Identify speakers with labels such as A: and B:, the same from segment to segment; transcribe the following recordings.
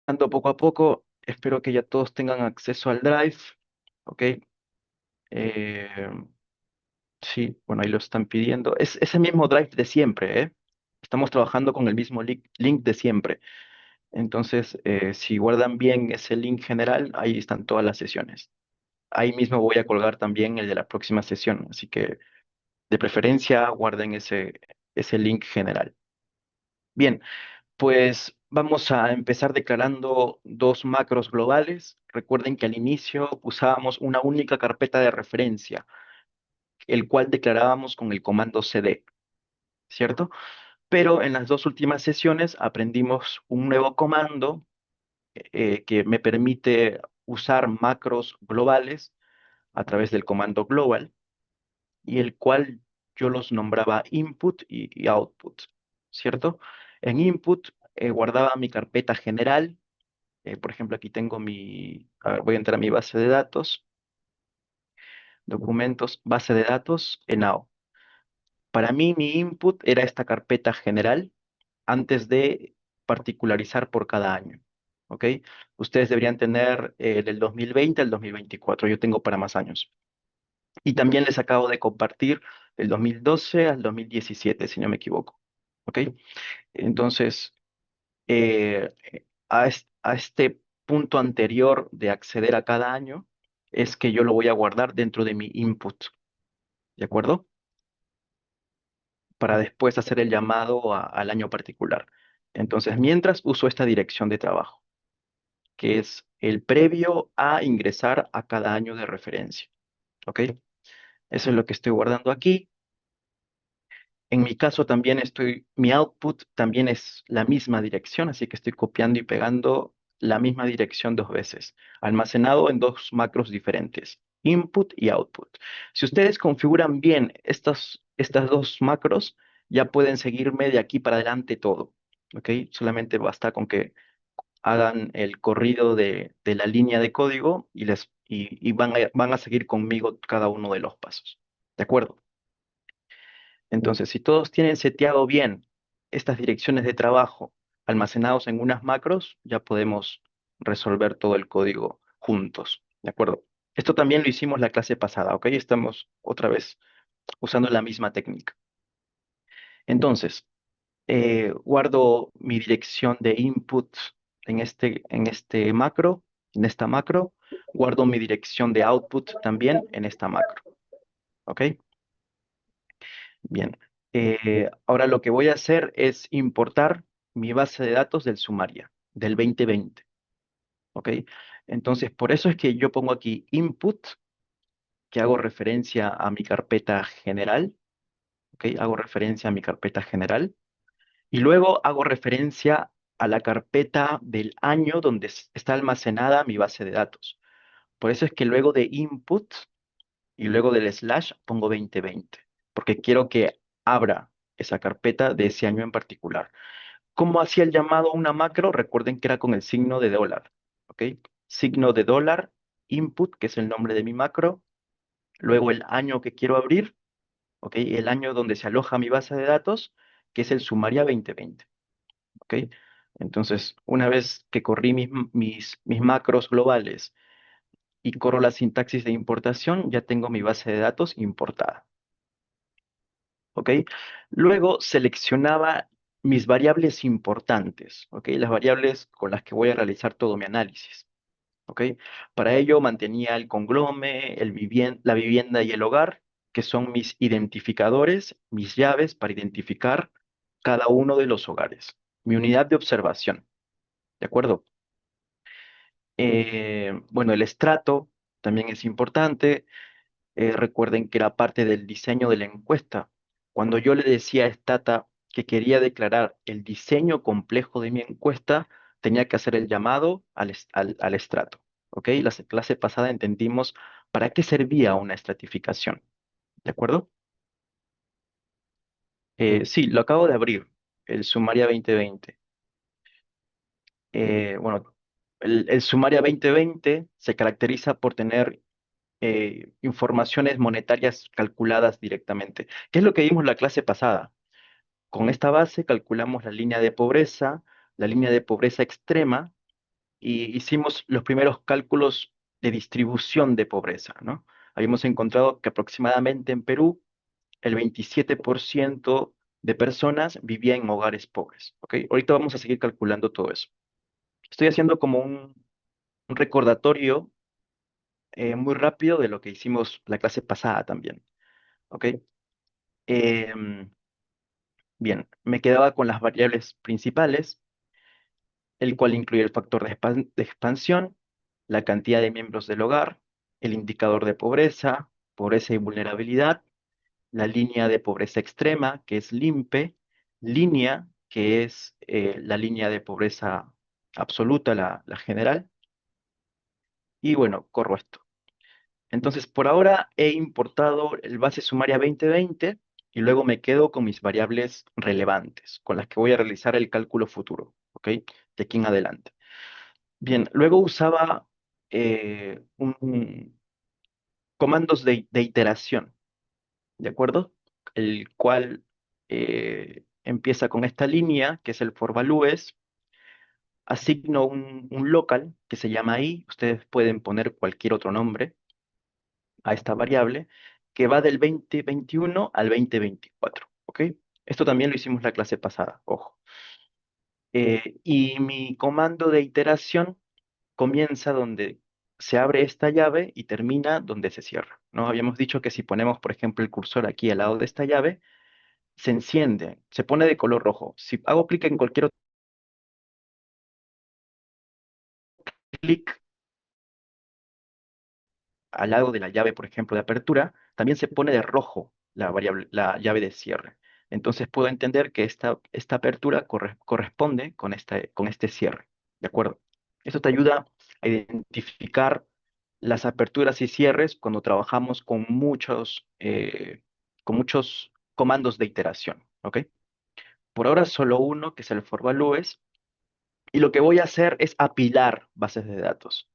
A: ando poco a poco. Espero que ya todos tengan acceso al Drive. ¿Ok? Eh, sí, bueno, ahí lo están pidiendo. Es ese mismo Drive de siempre, ¿eh? Estamos trabajando con el mismo link de siempre. Entonces, si guardan bien ese link general, ahí están todas las sesiones. Ahí mismo voy a colgar también el de la próxima sesión. Así que, de preferencia, guarden ese link general. Bien. Pues vamos a empezar declarando dos macros globales. Recuerden que al inicio usábamos una única carpeta de referencia, el cual declarábamos con el comando cd, ¿cierto? Pero en las dos últimas sesiones aprendimos un nuevo comando que me permite usar macros globales a través del comando global y el cual yo los nombraba input y output, ¿cierto? En input guardaba mi carpeta general. Por ejemplo, aquí tengo a ver, voy a entrar a mi base de datos, documentos, base de datos, ENAO. Para mí, mi input era esta carpeta general antes de particularizar por cada año. ¿Ok? Ustedes deberían tener del 2020 al 2024. Yo tengo para más años. Y también les acabo de compartir del 2012 al 2017, si no me equivoco. ¿Ok? Entonces, eh, a este punto anterior de acceder a cada año es que yo lo voy a guardar dentro de mi input, ¿de acuerdo? Para después hacer el llamado al año particular. Entonces, mientras uso esta dirección de trabajo, que es el previo a ingresar a cada año de referencia, ¿ok? Eso es lo que estoy guardando aquí. En mi caso también mi output también es la misma dirección, así que estoy copiando y pegando la misma dirección dos veces, almacenado en dos macros diferentes, input y output. Si ustedes configuran bien estas dos macros, ya pueden seguirme de aquí para adelante todo, ¿ok? Solamente basta con que hagan el corrido de la línea de código y van a seguir conmigo cada uno de los pasos, ¿de acuerdo? Entonces, si todos tienen seteado bien estas direcciones de trabajo almacenados en unas macros, ya podemos resolver todo el código juntos, ¿de acuerdo? Esto también lo hicimos la clase pasada, ¿ok? Estamos otra vez usando la misma técnica. Entonces, guardo mi dirección de input en este macro, en esta macro. Guardo mi dirección de output también en esta macro, ¿ok? Bien, ahora lo que voy a hacer es importar mi base de datos del Sumaria, del 2020, ¿ok? Entonces, por eso es que yo pongo aquí input, que hago referencia a mi carpeta general, ¿ok? Hago referencia a mi carpeta general y luego hago referencia a la carpeta del año donde está almacenada mi base de datos. Por eso es que luego de input y luego del slash pongo 2020, porque quiero que abra esa carpeta de ese año en particular. ¿Cómo hacía el llamado a una macro? Recuerden que era con el signo de dólar, ¿ok? Signo de dólar, input, que es el nombre de mi macro, luego el año que quiero abrir, ¿ok? El año donde se aloja mi base de datos, que es el Sumaria 2020, ¿ok? Entonces, una vez que corrí mis macros globales y corro la sintaxis de importación, ya tengo mi base de datos importada. ¿Ok? Luego seleccionaba mis variables importantes, ¿ok? Las variables con las que voy a realizar todo mi análisis, ¿ok? Para ello mantenía el conglome, la vivienda y el hogar, que son mis identificadores, mis llaves para identificar cada uno de los hogares. Mi unidad de observación, ¿de acuerdo? Bueno, el estrato también es importante. Recuerden que era parte del diseño de la encuesta. Cuando yo le decía a Stata que quería declarar el diseño complejo de mi encuesta, tenía que hacer el llamado al estrato. ¿Ok? La clase pasada entendimos para qué servía una estratificación. ¿De acuerdo? Sí, lo acabo de abrir, el Sumaria 2020. Bueno, el Sumaria 2020 se caracteriza por tener informaciones monetarias calculadas directamente. ¿Qué es lo que vimos la clase pasada? Con esta base calculamos la línea de pobreza extrema y hicimos los primeros cálculos de distribución de pobreza, ¿no? Habíamos encontrado que aproximadamente en Perú el 27% de personas vivía en hogares pobres, ¿ok? Ahorita vamos a seguir calculando todo eso. Estoy haciendo como un recordatorio muy rápido de lo que hicimos la clase pasada también, ¿ok? Em, bien, me quedaba con las variables principales, el cual incluye el factor de expansión, la cantidad de miembros del hogar, el indicador de pobreza, pobreza y vulnerabilidad, la línea de pobreza extrema, que es LIMPE, línea, que es la línea de pobreza absoluta, la general, y bueno, corro esto. Entonces, por ahora he importado el base sumaria 2020 y luego me quedo con mis variables relevantes, con las que voy a realizar el cálculo futuro, ¿ok? De aquí en adelante. Bien, luego usaba comandos de iteración, ¿de acuerdo? El cual empieza con esta línea, que es el for values, asigno un local que se llama i, ustedes pueden poner cualquier otro nombre a esta variable, que va del 2021 al 2024, ¿ok? Esto también lo hicimos la clase pasada, ojo. Y mi comando de iteración comienza donde se abre esta llave y termina donde se cierra, ¿no? Habíamos dicho que si ponemos, por ejemplo, el cursor aquí al lado de esta llave, se enciende, se pone de color rojo. Si hago clic en cualquier otro clic al lado de la llave, por ejemplo, de apertura, también se pone de rojo la variable, la llave de cierre. Entonces puedo entender que esta apertura corresponde con este cierre, ¿de acuerdo? Esto te ayuda a identificar las aperturas y cierres cuando trabajamos con muchos comandos de iteración, ¿ok? Por ahora solo uno, que es el for values, y lo que voy a hacer es apilar bases de datos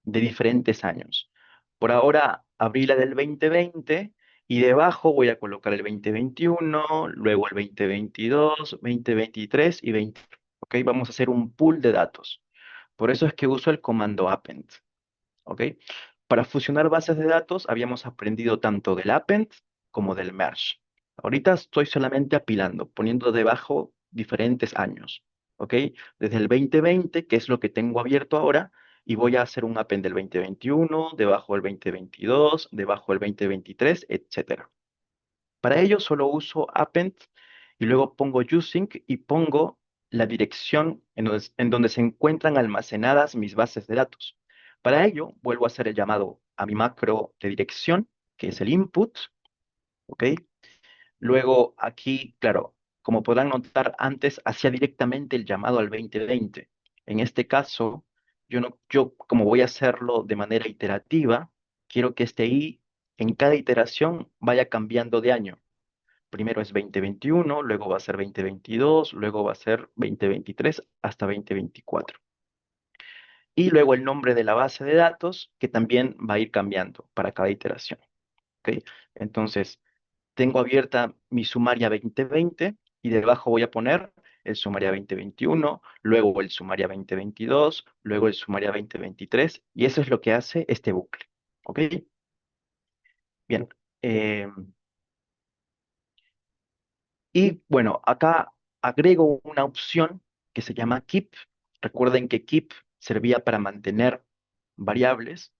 A: de diferentes años. Por ahora abrí la del 2020 y debajo voy a colocar el 2021, luego el 2022, 2023 y 20. ¿Ok? Vamos a hacer un pool de datos. Por eso es que uso el comando append. ¿Ok? Para fusionar bases de datos habíamos aprendido tanto del append como del merge. Ahorita estoy solamente apilando, poniendo debajo diferentes años. ¿Ok? Desde el 2020, que es lo que tengo abierto ahora, y voy a hacer un append del 2021, debajo el 2022, debajo el 2023, etcétera. Para ello solo uso append y luego pongo using y pongo la dirección en donde se encuentran almacenadas mis bases de datos. Para ello vuelvo a hacer el llamado a mi macro de dirección, que es el input, ¿ok? Luego aquí, claro, como podrán notar, antes hacía directamente el llamado al 2020. En este caso, yo no, yo como voy a hacerlo de manera iterativa, quiero que este i en cada iteración vaya cambiando de año. Primero es 2021, luego va a ser 2022, luego va a ser 2023 hasta 2024. Y luego el nombre de la base de datos, que también va a ir cambiando para cada iteración. ¿Ok? Entonces, tengo abierta mi sumaria 2020 y debajo voy a poner el sumaria 2021, luego el sumaria 2022, luego el sumaria 2023, y eso es lo que hace este bucle. ¿Ok? Bien. eh, Y bueno, acá agrego una opción que se llama keep. Recuerden que keep servía para mantener variables,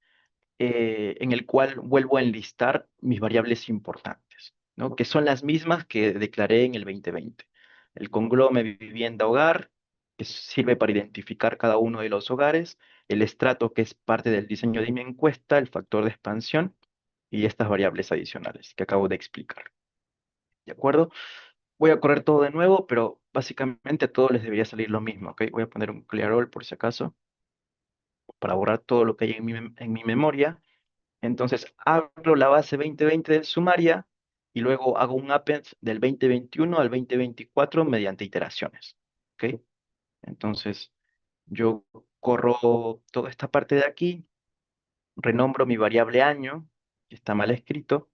A: en el cual vuelvo a enlistar mis variables importantes, ¿no? Que son las mismas que declaré en el 2020. El conglome vivienda hogar, que sirve para identificar cada uno de los hogares, el estrato, que es parte del diseño de mi encuesta, el factor de expansión y estas variables adicionales que acabo de explicar. ¿De acuerdo? Voy a correr todo de nuevo, pero básicamente a todos les debería salir lo mismo, ¿ok? Voy a poner un clear all por si acaso, para borrar todo lo que hay en mi memoria. Entonces abro la base 2020 del sumaria y luego hago un append del 2021 al 2024 mediante iteraciones, ¿ok? Entonces yo corro toda esta parte de aquí, renombro mi variable año, que está mal escrito,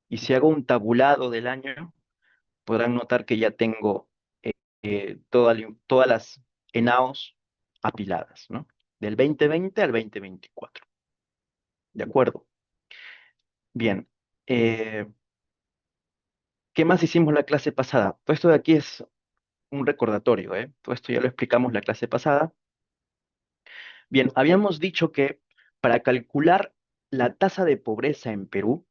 A: y si hago un tabulado del año, podrán notar que ya tengo todas las ENAOs apiladas, ¿no? del 2020 al 2024. ¿De acuerdo? Bien. Eh, ¿Qué más hicimos la clase pasada? Todo esto de aquí es un recordatorio, ¿eh? Todo esto ya lo explicamos la clase pasada. Bien, habíamos dicho que para calcular la tasa de pobreza en Perú,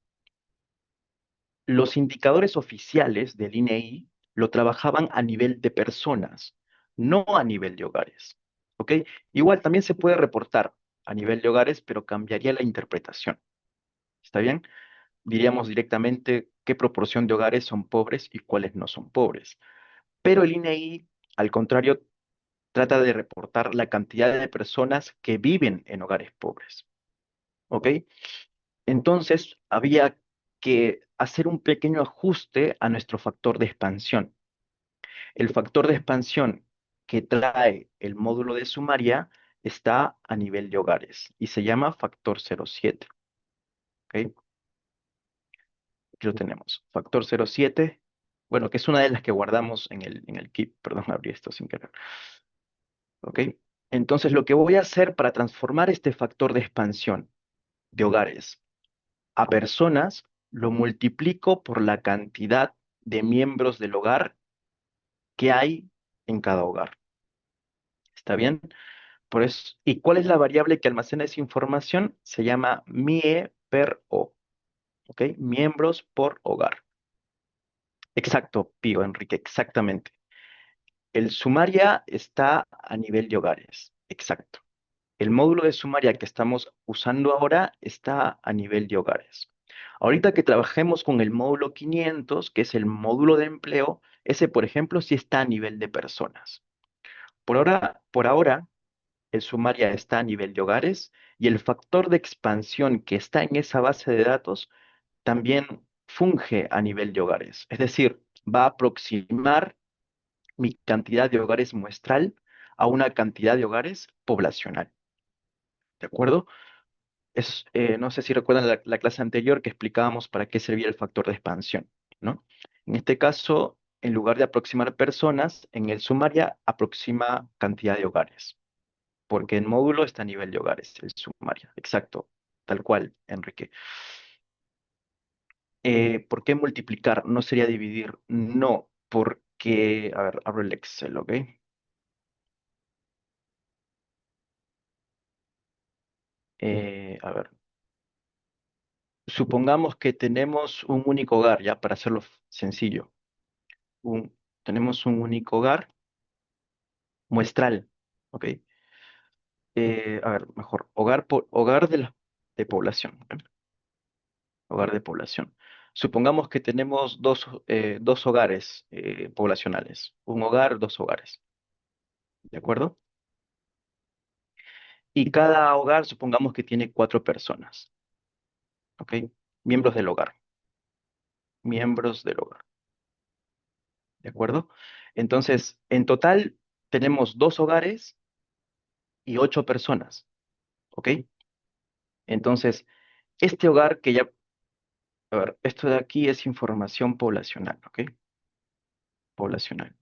A: los indicadores oficiales del INEI lo trabajaban a nivel de personas, no a nivel de hogares. ¿Ok? Igual también se puede reportar a nivel de hogares, pero cambiaría la interpretación. ¿Está bien? Diríamos directamente qué proporción de hogares son pobres y cuáles no son pobres. Pero el INEI, al contrario, trata de reportar la cantidad de personas que viven en hogares pobres. ¿Ok? Entonces, había que hacer un pequeño ajuste a nuestro factor de expansión. El factor de expansión que trae el módulo de sumaria está a nivel de hogares y se llama factor 0,7. ¿Ok? Aquí lo tenemos. Factor 0,7, bueno, que es una de las que guardamos en el kit. Perdón, abrí esto sin querer. ¿Ok? Entonces, lo que voy a hacer para transformar este factor de expansión de hogares a personas, lo multiplico por la cantidad de miembros del hogar que hay en cada hogar. ¿Está bien? Por eso, ¿y cuál es la variable que almacena esa información? Se llama MIE per O, ¿ok? Miembros por hogar. Exacto, Pío, Enrique, exactamente. El sumaria está a nivel de hogares, exacto. El módulo de sumaria que estamos usando ahora está a nivel de hogares. Ahorita que trabajemos con el módulo 500, que es el módulo de empleo, ese, por ejemplo, sí está a nivel de personas. Por ahora, el sumaria está a nivel de hogares y el factor de expansión que está en esa base de datos también funge a nivel de hogares. Es decir, va a aproximar mi cantidad de hogares muestral a una cantidad de hogares poblacional. ¿De acuerdo? No sé si recuerdan la clase anterior que explicábamos para qué servía el factor de expansión, ¿no? En este caso, en lugar de aproximar personas, en el sumaria aproxima cantidad de hogares, porque el módulo está a nivel de hogares, el sumaria. Exacto, tal cual, Enrique. ¿Por qué multiplicar? No sería dividir, no, porque, a ver, abro el Excel, ¿ok? A ver, supongamos que tenemos un único hogar, ya para hacerlo sencillo. Tenemos un único hogar muestral, ¿ok? A ver, mejor, hogar de población, ¿ok? Hogar de población. Supongamos que tenemos dos hogares poblacionales, un hogar, dos hogares, ¿de acuerdo? Y cada hogar, supongamos que tiene cuatro personas, ¿ok? Miembros del hogar, miembros del hogar, ¿de acuerdo? Entonces, en total tenemos dos hogares y ocho personas, ¿ok? Entonces, este hogar que ya, a ver, esto de aquí es información poblacional, ¿ok? Poblacional.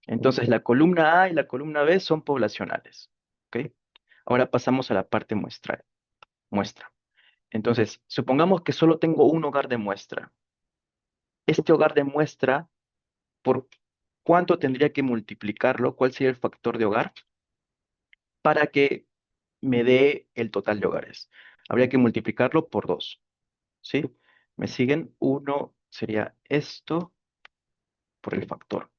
A: Entonces, la columna A y la columna B son poblacionales, ¿ok? Ahora pasamos a la parte muestral, muestra. Entonces, supongamos que solo tengo un hogar de muestra. Este hogar de muestra, ¿por cuánto tendría que multiplicarlo? ¿Cuál sería el factor de hogar para que me dé el total de hogares? Habría que multiplicarlo por 2, ¿sí? ¿Me siguen? Uno sería esto por el factor.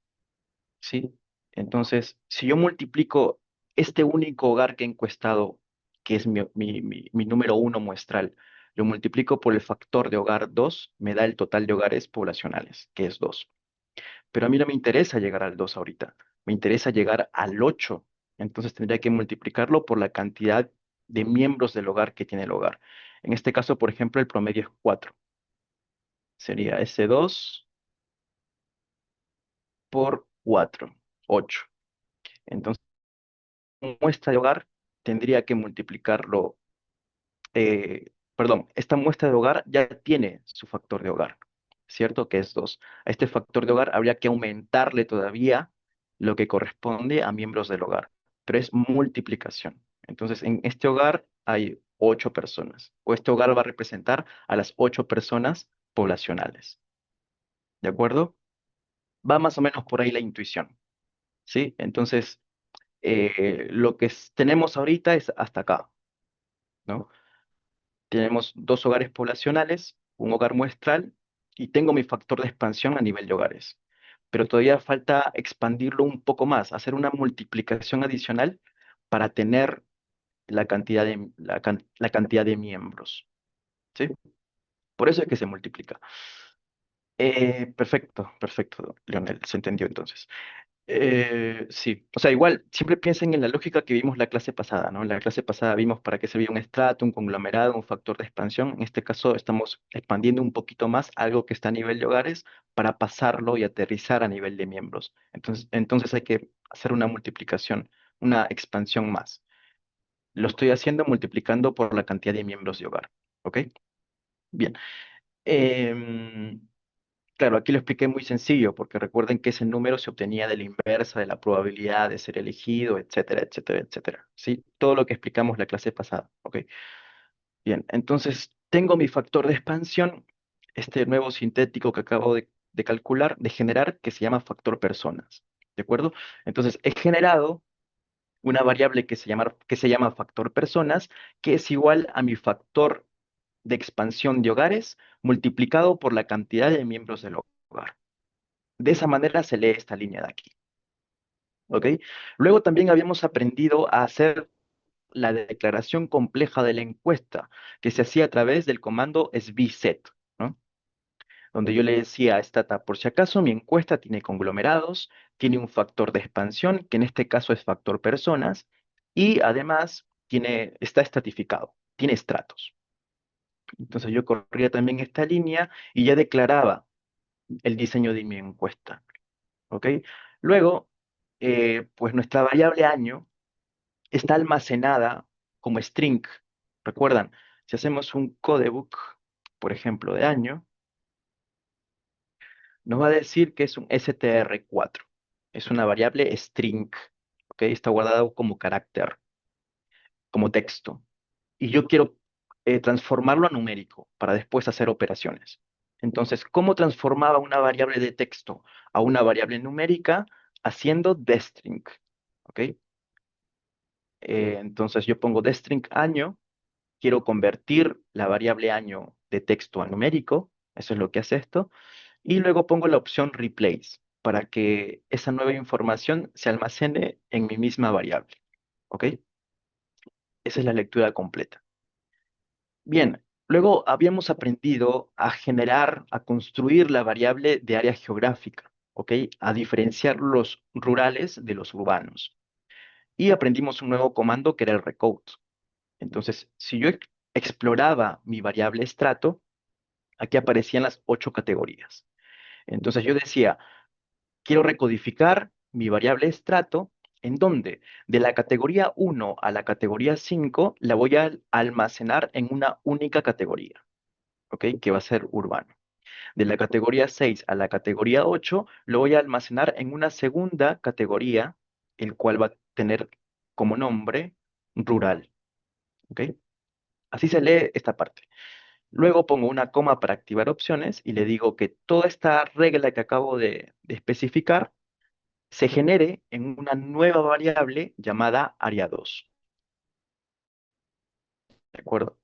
A: ¿Sí? Entonces, si yo multiplico este único hogar que he encuestado, que es mi número uno muestral, lo multiplico por el factor de hogar 2, me da el total de hogares poblacionales, que es 2. Pero a mí no me interesa llegar al 2 ahorita, me interesa llegar al 8. Entonces tendría que multiplicarlo por la cantidad de miembros del hogar que tiene el hogar. En este caso, por ejemplo, el promedio es 4. Sería ese 2 por 4, 8. Entonces, muestra de hogar tendría que multiplicarlo, perdón, esta muestra de hogar ya tiene su factor de hogar, ¿cierto? Que es 2. A este factor de hogar habría que aumentarle todavía lo que corresponde a miembros del hogar. pero es multiplicación. Entonces, en este hogar hay 8 personas, o este hogar va a representar a las 8 personas poblacionales, ¿de acuerdo? Va más o menos por ahí la intuición, ¿sí? Entonces, lo que tenemos ahorita es hasta acá, ¿no? Tenemos 2 hogares poblacionales, un hogar muestral y tengo mi factor de expansión a nivel de hogares. Pero todavía falta expandirlo un poco más, hacer una multiplicación adicional para tener la cantidad de miembros, ¿sí? Por eso es que se multiplica. Perfecto, perfecto, Leonel, se entendió entonces. Sí, o sea, igual, siempre piensen en la lógica que vimos la clase pasada, ¿no? En la clase pasada vimos para qué servía un estrato, un conglomerado, un factor de expansión. En este caso estamos expandiendo un poquito más algo que está a nivel de hogares para pasarlo y aterrizar a nivel de miembros. Entonces hay que hacer una multiplicación, una expansión más. Lo estoy haciendo multiplicando por la cantidad de miembros de hogar, ¿ok? Bien. Em, Claro, aquí lo expliqué muy sencillo, porque recuerden que ese número se obtenía de la inversa de la probabilidad de ser elegido, etcétera, etcétera, etcétera. ¿Sí? Todo lo que explicamos la clase pasada. ¿Ok? Bien, entonces tengo mi factor de expansión, este nuevo sintético que acabo de calcular, de generar, que se llama factor personas. ¿De acuerdo? Entonces he generado una variable que se llama factor personas, que es igual a mi factor de expansión de hogares multiplicado por la cantidad de miembros del hogar. De esa manera se lee esta línea de aquí, ¿ok? Luego también habíamos aprendido a hacer la declaración compleja de la encuesta, que se hacía a través del comando sbset, ¿no? Donde yo le decía a Stata, por si acaso mi encuesta tiene conglomerados, tiene un factor de expansión, que en este caso es factor personas, y además está estratificado, tiene estratos. Entonces yo corría también esta línea y ya declaraba el diseño de mi encuesta. ¿Ok? Luego, pues nuestra variable año está almacenada como string. ¿Recuerdan? Si hacemos un codebook, por ejemplo, de año, nos va a decir que es un str4. Es una variable string. ¿Ok? Está guardado como carácter, como texto. Y yo quiero transformarlo a numérico para después hacer operaciones. Entonces, ¿cómo transformaba una variable de texto a una variable numérica? Haciendo destring. ¿Ok? Entonces yo pongo destring año, quiero convertir la variable año de texto a numérico, eso es lo que hace esto, y luego pongo la opción replace para que esa nueva información se almacene en mi misma variable. ¿Ok? Esa es la lectura completa. Bien, luego habíamos aprendido a generar, a construir la variable de área geográfica, ¿ok? A diferenciar los rurales de los urbanos. Y aprendimos un nuevo comando que era el recode. Entonces, si yo exploraba mi variable estrato, aquí aparecían las 8 categorías. Entonces yo decía, quiero recodificar mi variable estrato, en donde de la categoría 1 a la categoría 5 la voy a almacenar en una única categoría, ¿ok? Que va a ser urbano. De la categoría 6 a la categoría 8 lo voy a almacenar en una segunda categoría, el cual va a tener como nombre rural, ¿ok? Así se lee esta parte. Luego pongo una coma para activar opciones y le digo que toda esta regla que acabo de especificar se genere en una nueva variable llamada área 2. ¿De acuerdo?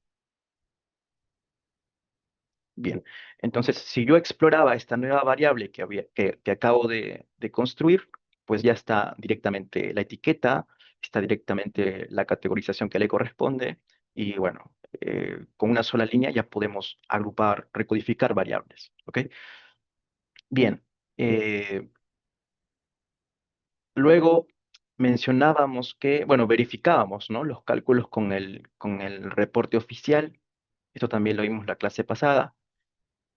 A: Bien. Entonces, si yo exploraba esta nueva variable que acabo de construir, pues ya está directamente la etiqueta, está directamente la categorización que le corresponde y bueno, con una sola línea ya podemos agrupar, recodificar variables. ¿Ok? Bien. eh, Luego mencionábamos que, bueno, verificábamos, ¿no? Los cálculos con el reporte oficial. Esto también lo vimos la clase pasada.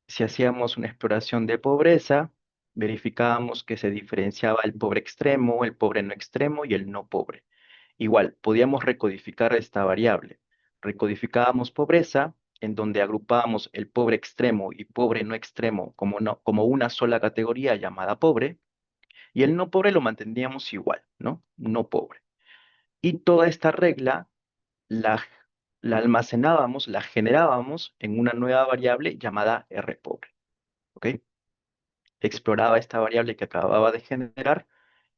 A: Si hacíamos una exploración de pobreza, verificábamos que se diferenciaba el pobre extremo, el pobre no extremo y el no pobre. Igual, podíamos recodificar esta variable. Recodificábamos pobreza, en donde agrupábamos el pobre extremo y pobre no extremo como, como una sola categoría llamada pobre y el no pobre lo manteníamos igual, ¿no? No pobre. Y toda esta regla la, la almacenábamos, la generábamos en una nueva variable llamada rpobre. ¿Ok? Exploraba esta variable que acababa de generar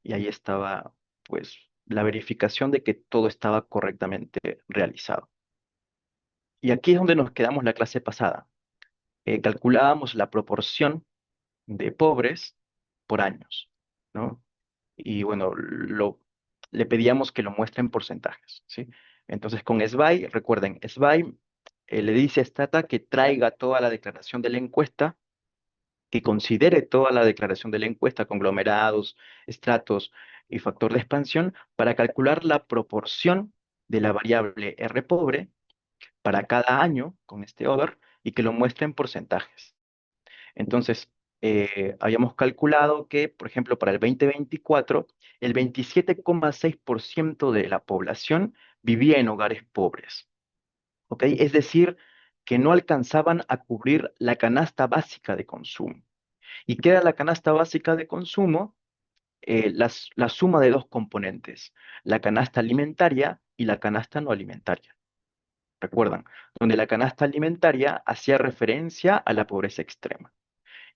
A: y ahí estaba, pues, la verificación de que todo estaba correctamente realizado. Y aquí es donde nos quedamos la clase pasada. Calculábamos la proporción de pobres por años, ¿no? Y bueno, le pedíamos que lo muestre en porcentajes, ¿sí? Entonces con SBY, recuerden, SBY le dice a Stata que traiga toda la declaración de la encuesta, que considere toda la declaración de la encuesta, conglomerados, estratos y factor de expansión, para calcular la proporción de la variable R pobre para cada año con este order y que lo muestre en porcentajes. Entonces, habíamos calculado que, por ejemplo, para el 2024, el 27,6% de la población vivía en hogares pobres, ¿ok? Es decir, que no alcanzaban a cubrir la canasta básica de consumo. ¿Y qué era la canasta básica de consumo? La suma de dos componentes, la canasta alimentaria y la canasta no alimentaria. ¿Recuerdan? Donde la canasta alimentaria hacía referencia a la pobreza extrema.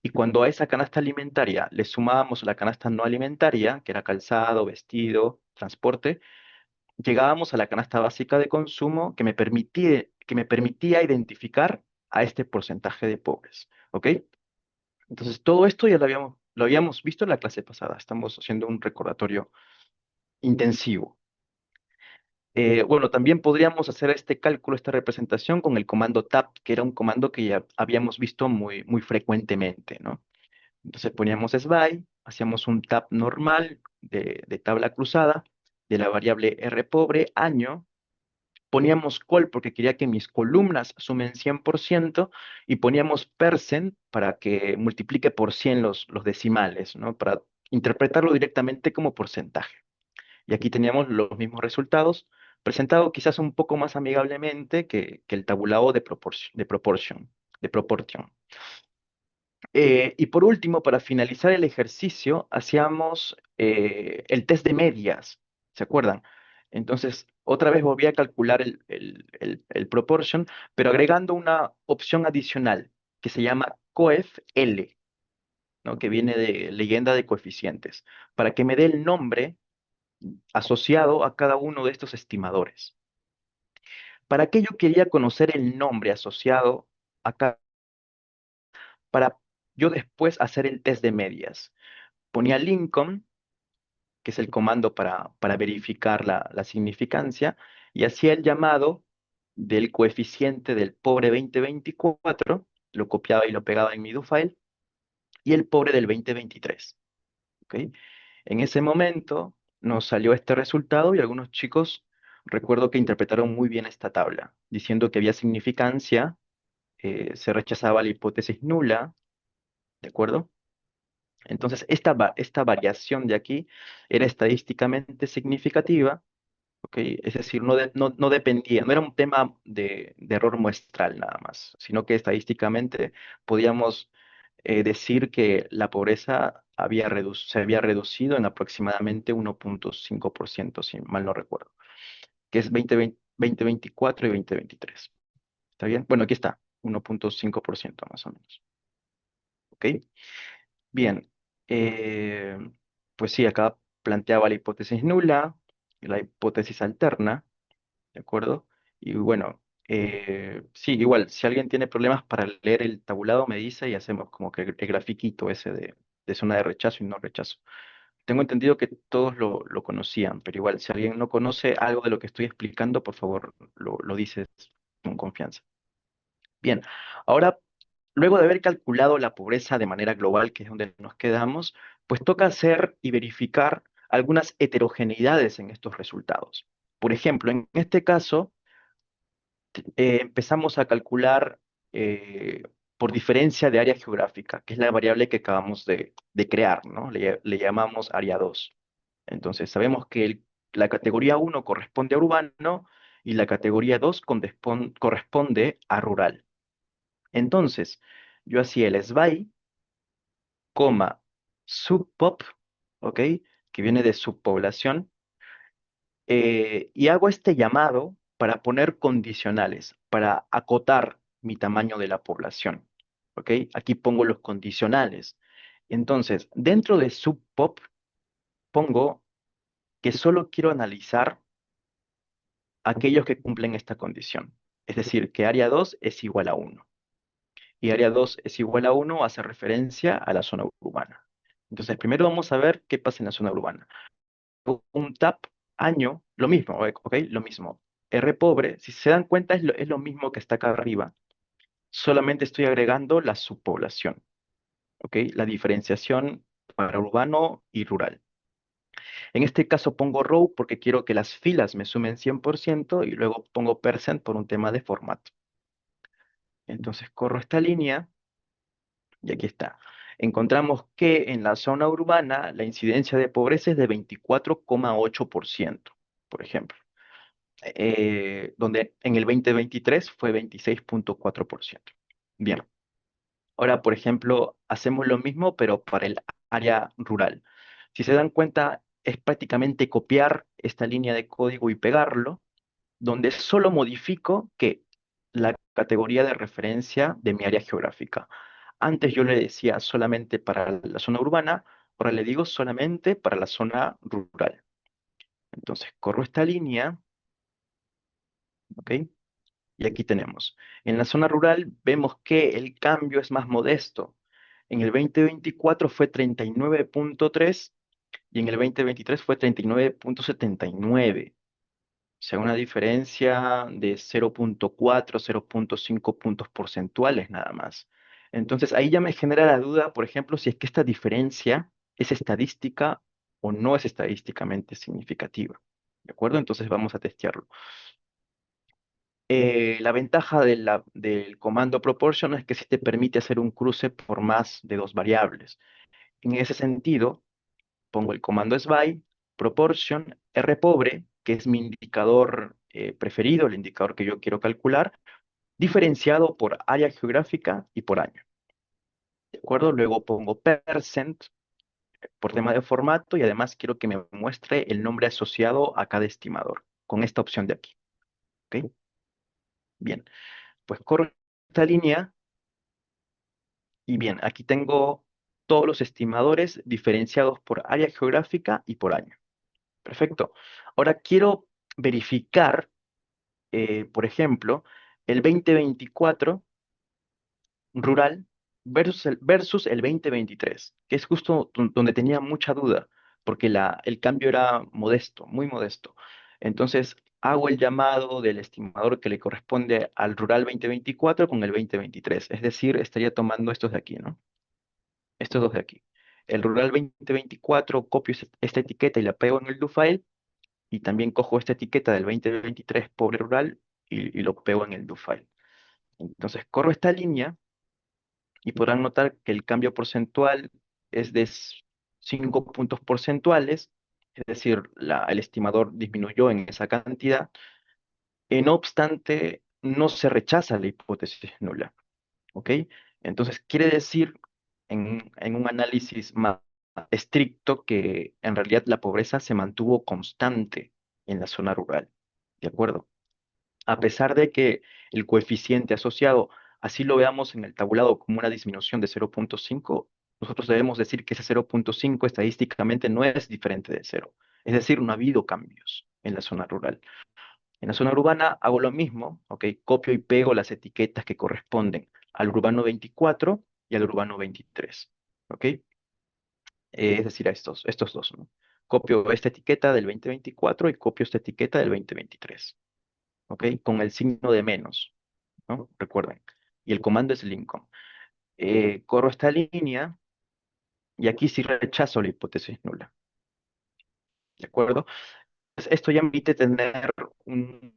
A: Y cuando a esa canasta alimentaria le sumábamos la canasta no alimentaria, que era calzado, vestido, transporte, llegábamos a la canasta básica de consumo que me permitía identificar a este porcentaje de pobres. ¿Ok? Entonces, todo esto ya lo habíamos visto en la clase pasada. Estamos haciendo un recordatorio intensivo. Bueno, también podríamos hacer este cálculo, esta representación con el comando tab, que era un comando que ya habíamos visto muy, muy frecuentemente, ¿no? Entonces poníamos SBY, hacíamos un tab normal de tabla cruzada de la variable R pobre, año, poníamos col porque quería que mis columnas sumen 100% y poníamos percent para que multiplique por 100 los decimales, ¿no? Para interpretarlo directamente como porcentaje. Y aquí teníamos los mismos resultados, presentado quizás un poco más amigablemente que el tabulado de proporción. Y por último, para finalizar el ejercicio, hacíamos el test de medias, ¿se acuerdan? Entonces, otra vez volví a calcular el proportion, pero agregando una opción adicional que se llama coef-L, ¿no? Que viene de leyenda de coeficientes, para que me dé el nombre asociado a cada uno de estos estimadores. ¿Para qué yo quería conocer el nombre asociado a cada, para yo después hacer el test de medias? Ponía Lincoln, que es el comando para verificar la significancia, y hacía el llamado del coeficiente del pobre 2024, lo copiaba y lo pegaba en mi do file, y el pobre del 2023. ¿Ok? En ese momento nos salió este resultado y algunos chicos recuerdo que interpretaron muy bien esta tabla, diciendo que había significancia, se rechazaba la hipótesis nula, ¿de acuerdo? Entonces, esta variación de aquí era estadísticamente significativa, ¿ok? Es decir, no dependía, no era un tema de error muestral nada más, sino que estadísticamente podíamos decir que la pobreza se había reducido en aproximadamente 1,5%, si mal no recuerdo, que es 2024 y 2023. ¿Está bien? Bueno, aquí está, 1,5% más o menos. ¿Ok? Bien, eh, pues sí, acá planteaba la hipótesis nula, la hipótesis alterna, ¿de acuerdo? Y bueno, sí, igual, si alguien tiene problemas para leer el tabulado, me dice y hacemos como que el grafiquito ese de zona de rechazo y no rechazo. Tengo entendido que todos lo conocían, pero igual, si alguien no conoce algo de lo que estoy explicando, por favor, lo dices con confianza. Bien, ahora, luego de haber calculado la pobreza de manera global, que es donde nos quedamos, pues toca hacer y verificar algunas heterogeneidades en estos resultados. Por ejemplo, en este caso, empezamos a calcular por diferencia de área geográfica, que es la variable que acabamos de crear, ¿no? Le llamamos área 2. Entonces, sabemos que la categoría 1 corresponde a urbano y la categoría 2 corresponde a rural. Entonces, yo hacía el SBY, coma, subpop, ¿ok? Que viene de subpoblación, Y hago este llamado para poner condicionales, para acotar mi tamaño de la población. ¿Ok? Aquí pongo los condicionales. Entonces, dentro de subpop pongo que solo quiero analizar aquellos que cumplen esta condición. Es decir, que área 2 es igual a 1. Y área 2 es igual a 1 hace referencia a la zona urbana. Entonces, primero vamos a ver qué pasa en la zona urbana. Un tab año, lo mismo, ¿ok? Lo mismo. R pobre, si se dan cuenta, es lo mismo que está acá arriba. Solamente estoy agregando la subpoblación, ¿ok? La diferenciación para urbano y rural. En este caso pongo row porque quiero que las filas me sumen 100% y luego pongo percent por un tema de formato. Entonces corro esta línea y aquí está. Encontramos que en la zona urbana la incidencia de pobreza es de 24,8%, por ejemplo, donde en el 2023 fue 26,4%. Bien, ahora, por ejemplo, hacemos lo mismo, pero para el área rural. Si se dan cuenta, es prácticamente copiar esta línea de código y pegarlo, donde solo modifico que la categoría de referencia de mi área geográfica. Antes yo le decía solamente para la zona urbana, ahora le digo solamente para la zona rural. Entonces corro esta línea, ¿ok? Y aquí tenemos. En la zona rural vemos que el cambio es más modesto. En el 2024 fue 39,3 y en el 2023 fue 39,79. O sea, una diferencia de 0,4, 0,5 puntos porcentuales nada más. Entonces ahí ya me genera la duda, por ejemplo, si es que esta diferencia es estadística o no es estadísticamente significativa. ¿De acuerdo? Entonces vamos a testearlo. La ventaja del comando proportion es que sí te permite hacer un cruce por más de dos variables. En ese sentido, pongo el comando SBY, proportion, R pobre, que es mi indicador preferido, el indicador que yo quiero calcular, diferenciado por área geográfica y por año. ¿De acuerdo? Luego pongo percent por tema de formato y además quiero que me muestre el nombre asociado a cada estimador, con esta opción de aquí. ¿Ok? Bien, pues corro esta línea y bien, aquí tengo todos los estimadores diferenciados por área geográfica y por año. Perfecto. Ahora quiero verificar, por ejemplo, el 2024 rural versus el 2023, que es justo donde tenía mucha duda, porque el cambio era modesto, muy modesto. Entonces, hago el llamado del estimador que le corresponde al rural 2024 con el 2023, es decir, estaría tomando estos de aquí, ¿no? Estos dos de aquí. El rural 2024, copio esta etiqueta y la pego en el do file, y también cojo esta etiqueta del 2023 pobre rural y lo pego en el do file. Entonces, corro esta línea y podrán notar que el cambio porcentual es de 5 puntos porcentuales, es decir, el estimador disminuyó en esa cantidad. No obstante, no se rechaza la hipótesis nula, ¿ok? Entonces, quiere decir en un análisis más estricto que en realidad la pobreza se mantuvo constante en la zona rural, ¿de acuerdo? A pesar de que el coeficiente asociado, así lo veamos en el tabulado como una disminución de 0,5, nosotros debemos decir que ese 0,5 estadísticamente no es diferente de cero. Es decir, no ha habido cambios en la zona rural. En la zona urbana hago lo mismo, ¿ok? Copio y pego las etiquetas que corresponden al urbano 24 y al urbano 23, ¿ok? Es decir, a estos dos, ¿no? Copio esta etiqueta del 2024 y copio esta etiqueta del 2023, ¿ok? Con el signo de menos, ¿no? Recuerden. Y el comando es Lincoln. Corro esta línea y aquí sí rechazo la hipótesis nula, ¿de acuerdo? Esto ya me permite tener un-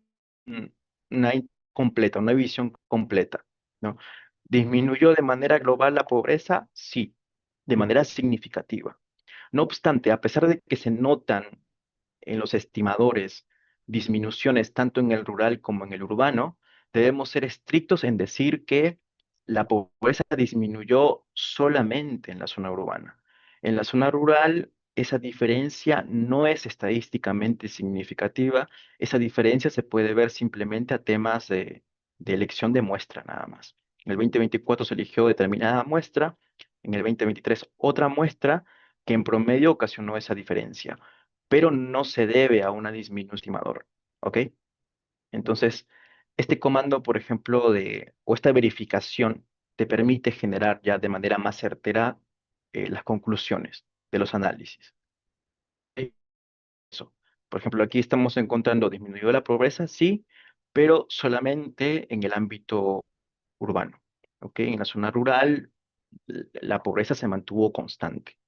A: una completa, una visión completa, ¿no? ¿Disminuyó de manera global la pobreza? Sí, de manera significativa. No obstante, a pesar de que se notan en los estimadores disminuciones tanto en el rural como en el urbano, debemos ser estrictos en decir que la pobreza disminuyó solamente en la zona urbana. En la zona rural esa diferencia no es estadísticamente significativa. Esa diferencia se puede ver simplemente a temas de elección de muestra nada más. En el 2024 se eligió determinada muestra, en el 2023 otra muestra que en promedio ocasionó esa diferencia, pero no se debe a una disminución estimador, ¿ok? Entonces, este comando, por ejemplo, o esta verificación te permite generar ya de manera más certera las conclusiones de los análisis. Eso. Por ejemplo, aquí estamos encontrando disminuyó la pobreza, sí, pero solamente en el ámbito urbano. ¿Ok? En la zona rural, la pobreza se mantuvo constante,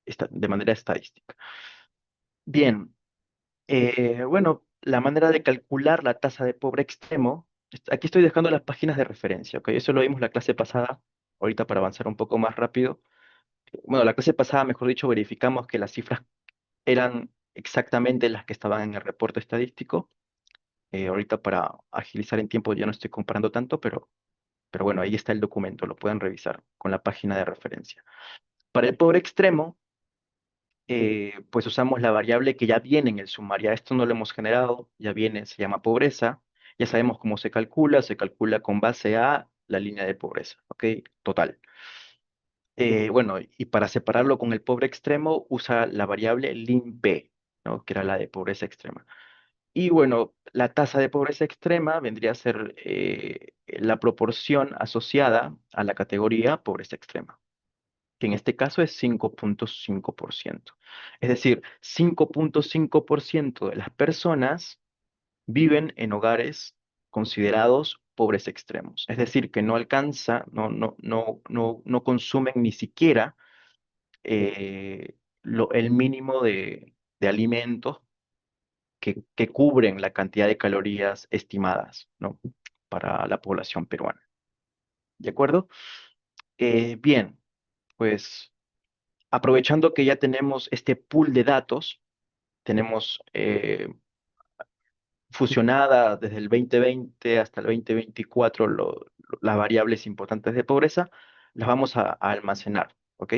A: de manera estadística. Bien, bueno, la manera de calcular la tasa de pobre extremo, aquí estoy dejando las páginas de referencia, ¿ok? Eso lo vimos la clase pasada, ahorita para avanzar un poco más rápido. Bueno, la clase pasada, mejor dicho, verificamos que las cifras eran exactamente las que estaban en el reporte estadístico. Ahorita para agilizar en tiempo ya no estoy comparando tanto, pero bueno, ahí está el documento, lo pueden revisar con la página de referencia. Para el pobre extremo, pues usamos la variable que ya viene en el sumario. Esto no lo hemos generado, ya viene, se llama pobreza. Ya sabemos cómo se calcula con base a la línea de pobreza, ¿ok? Total. Bueno, y para separarlo con el pobre extremo, usa la variable LIMP, ¿no? Que era la de pobreza extrema. Y bueno, la tasa de pobreza extrema vendría a ser la proporción asociada a la categoría pobreza extrema, que en este caso es 5,5%. Es decir, 5,5% de las personas viven en hogares considerados pobres extremos. Es decir, que no alcanza, no consumen ni siquiera el mínimo de alimentos que cubren la cantidad de calorías estimadas, ¿no? Para la población peruana. ¿De acuerdo? Bien, pues aprovechando que ya tenemos este pool de datos, tenemos fusionada desde el 2020 hasta el 2024 las variables importantes de pobreza, las vamos a almacenar, ¿ok?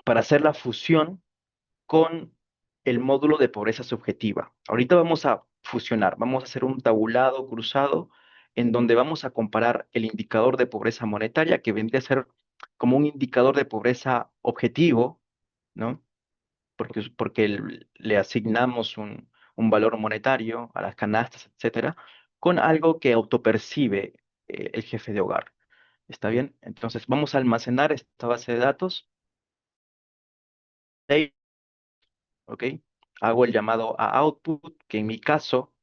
A: Para hacer la fusión con el módulo de pobreza subjetiva. Ahorita vamos a fusionar, vamos a hacer un tabulado cruzado en donde vamos a comparar el indicador de pobreza monetaria, que vendría a ser como un indicador de pobreza objetivo, ¿no? Porque le asignamos un valor monetario a las canastas, etcétera, con algo que autopercibe el jefe de hogar. ¿Está bien? Entonces vamos a almacenar esta base de datos. ¿Ok? Hago el llamado a output, que en mi caso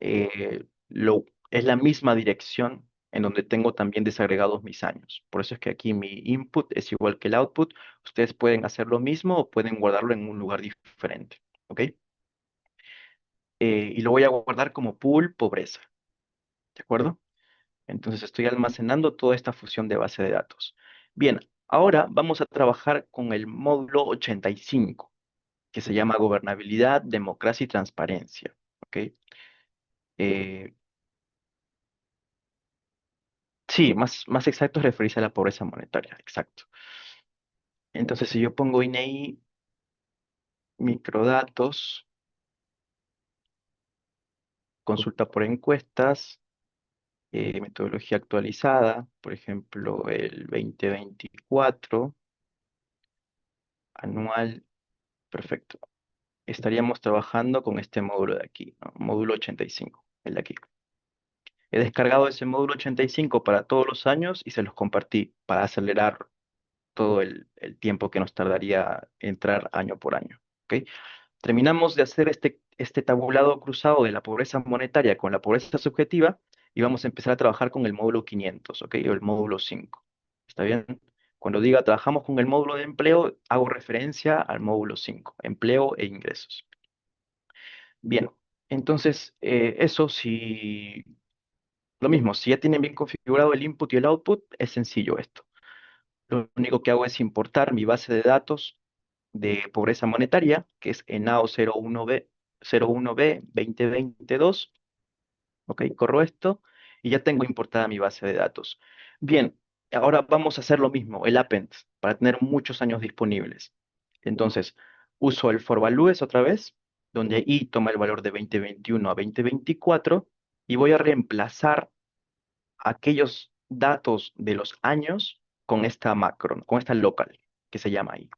A: es la misma dirección en donde tengo también desagregados mis años. Por eso es que aquí mi input es igual que el output. Ustedes pueden hacer lo mismo o pueden guardarlo en un lugar diferente. ¿Ok? Y lo voy a guardar como pool pobreza. ¿De acuerdo? Entonces estoy almacenando toda esta fusión de base de datos. Bien, ahora vamos a trabajar con el módulo 85, que se llama Gobernabilidad, Democracia y Transparencia. ¿Ok? Eh, sí, más exacto es referirse a la pobreza monetaria, exacto. Entonces, si yo pongo INEI, microdatos, consulta por encuestas, metodología actualizada, por ejemplo, el 2024, anual, perfecto. Estaríamos trabajando con este módulo de aquí, ¿no? Módulo 85, el de aquí. He descargado ese módulo 85 para todos los años y se los compartí para acelerar todo el tiempo que nos tardaría entrar año por año. ¿Ok? Terminamos de hacer este tabulado cruzado de la pobreza monetaria con la pobreza subjetiva y vamos a empezar a trabajar con el módulo 500, ¿ok? O el módulo 5. ¿Está bien? Cuando diga trabajamos con el módulo de empleo, hago referencia al módulo 5, empleo e ingresos. Bien, entonces eso si lo mismo, si ya tienen bien configurado el input y el output, es sencillo esto. Lo único que hago es importar mi base de datos de pobreza monetaria, que es ENAO 01B 2022. Ok, corro esto y ya tengo importada mi base de datos. Bien, ahora vamos a hacer lo mismo, el append, para tener muchos años disponibles. Entonces, uso el for values otra vez, donde i toma el valor de 2021 a 2024 y voy a reemplazar aquellos datos de los años con esta macro, con esta local que se llama i.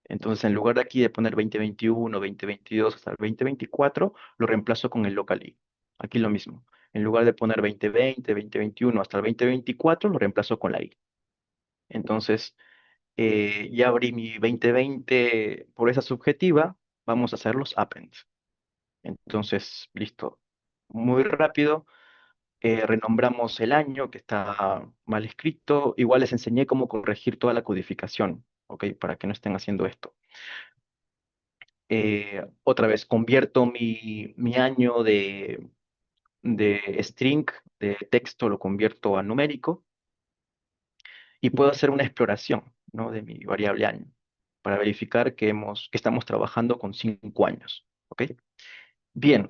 A: Entonces, en lugar de aquí de poner 2021, 2022 hasta el 2024, lo reemplazo con el local i. Aquí lo mismo. En lugar de poner 2020, 2021 hasta el 2024, lo reemplazo con la i. Entonces, ya abrí mi 2020 por esa subjetiva, vamos a hacer los appends. Entonces, listo. Muy rápido, renombramos el año que está mal escrito. Igual les enseñé cómo corregir toda la codificación, ¿ok? Para que no estén haciendo esto. Otra vez, convierto mi año de string, de texto, lo convierto a numérico y puedo hacer una exploración, ¿no? De mi variable año para verificar que estamos trabajando con 5 años, ¿ok? Bien,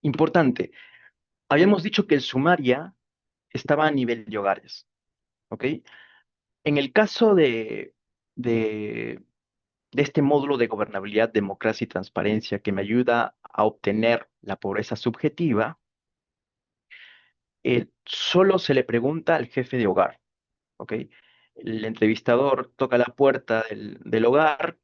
A: importante. Habíamos dicho que el sumaria estaba a nivel de hogares, ¿ok? En el caso de, de este módulo de gobernabilidad, democracia y transparencia que me ayuda a obtener la pobreza subjetiva, solo se le pregunta al jefe de hogar, ¿ok? El entrevistador toca la puerta del hogar,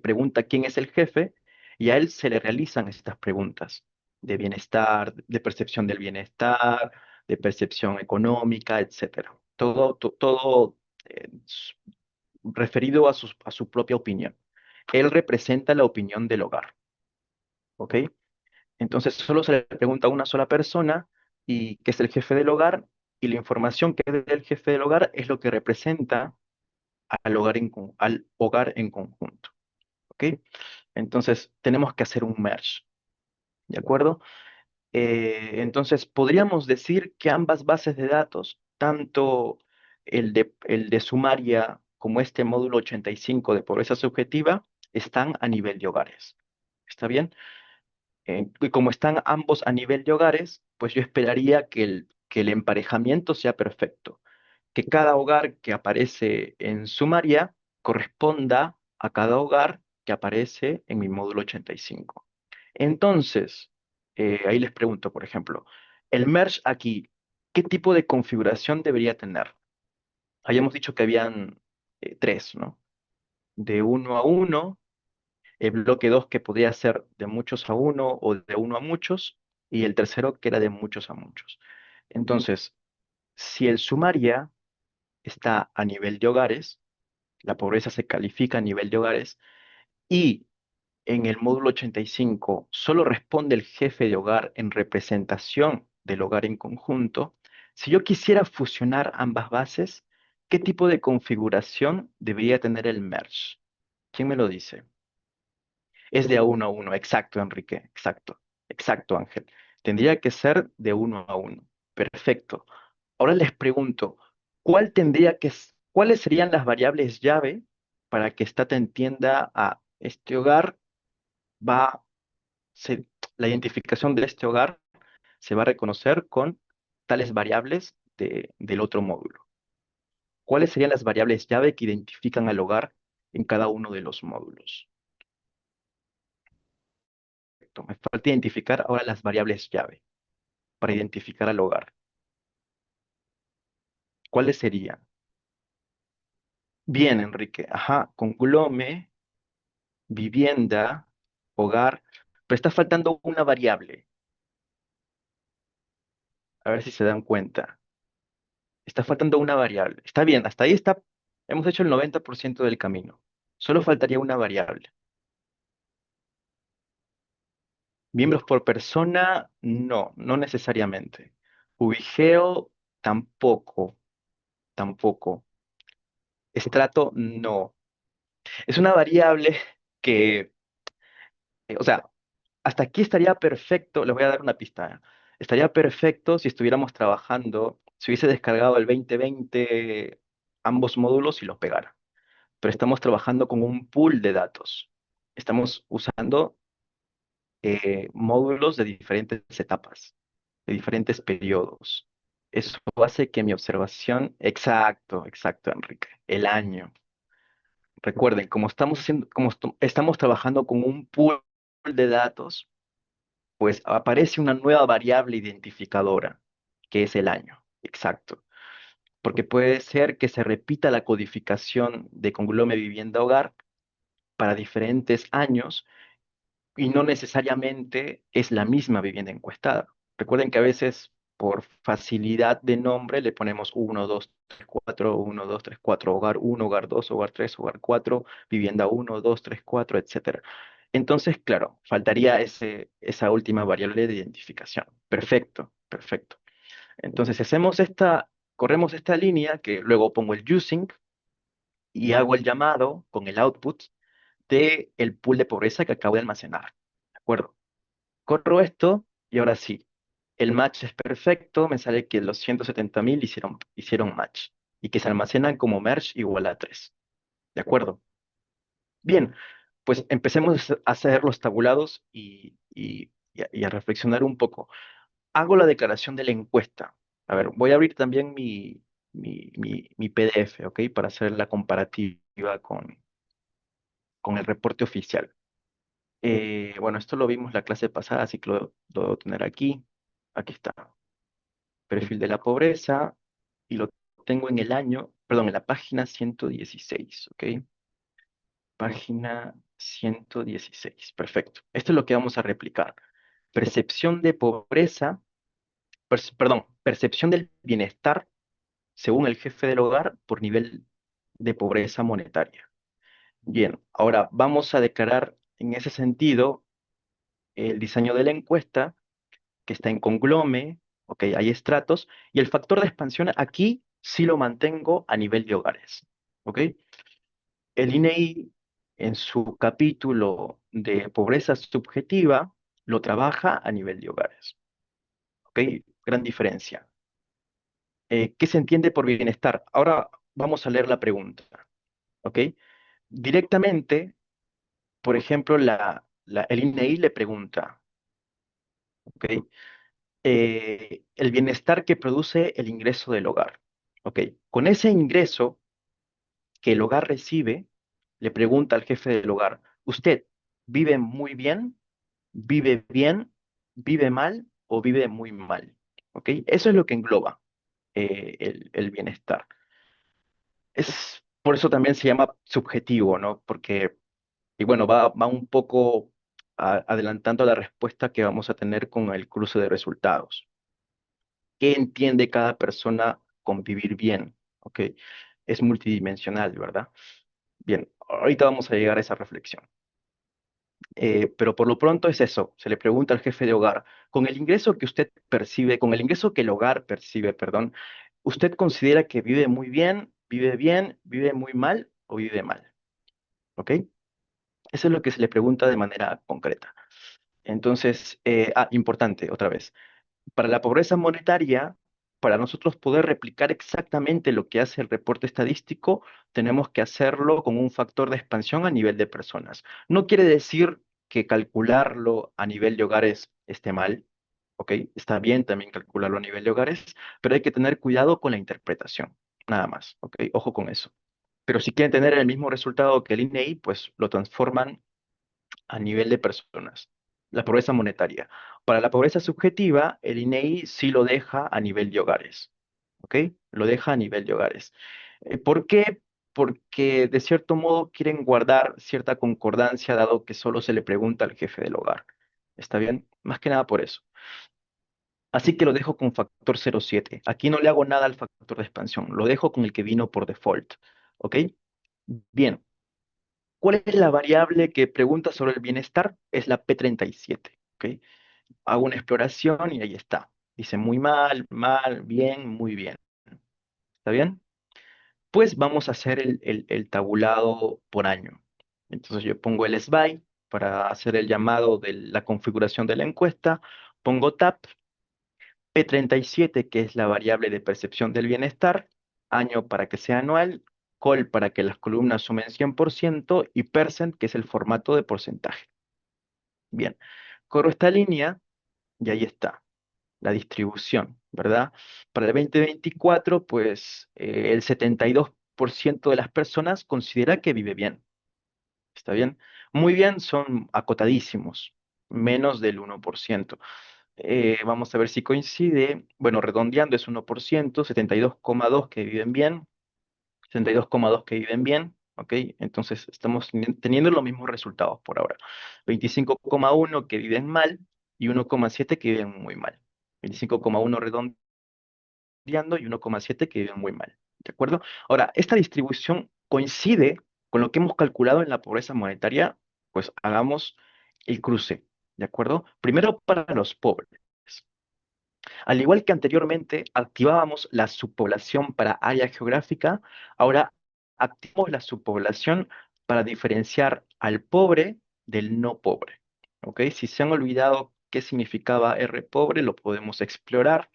A: pregunta quién es el jefe y a él se le realizan estas preguntas de bienestar, de percepción del bienestar, de percepción económica, etcétera. Todo referido a su propia opinión. Él representa la opinión del hogar, ¿ok? Entonces solo se le pregunta a una sola persona y que es el jefe del hogar y la información que es del jefe del hogar es lo que representa al hogar en conjunto, ¿ok? Entonces tenemos que hacer un merge, ¿de acuerdo? Entonces podríamos decir que ambas bases de datos, tanto el de sumaria como este módulo 85 de pobreza subjetiva, están a nivel de hogares. ¿Está bien? Y como están ambos a nivel de hogares, pues yo esperaría que el emparejamiento sea perfecto, que cada hogar que aparece en sumaria corresponda a cada hogar que aparece en mi módulo 85. Entonces, ahí les pregunto, por ejemplo, el merge aquí, ¿qué tipo de configuración debería tener? Habíamos dicho que habían tres, ¿no? De uno a uno, el bloque 2 que podría ser de muchos a uno o de uno a muchos, y el tercero que era de muchos a muchos. Entonces, si el sumaria está a nivel de hogares, la pobreza se califica a nivel de hogares, y en el módulo 85 solo responde el jefe de hogar en representación del hogar en conjunto, si yo quisiera fusionar ambas bases, ¿qué tipo de configuración debería tener el merge? ¿Quién me lo dice? Es de a uno a uno, exacto, Enrique, exacto, exacto, Ángel. Tendría que ser de uno a uno. Perfecto. Ahora les pregunto, ¿cuáles serían las variables llave para que Stata entienda a este hogar va, se- la identificación de este hogar se va a reconocer con tales variables del otro módulo? ¿Cuáles serían las variables llave que identifican al hogar en cada uno de los módulos? Perfecto. Me falta identificar ahora las variables llave para identificar al hogar. ¿Cuáles serían? Bien, Enrique. Ajá, conglome, vivienda, hogar, pero está faltando una variable. A ver si se dan cuenta. Está faltando una variable. Está bien, hasta ahí está. Hemos hecho el 90% del camino. Solo faltaría una variable. Miembros por persona, no, no necesariamente. Ubigeo, tampoco, tampoco. Estrato, no. Es una variable que, o sea, hasta aquí estaría perfecto, les voy a dar una pista. Estaría perfecto si estuviéramos trabajando, si hubiese descargado el 2020 ambos módulos y los pegara. Pero estamos trabajando con un pool de datos. Estamos usando módulos de diferentes etapas, de diferentes periodos. Eso hace que mi observación, exacto, exacto, Enrique, el año. Recuerden, como estamos haciendo, estamos trabajando con un pool de datos, pues aparece una nueva variable identificadora, que es el año. Exacto. Porque puede ser que se repita la codificación de conglome vivienda hogar para diferentes años y no necesariamente es la misma vivienda encuestada. Recuerden que a veces por facilidad de nombre le ponemos 1, 2, 3, 4, 1, 2, 3, 4, hogar 1, hogar 2, hogar 3, hogar 4, vivienda 1, 2, 3, 4, etcétera. Entonces, claro, faltaría esa última variable de identificación. Perfecto, perfecto. Entonces, si hacemos corremos esta línea, que luego pongo el using y hago el llamado con el output de el pool de pobreza que acabo de almacenar. ¿De acuerdo? Corro esto y ahora sí, el match es perfecto, me sale que los 170.000 hicieron match y que se almacenan como merge igual a 3. ¿De acuerdo? Bien, pues empecemos a hacer los tabulados y a reflexionar un poco. Hago la declaración de la encuesta. A ver, voy a abrir también mi PDF, ¿ok? Para hacer la comparativa con el reporte oficial. Bueno, esto lo vimos la clase pasada, así que lo debo tener aquí. Aquí está. Perfil de la pobreza. Y lo tengo en el año, perdón, en la página 116, ¿ok? Página 116. Perfecto. Esto es lo que vamos a replicar. Percepción de pobreza, perdón, percepción del bienestar según el jefe del hogar por nivel de pobreza monetaria. Bien, ahora vamos a declarar en ese sentido el diseño de la encuesta que está en conglome, ok, hay estratos, y el factor de expansión aquí sí lo mantengo a nivel de hogares, ok. El INEI en su capítulo de pobreza subjetiva lo trabaja a nivel de hogares, ok, gran diferencia. ¿Qué se entiende por bienestar? Ahora vamos a leer la pregunta, ok. Directamente, por ejemplo, el INEI le pregunta, ok, el bienestar que produce el ingreso del hogar. Ok, con ese ingreso que el hogar recibe, le pregunta al jefe del hogar, ¿usted vive muy bien, vive mal o vive muy mal? Ok, eso es lo que engloba el bienestar. Por eso también se llama subjetivo, ¿no? Porque, y bueno, va un poco adelantando la respuesta que vamos a tener con el cruce de resultados. ¿Qué entiende cada persona con vivir bien? ¿Ok? Es multidimensional, ¿verdad? Bien, ahorita vamos a llegar a esa reflexión. Pero por lo pronto es eso. Se le pregunta al jefe de hogar, con el ingreso que usted percibe, con el ingreso que el hogar percibe, perdón, ¿usted considera que vive muy mal o vive mal? ¿Ok? Eso es lo que se le pregunta de manera concreta. Entonces, importante, otra vez. Para la pobreza monetaria, para nosotros poder replicar exactamente lo que hace el reporte estadístico, tenemos que hacerlo con un factor de expansión a nivel de personas. No quiere decir que calcularlo a nivel de hogares esté mal, ¿ok? Está bien también calcularlo a nivel de hogares, pero hay que tener cuidado con la interpretación, nada más, ¿ok? Ojo con eso. Pero si quieren tener el mismo resultado que el INEI, pues lo transforman a nivel de personas, la pobreza monetaria. Para la pobreza subjetiva, el INEI sí lo deja a nivel de hogares, ¿ok? Lo deja a nivel de hogares. ¿Por qué? Porque de cierto modo quieren guardar cierta concordancia dado que solo se le pregunta al jefe del hogar. ¿Está bien? Más que nada por eso. Así que lo dejo con factor 0,7. Aquí no le hago nada al factor de expansión, lo dejo con el que vino por default, ¿ok? Bien. ¿Cuál es la variable que pregunta sobre el bienestar? Es la P37. ¿Ok? Hago una exploración y ahí está. Dice muy mal, mal, bien, muy bien. ¿Está bien? Pues vamos a hacer el tabulado por año. Entonces yo pongo el SBY para hacer el llamado de la configuración de la encuesta. Pongo tab, P37, que es la variable de percepción del bienestar, año para que sea anual, col para que las columnas sumen 100% y percent, que es el formato de porcentaje. Bien, corro esta línea y ahí está, la distribución, ¿verdad? Para el 2024, pues el 72% 92% de las personas considera que vive bien. ¿Está bien? Muy bien son acotadísimos, menos del 1%. Vamos a ver si coincide. Bueno, redondeando es 1%, 72,2 que viven bien, 72,2 que viven bien, ¿ok? Entonces estamos teniendo los mismos resultados por ahora. 25,1 que viven mal y 1,7 que viven muy mal. 25,1 redondeando y 1,7 que viven muy mal, ¿de acuerdo? Ahora, esta distribución coincide con lo que hemos calculado en la pobreza monetaria, pues hagamos el cruce, ¿de acuerdo? Primero para los pobres. Al igual que anteriormente activábamos la subpoblación para área geográfica, ahora activamos la subpoblación para diferenciar al pobre del no pobre. ¿Ok? Si se han olvidado qué significaba R pobre, lo podemos explorar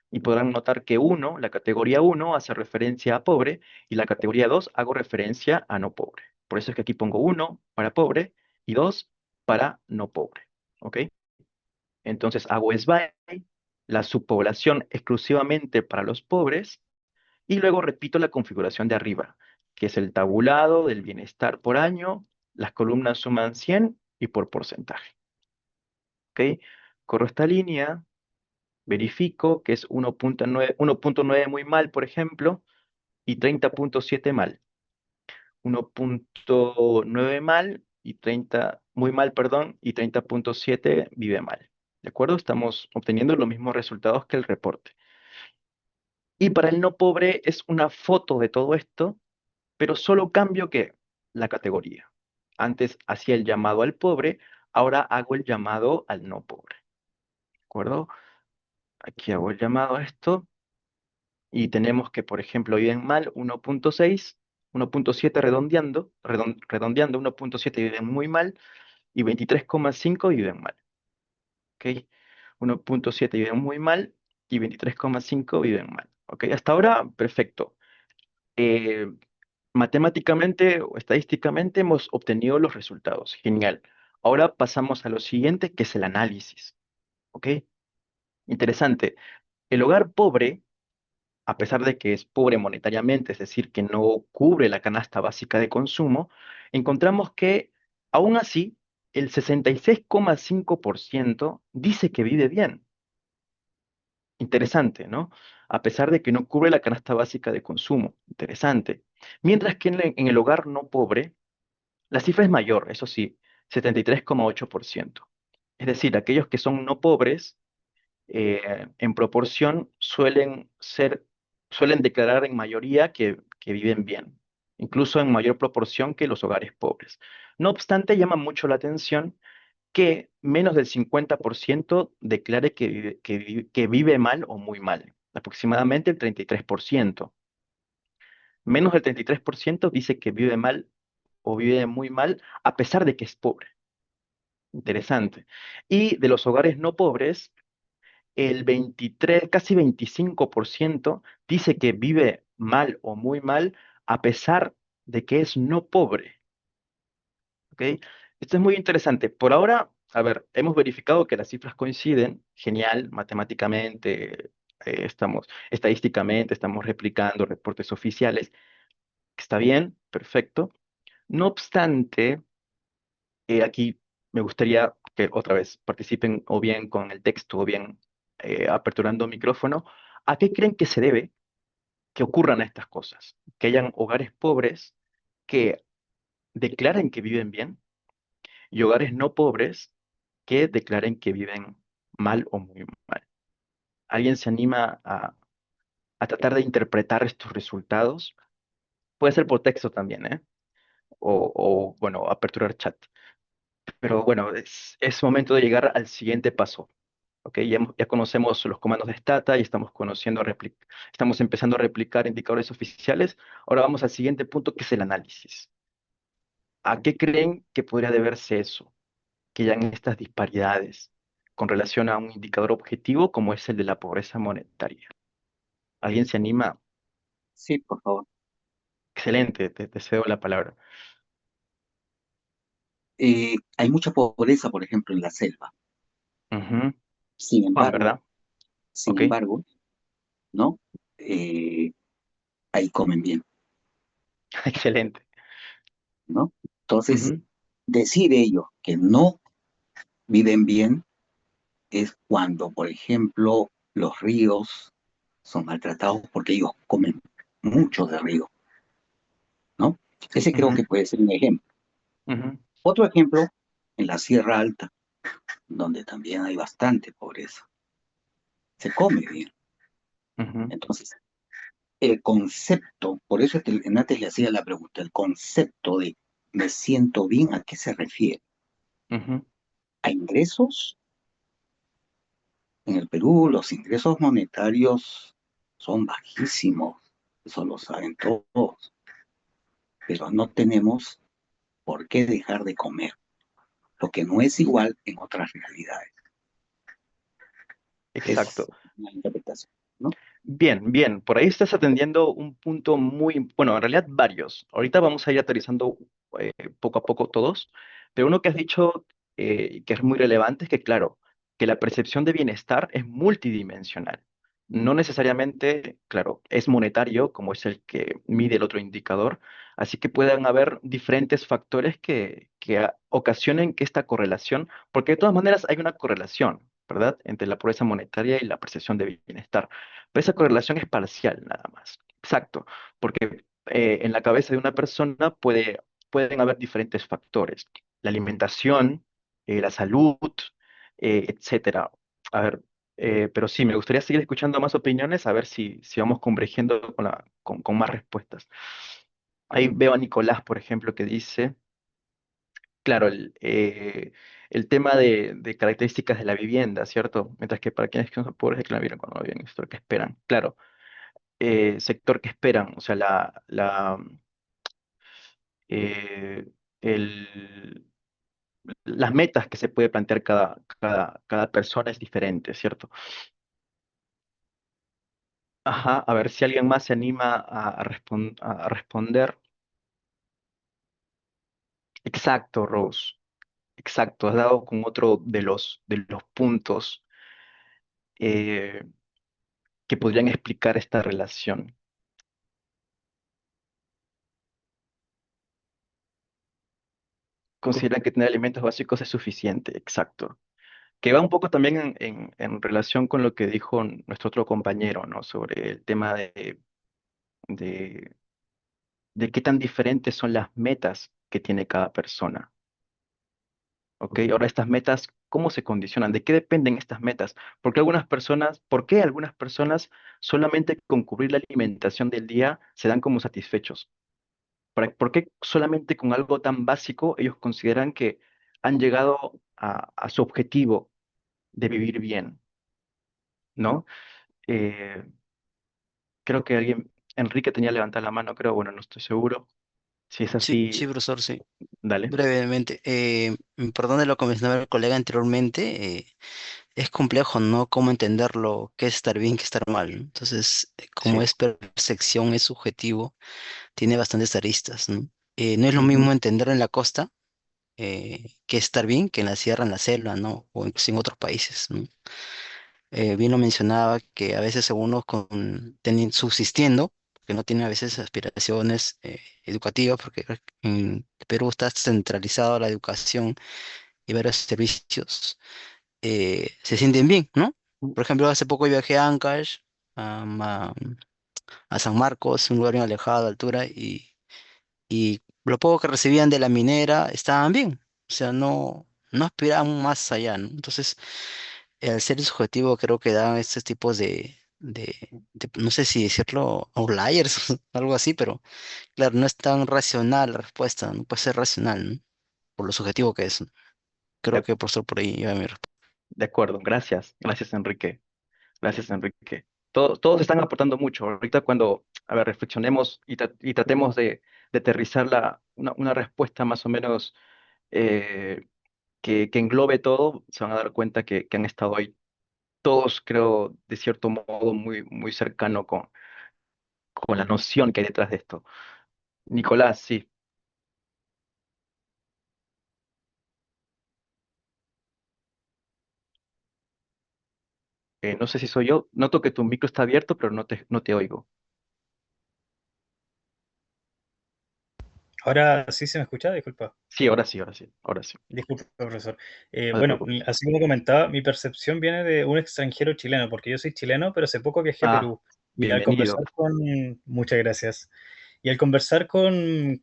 A: y podrán notar que uno, la categoría uno, hace referencia a pobre y la categoría 2 hago referencia a no pobre. Por eso es que aquí pongo uno para pobre y 2 para no pobre. ¿Ok? Entonces hago SBY, la subpoblación exclusivamente para los pobres, y luego repito la configuración de arriba, que es el tabulado del bienestar por año, las columnas suman 100 y por porcentaje. ¿Ok? Corro esta línea, verifico que es 1,9 muy mal, por ejemplo, y 30,7 mal. 1,9 mal y 30, muy mal, perdón, y 30,7 vive mal. ¿De acuerdo? Estamos obteniendo los mismos resultados que el reporte. Y para el no pobre es una foto de todo esto, pero solo cambio que la categoría. Antes hacía el llamado al pobre, ahora hago el llamado al no pobre. ¿De acuerdo? Aquí hago el llamado a esto y tenemos que, por ejemplo, viven mal 1,6, 1,7 redondeando, redondeando 1,7 viven muy mal y 23,5 viven mal. ¿Ok? 1,7 viven muy mal y 23,5 viven mal. ¿Ok? Hasta ahora, perfecto. Eh, Matemáticamente o estadísticamente hemos obtenido los resultados. Genial. Ahora pasamos a lo siguiente, que es el análisis. ¿Ok? Interesante. El hogar pobre, a pesar de que es pobre monetariamente, es decir, que no cubre la canasta básica de consumo, encontramos que aún así el 66,5% dice que vive bien. Interesante, ¿no? A pesar de que no cubre la canasta básica de consumo. Interesante. Mientras que en el hogar no pobre, la cifra es mayor, eso sí, 73,8%. Es decir, aquellos que son no pobres, en proporción, suelen declarar en mayoría que viven bien, incluso en mayor proporción que los hogares pobres. No obstante, llama mucho la atención que menos del 50% declare que vive mal o muy mal, aproximadamente el 33%. Menos del 33% dice que vive mal o vive muy mal a pesar de que es pobre. Interesante. Y de los hogares no pobres, el 23, casi 25% dice que vive mal o muy mal a pesar de que es no pobre. ¿Ok? Esto es muy interesante. Por ahora, a ver, hemos verificado que las cifras coinciden. Genial, matemáticamente, estadísticamente, estamos replicando reportes oficiales. Está bien, perfecto. No obstante, aquí me gustaría que otra vez participen o bien con el texto o bien aperturando micrófono. ¿A qué creen que se debe que ocurran estas cosas? Que hayan hogares pobres que declaren que viven bien y hogares no pobres que declaren que viven mal o muy mal. ¿Alguien se anima a tratar de interpretar estos resultados? Puede ser por texto también, ¿eh? Bueno, aperturar chat. Pero bueno, es momento de llegar al siguiente paso. ¿Ok? Ya conocemos los comandos de Stata y estamos empezando a replicar indicadores oficiales. Ahora vamos al siguiente punto, que es el análisis. ¿A qué creen que podría deberse eso? Que hayan estas disparidades con relación a un indicador objetivo como es el de la pobreza monetaria. ¿Alguien se anima?
B: Sí, por favor.
A: Excelente, te cedo la palabra.
B: Hay mucha pobreza, por ejemplo, en la selva.
A: Ujú.
B: Sin
A: Juan,
B: embargo,
A: ¿verdad?
B: sin
A: Ok.
B: embargo, ¿no? Eh, ahí comen bien.
A: Excelente.
B: ¿no? Entonces,
A: Ujú,
B: decir ellos que no viven bien es cuando, por ejemplo, los ríos son maltratados porque ellos comen mucho de río, ¿no? Ese creo
A: ujú,
B: que puede ser un ejemplo.
A: ujú,
B: Otro ejemplo, en la Sierra Alta, donde también hay bastante pobreza, se come bien.
A: ujú,
B: Entonces, el concepto, por eso antes le hacía la pregunta, el concepto de me siento bien, ¿a qué se refiere?
A: ujú.
B: ¿A ingresos? En el Perú los ingresos monetarios son bajísimos, eso lo saben todos, pero no tenemos por qué dejar de comer, lo que no es igual en otras realidades.
A: Exacto.
B: Es una interpretación, ¿no?
A: Bien, bien, por ahí estás atendiendo un punto muy, bueno, en realidad varios. Ahorita vamos a ir aterrizando eh, poco a poco todos, pero uno que has dicho que es muy relevante es que, claro, que la percepción de bienestar es multidimensional. No necesariamente, claro, es monetario, como es el que mide el otro indicador, así que pueden haber diferentes factores que ocasionen que esta correlación, porque de todas maneras hay una correlación, ¿verdad?, entre la pobreza monetaria y la percepción de bienestar. Pero esa correlación es parcial nada más. Exacto, porque en la cabeza de una persona pueden haber diferentes factores. La alimentación, la salud, etcétera. A ver, pero sí, me gustaría seguir escuchando más opiniones, a ver si vamos convergiendo con más respuestas. Ahí veo a Nicolás, por ejemplo, que dice, claro, el tema de características de la vivienda, ¿cierto? Mientras que para quienes que son pobres, que la viven cuando no viven, esto es lo que esperan. Claro, sector que esperan, o sea, eh, el- las metas que se puede plantear cada persona es diferente, ¿cierto? Ajá, a ver si alguien más se anima a responder. Exacto, Rose, exacto, has dado con otro de los puntos eh, que podrían explicar esta relación. Consideran que tener alimentos básicos es suficiente, exacto. Que va un poco también en relación con lo que dijo nuestro otro compañero, ¿no? Sobre el tema de, de qué tan diferentes son las metas que tiene cada persona, ¿ok? Ahora estas metas, ¿cómo se condicionan? ¿De qué dependen estas metas? ¿Por qué algunas personas solamente con cubrir la alimentación del día se dan como satisfechos? ¿Por qué solamente con algo tan básico ellos consideran que han llegado a su objetivo de vivir bien, ¿no? Eh, Creo que Enrique tenía levantada la mano, creo, bueno, no estoy seguro. Si es
C: Sí,
A: así,
C: sí, profesor, sí.
A: dale.
C: Brevemente, perdón de lo que mencionaba el colega anteriormente, es complejo, ¿no? Cómo entenderlo, qué es estar bien, qué es estar mal, ¿no? Entonces, como
A: Sí.
C: es percepción, es subjetivo, tiene bastantes aristas, ¿no? No es lo
A: Ujú,
C: mismo entender en la costa que estar bien que en la sierra, en la selva, ¿no? O incluso en otros países, ¿no? Bien lo mencionaba que a veces algunos subsistiendo, que no tienen a veces aspiraciones educativas, porque en Perú está centralizada la educación y varios servicios, se sienten bien, ¿no? Por ejemplo, hace poco viajé a Ancash, am, a San Marcos, un lugar bien alejado de altura, y lo poco que recibían de la minera estaban bien, o sea, no aspiraban más allá, ¿no? Entonces, al ser subjetivo creo que dan estos tipos no sé si decirlo, outliers, algo así, pero claro, no es tan racional la respuesta, no puede ser racional, ¿no? Por lo subjetivo que es, ¿no? Creo
A: De,
C: que por ahí iba mi respuesta.
A: de acuerdo, gracias. Gracias, Enrique. Gracias, Enrique. Todos están aportando mucho. Ahorita cuando, a ver, reflexionemos y tratemos de aterrizar una respuesta más o menos que englobe todo, se van a dar cuenta que han estado ahí todos, creo, de cierto modo, muy, muy cercano con la noción que hay detrás de esto. Nicolás, sí. No sé si soy yo. Noto que tu micro está abierto, pero no te oigo.
D: Ahora sí se me escucha, disculpa.
A: Sí, ahora sí, ahora sí, ahora sí.
D: Disculpa, profesor.
A: No te
D: Bueno,
A: preocupes.
D: así como comentaba, mi percepción viene de un extranjero chileno, porque yo soy chileno, pero hace poco viajé a
A: Ah,
D: Perú. Y al
A: bienvenido.
D: conversar con... Muchas gracias. Y al conversar con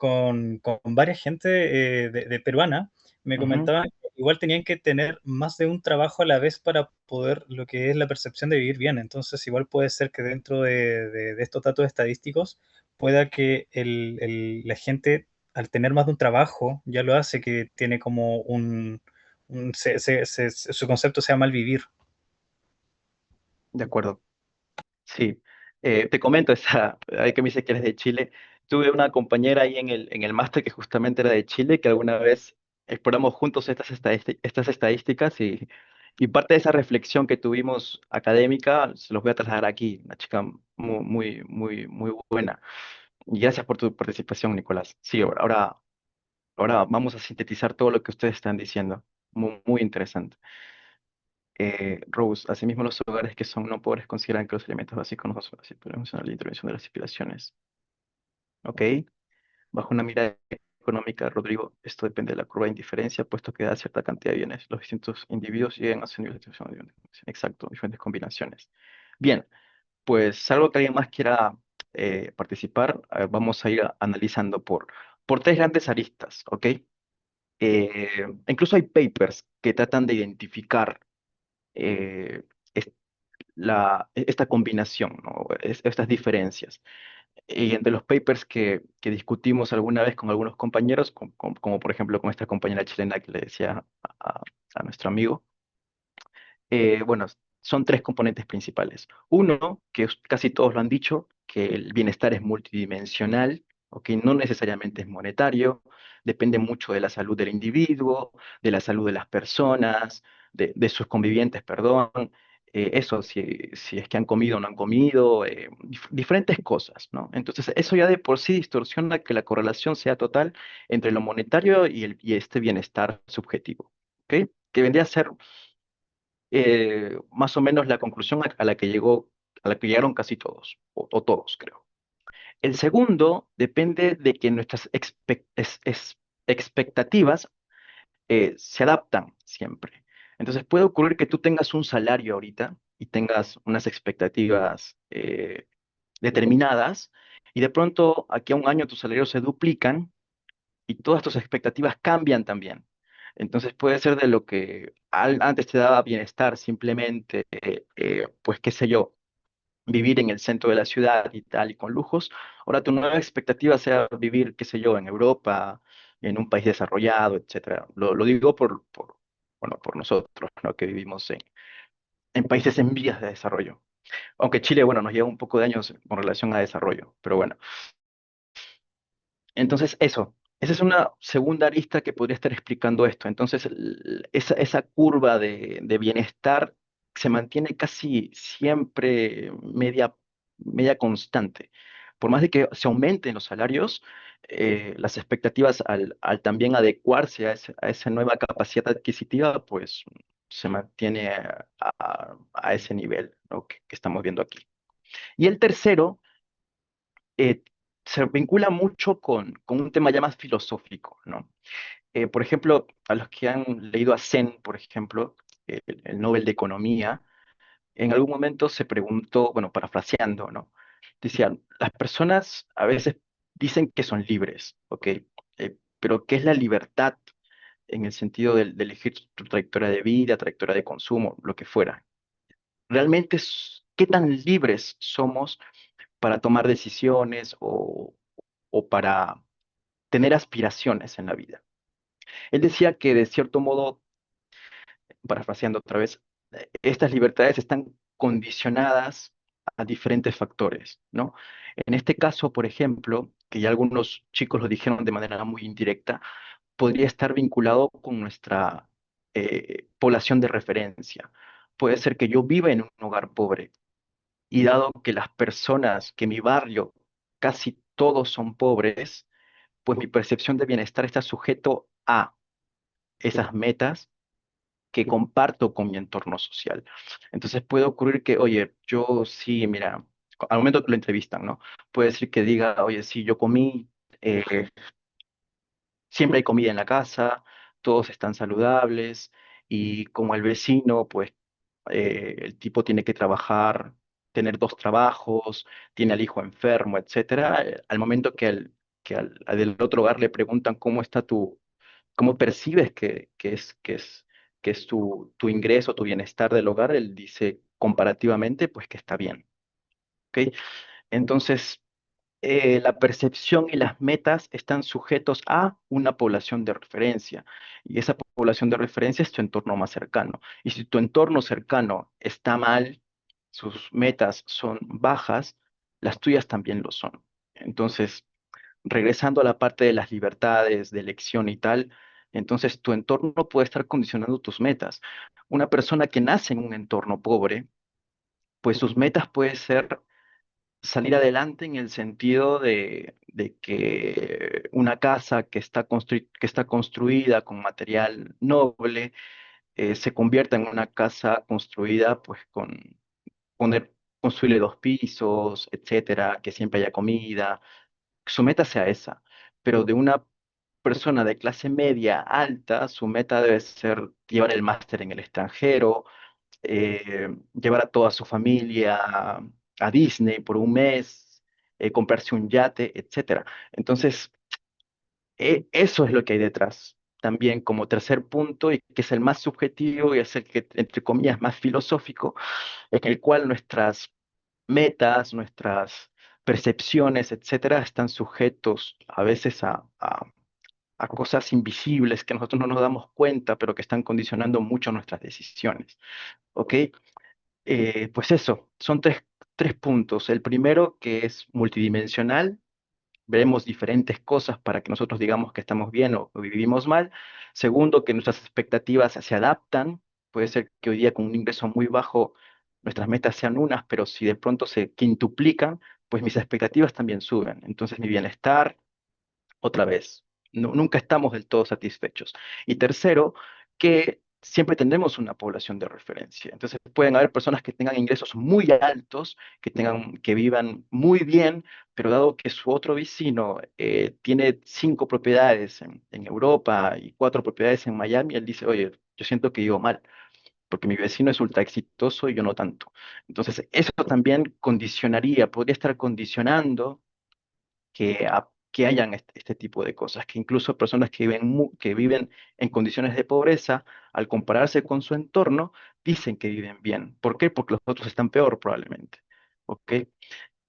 D: varias gente de peruana, me
A: Ujú.
D: comentaban que igual tenían que tener más de un trabajo a la vez para poder lo que es la percepción de vivir bien. Entonces, igual puede ser que dentro de estos datos estadísticos pueda que la gente, al tener más de un trabajo, ya lo hace que tiene como su concepto sea mal vivir.
A: De acuerdo. Sí, te comento, ahí que me dice que eres de Chile, tuve una compañera ahí en el máster que justamente era de Chile, que alguna vez exploramos juntos estas estadísticas y parte de esa reflexión que tuvimos académica se los voy a trasladar aquí, una chica muy buena. Y gracias por tu participación, Nicolás. Sí, ahora vamos a sintetizar todo lo que ustedes están diciendo. Muy interesante. Rose, asimismo, los hogares que son no pobres consideran que los alimentos básicos no son así, podemos mencionar la intervención de las aspiraciones. ¿Ok? Bajo una mirada económica, Rodrigo, esto depende de la curva de indiferencia, puesto que da cierta cantidad de bienes. Los distintos individuos llegan a ese nivel de atención. Exacto, diferentes combinaciones. Bien, pues salvo que alguien más quiera participar, vamos a ir analizando por tres grandes aristas, ¿ok? Incluso hay papers que tratan de identificar eh, esta combinación, ¿no? Estas diferencias. Y entre los papers que discutimos alguna vez con algunos compañeros, como por ejemplo con esta compañera chilena que le decía a nuestro amigo, bueno, son tres componentes principales. Uno, que casi todos lo han dicho, que el bienestar es multidimensional, o que no necesariamente es monetario, depende mucho de la salud del individuo, de la salud de las personas, de sus convivientes, perdón, eso, si es que han comido o no han comido, diferentes cosas, ¿no? Entonces, eso ya de por sí distorsiona que la correlación sea total entre lo monetario y este bienestar subjetivo, ¿ok? Que vendría a ser más o menos la conclusión a la que llegaron casi todos, o todos, creo. El segundo depende de que nuestras expectativas se adaptan siempre. Entonces puede ocurrir que tú tengas un salario ahorita y tengas unas expectativas determinadas y de pronto aquí a un año tus salarios se duplican y todas tus expectativas cambian también. Entonces puede ser de lo que antes te daba bienestar simplemente, pues qué sé yo, vivir en el centro de la ciudad y tal, y con lujos. Ahora tu nueva expectativa sea vivir, qué sé yo, en Europa, en un país desarrollado, etcétera. Lo digo bueno, por nosotros, ¿no? Que vivimos en países en vías de desarrollo. Aunque Chile, bueno, nos lleva un poco de años con relación a desarrollo, pero bueno. Entonces, esa es una segunda arista que podría estar explicando esto. Entonces, esa curva de bienestar se mantiene casi siempre media constante. Por más de que se aumenten los salarios, las expectativas al también adecuarse a esa nueva capacidad adquisitiva, pues se mantiene a ese nivel, ¿no? Que estamos viendo aquí. Y el tercero eh, se vincula mucho con un tema ya más filosófico, ¿no? Por ejemplo, a los que han leído a Zen, por ejemplo, el Nobel de Economía, en algún momento se preguntó, bueno, parafraseando, ¿no? Decían, las personas a veces dicen que son libres, ¿ok? Pero ¿qué es la libertad en el sentido de elegir tu trayectoria de vida, trayectoria de consumo, lo que fuera? Realmente, ¿qué tan libres somos para tomar decisiones o para tener aspiraciones en la vida? Él decía que de cierto modo, parafraseando otra vez, estas libertades están condicionadas a diferentes factores, ¿no? En este caso, por ejemplo, que ya algunos chicos lo dijeron de manera muy indirecta, podría estar vinculado con nuestra población de referencia. Puede ser que yo viva en un hogar pobre y dado que las personas, que mi barrio, casi todos son pobres, pues mi percepción de bienestar está sujeto a esas metas que comparto con mi entorno social. Entonces puede ocurrir que, oye, yo sí, mira, al momento que lo entrevistan, ¿no? Puede decir que diga, oye, sí, yo comí siempre hay comida en la casa, todos están saludables y como el vecino, pues el tipo tiene que trabajar, tener dos trabajos, tiene al hijo enfermo, etcétera. Al momento al del otro hogar le preguntan cómo está cómo percibes que es tu ingreso, tu bienestar del hogar, él dice comparativamente, pues que está bien. ¿Ok? Entonces, la percepción y las metas están sujetos a una población de referencia. Y esa población de referencia es tu entorno más cercano. Y si tu entorno cercano está mal, sus metas son bajas, las tuyas también lo son. Entonces, regresando a la parte de las libertades, de elección y tal, entonces tu entorno puede estar condicionando tus metas. Una persona que nace en un entorno pobre, pues sus metas pueden ser salir adelante en el sentido de que una casa que está construida con material noble se convierta en una casa construida pues con poner, construirle dos pisos, etcétera, que siempre haya comida. Su meta sea esa, pero de una persona de clase media alta, su meta debe ser llevar el máster en el extranjero, llevar a toda su familia a Disney por un mes, comprarse un yate, etcétera. Entonces, eso es lo que hay detrás. También como tercer punto, y que es el más subjetivo y es el que, entre comillas, más filosófico, en el cual nuestras metas, nuestras percepciones, etcétera, están sujetos a veces a cosas invisibles que nosotros no nos damos cuenta, pero que están condicionando mucho nuestras decisiones. ¿Ok? Pues eso, son tres puntos. El primero, que es multidimensional, veremos diferentes cosas para que nosotros digamos que estamos bien o vivimos mal. Segundo, que nuestras expectativas se adaptan. Puede ser que hoy día con un ingreso muy bajo nuestras metas sean unas, pero si de pronto se quintuplican, pues mis expectativas también suben. Entonces mi bienestar otra vez, nunca estamos del todo satisfechos. Y tercero, que siempre tendremos una población de referencia. Entonces pueden haber personas que tengan ingresos muy altos, que vivan muy bien, pero dado que su otro vecino tiene 5 propiedades en Europa y 4 propiedades en Miami, él dice, oye, yo siento que vivo mal, porque mi vecino es ultra exitoso y yo no tanto. Entonces, eso también condicionaría, podría estar condicionando que hayan este tipo de cosas, que incluso personas que viven en condiciones de pobreza, al compararse con su entorno, dicen que viven bien. ¿Por qué? Porque los otros están peor probablemente. ¿Ok?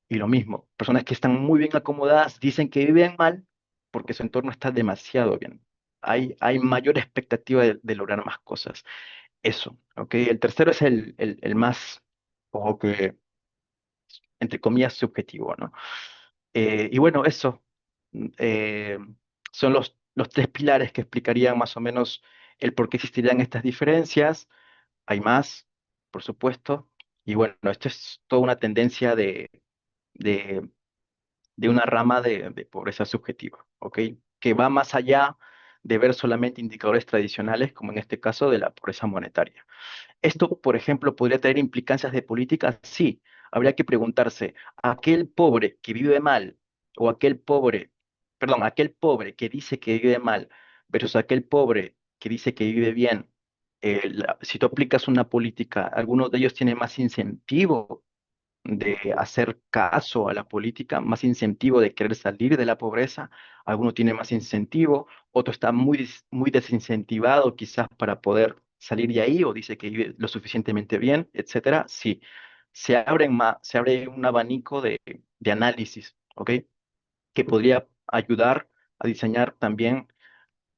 A: Y lo mismo, personas que están muy bien acomodadas dicen que viven mal porque su entorno está demasiado bien. Hay mayor expectativa de lograr más cosas. Eso, ¿ok? El tercero es el más, como que, entre comillas, subjetivo, ¿no? Y bueno, eso eh, son los tres pilares que explicarían más o menos el por qué existirían estas diferencias. Hay más, por supuesto. Y bueno, esto es toda una tendencia de, de una rama de pobreza subjetiva, ¿ok? Que va más allá de ver solamente indicadores tradicionales, como en este caso de la pobreza monetaria. Esto, por ejemplo, podría tener implicancias de política. Sí, habría que preguntarse, aquel pobre que vive mal o aquel pobre que dice que vive mal versus aquel pobre que dice que vive bien, si tú aplicas una política, algunos de ellos tienen más incentivo de hacer caso a la política, más incentivo de querer salir de la pobreza, alguno tiene más incentivo, otro está muy desincentivado quizás para poder salir de ahí o dice que vive lo suficientemente bien, etcétera. Sí, se abre un abanico de análisis, ¿ok? Que podría ayudar a diseñar también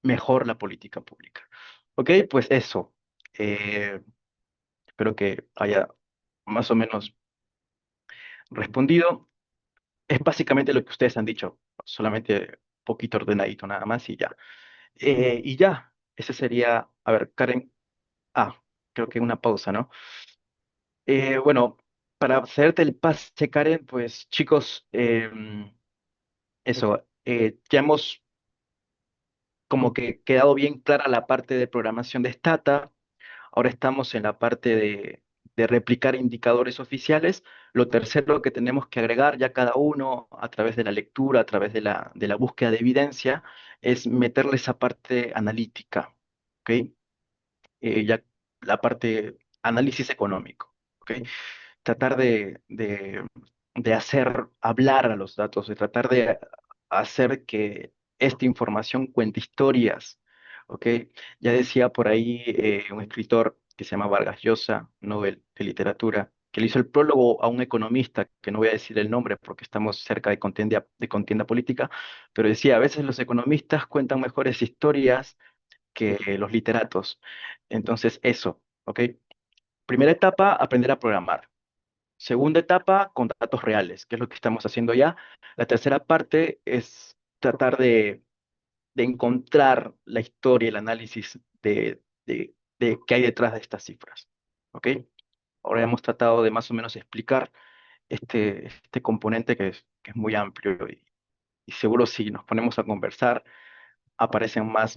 A: mejor la política pública. ¿Ok? Pues eso. Eh, espero que haya más o menos respondido. Es básicamente lo que ustedes han dicho, solamente un poquito ordenadito nada más y ya. Y ya, ese sería, a ver, Karen, creo que una pausa, ¿no? Bueno, para hacerte el pase, Karen, pues chicos, eso, ya hemos como que quedado bien clara la parte de programación de Stata, ahora estamos en la parte de replicar indicadores oficiales. Lo tercero que tenemos que agregar ya cada uno a través de la lectura, a través de la búsqueda de evidencia, es meterle esa parte analítica, ¿ok? Ya la parte análisis económico, ¿ok? Tratar de hacer hablar a los datos, de tratar de hacer que esta información cuente historias, ¿ok? Ya decía por ahí un escritor que se llama Vargas Llosa, Nobel de Literatura, que le hizo el prólogo a un economista, que no voy a decir el nombre porque estamos cerca de contienda política, pero decía, a veces los economistas cuentan mejores historias que los literatos. Entonces, eso, ¿ok? Primera etapa, aprender a programar. Segunda etapa, con datos reales, que es lo que estamos haciendo ya. La tercera parte es tratar de encontrar la historia, el análisis de qué hay detrás de estas cifras. ¿Ok? Ahora hemos tratado de más o menos explicar este componente que es muy amplio y seguro si nos ponemos a conversar aparecen más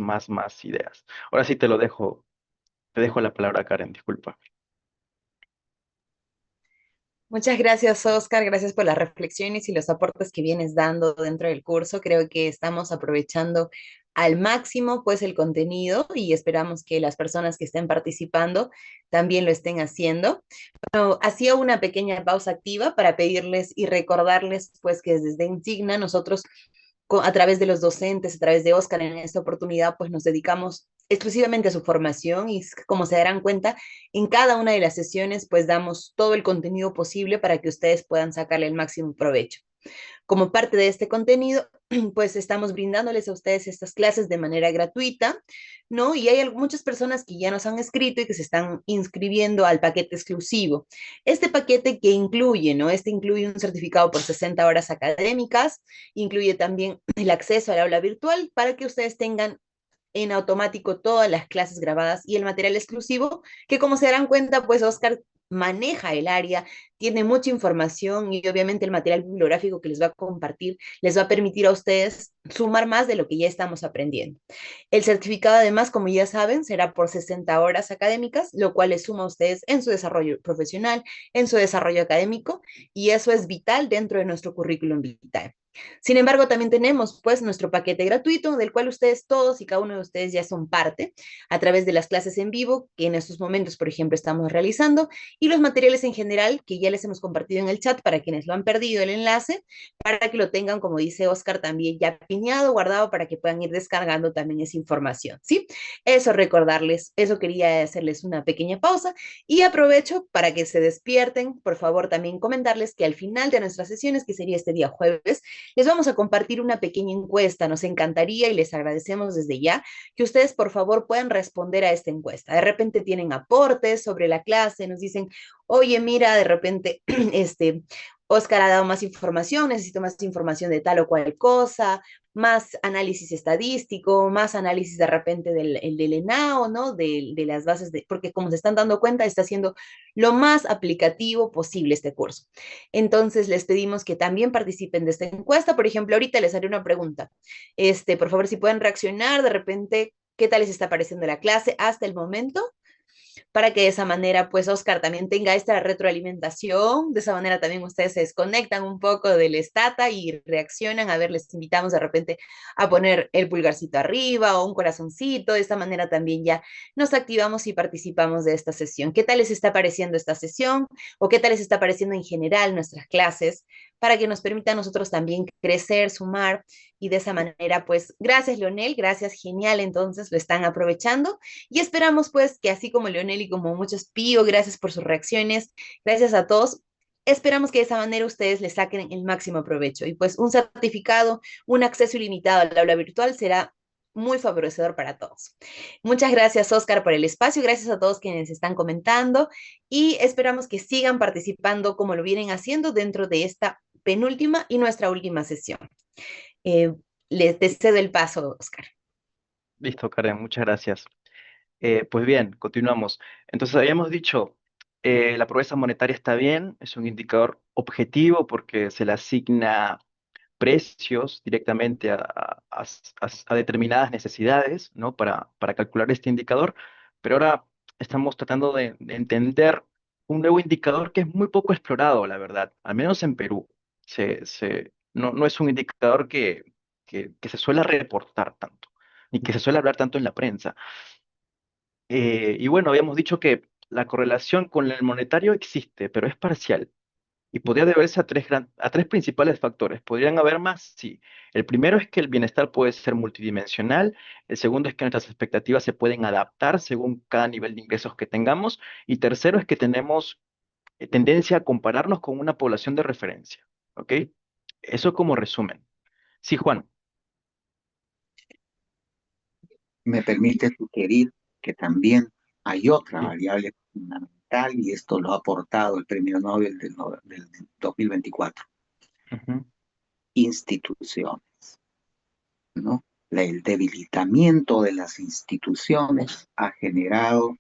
A: ideas. Ahora sí te dejo la palabra, Karen, disculpa.
E: Muchas gracias, Oscar. Gracias por las reflexiones y los aportes que vienes dando dentro del curso. Creo que estamos aprovechando al máximo pues el contenido y esperamos que las personas que estén participando también lo estén haciendo. Bueno, hacía una pequeña pausa activa para pedirles y recordarles pues que desde Insignia nosotros a través de los docentes, a través de Oscar en esta oportunidad, pues nos dedicamos exclusivamente a su formación y como se darán cuenta, en cada una de las sesiones pues damos todo el contenido posible para que ustedes puedan sacarle el máximo provecho. Como parte de este contenido, pues estamos brindándoles a ustedes estas clases de manera gratuita, ¿no? Y hay muchas personas que ya nos han escrito y que se están inscribiendo al paquete exclusivo. Este paquete que incluye, ¿no? Este incluye un certificado por 60 horas académicas, incluye también el acceso al aula virtual para que ustedes tengan en automático todas las clases grabadas y el material exclusivo, que como se darán cuenta, pues Oscar maneja el área, tiene mucha información y obviamente el material bibliográfico que les va a compartir les va a permitir a ustedes sumar más de lo que ya estamos aprendiendo. El certificado además, como ya saben, será por 60 horas académicas, lo cual les suma a ustedes en su desarrollo profesional, en su desarrollo académico y eso es vital dentro de nuestro currículum vitae. Sin embargo, también tenemos pues nuestro paquete gratuito del cual ustedes todos y cada uno de ustedes ya son parte a través de las clases en vivo que en estos momentos, por ejemplo, estamos realizando y los materiales en general que ya les hemos compartido en el chat para quienes lo han perdido el enlace, para que lo tengan, como dice Oscar, también ya piñado, guardado para que puedan ir descargando también esa información, ¿sí? Eso recordarles, eso quería hacerles una pequeña pausa y aprovecho para que se despierten, por favor también comentarles que al final de nuestras sesiones, que sería este día jueves, les vamos a compartir una pequeña encuesta. Nos encantaría y les agradecemos desde ya que ustedes, por favor, puedan responder a esta encuesta. De repente tienen aportes sobre la clase, nos dicen, oye, mira, de repente, Oscar ha dado más información, necesito más información de tal o cual cosa, más análisis estadístico, más análisis de repente del ENAO, ¿no? De las bases, porque como se están dando cuenta, está siendo lo más aplicativo posible este curso. Entonces, les pedimos que también participen de esta encuesta. Por ejemplo, ahorita les haré una pregunta. Por favor, si pueden reaccionar de repente, ¿qué tal les está pareciendo la clase hasta el momento? Para que de esa manera, pues, Oscar también tenga esta retroalimentación. De esa manera también ustedes se desconectan un poco del estata y reaccionan. A ver, les invitamos de repente a poner el pulgarcito arriba o un corazoncito. De esta manera también ya nos activamos y participamos de esta sesión. ¿Qué tal les está pareciendo esta sesión? ¿O qué tal les está pareciendo en general nuestras clases? Para que nos permita a nosotros también crecer, sumar y de esa manera, pues, gracias Leonel, gracias, genial, entonces lo están aprovechando y esperamos pues que así como Leonel y como muchos Pío, gracias por sus reacciones, gracias a todos. Esperamos que de esa manera ustedes le saquen el máximo provecho y pues un certificado, un acceso ilimitado al aula virtual será muy favorecedor para todos. Muchas gracias, Oscar, por el espacio. Gracias a todos quienes están comentando y esperamos que sigan participando como lo vienen haciendo dentro de esta penúltima y nuestra última sesión. Les cedo el paso, Oscar.
A: Listo, Karen, muchas gracias. Pues bien, continuamos. Entonces, habíamos dicho, la pobreza monetaria está bien, es un indicador objetivo porque se le asigna precios directamente a determinadas necesidades, ¿no? Para calcular este indicador, pero ahora estamos tratando de entender un nuevo indicador que es muy poco explorado, la verdad, al menos en Perú. No es un indicador que se suele reportar tanto, ni que se suele hablar tanto en la prensa. Y bueno, habíamos dicho que la correlación con el monetario existe, pero es parcial. Y podría deberse a a tres principales factores. ¿Podrían haber más? Sí. El primero es que el bienestar puede ser multidimensional. El segundo es que nuestras expectativas se pueden adaptar según cada nivel de ingresos que tengamos. Y tercero es que tenemos tendencia a compararnos con una población de referencia. ¿Ok? Eso como resumen. Sí, Juan.
B: Me permite sugerir que también hay otra
A: Sí.
B: variable fundamental y esto lo ha aportado el premio Nobel del 2024,
A: Ujú.
B: instituciones, ¿no? El debilitamiento de las instituciones ha generado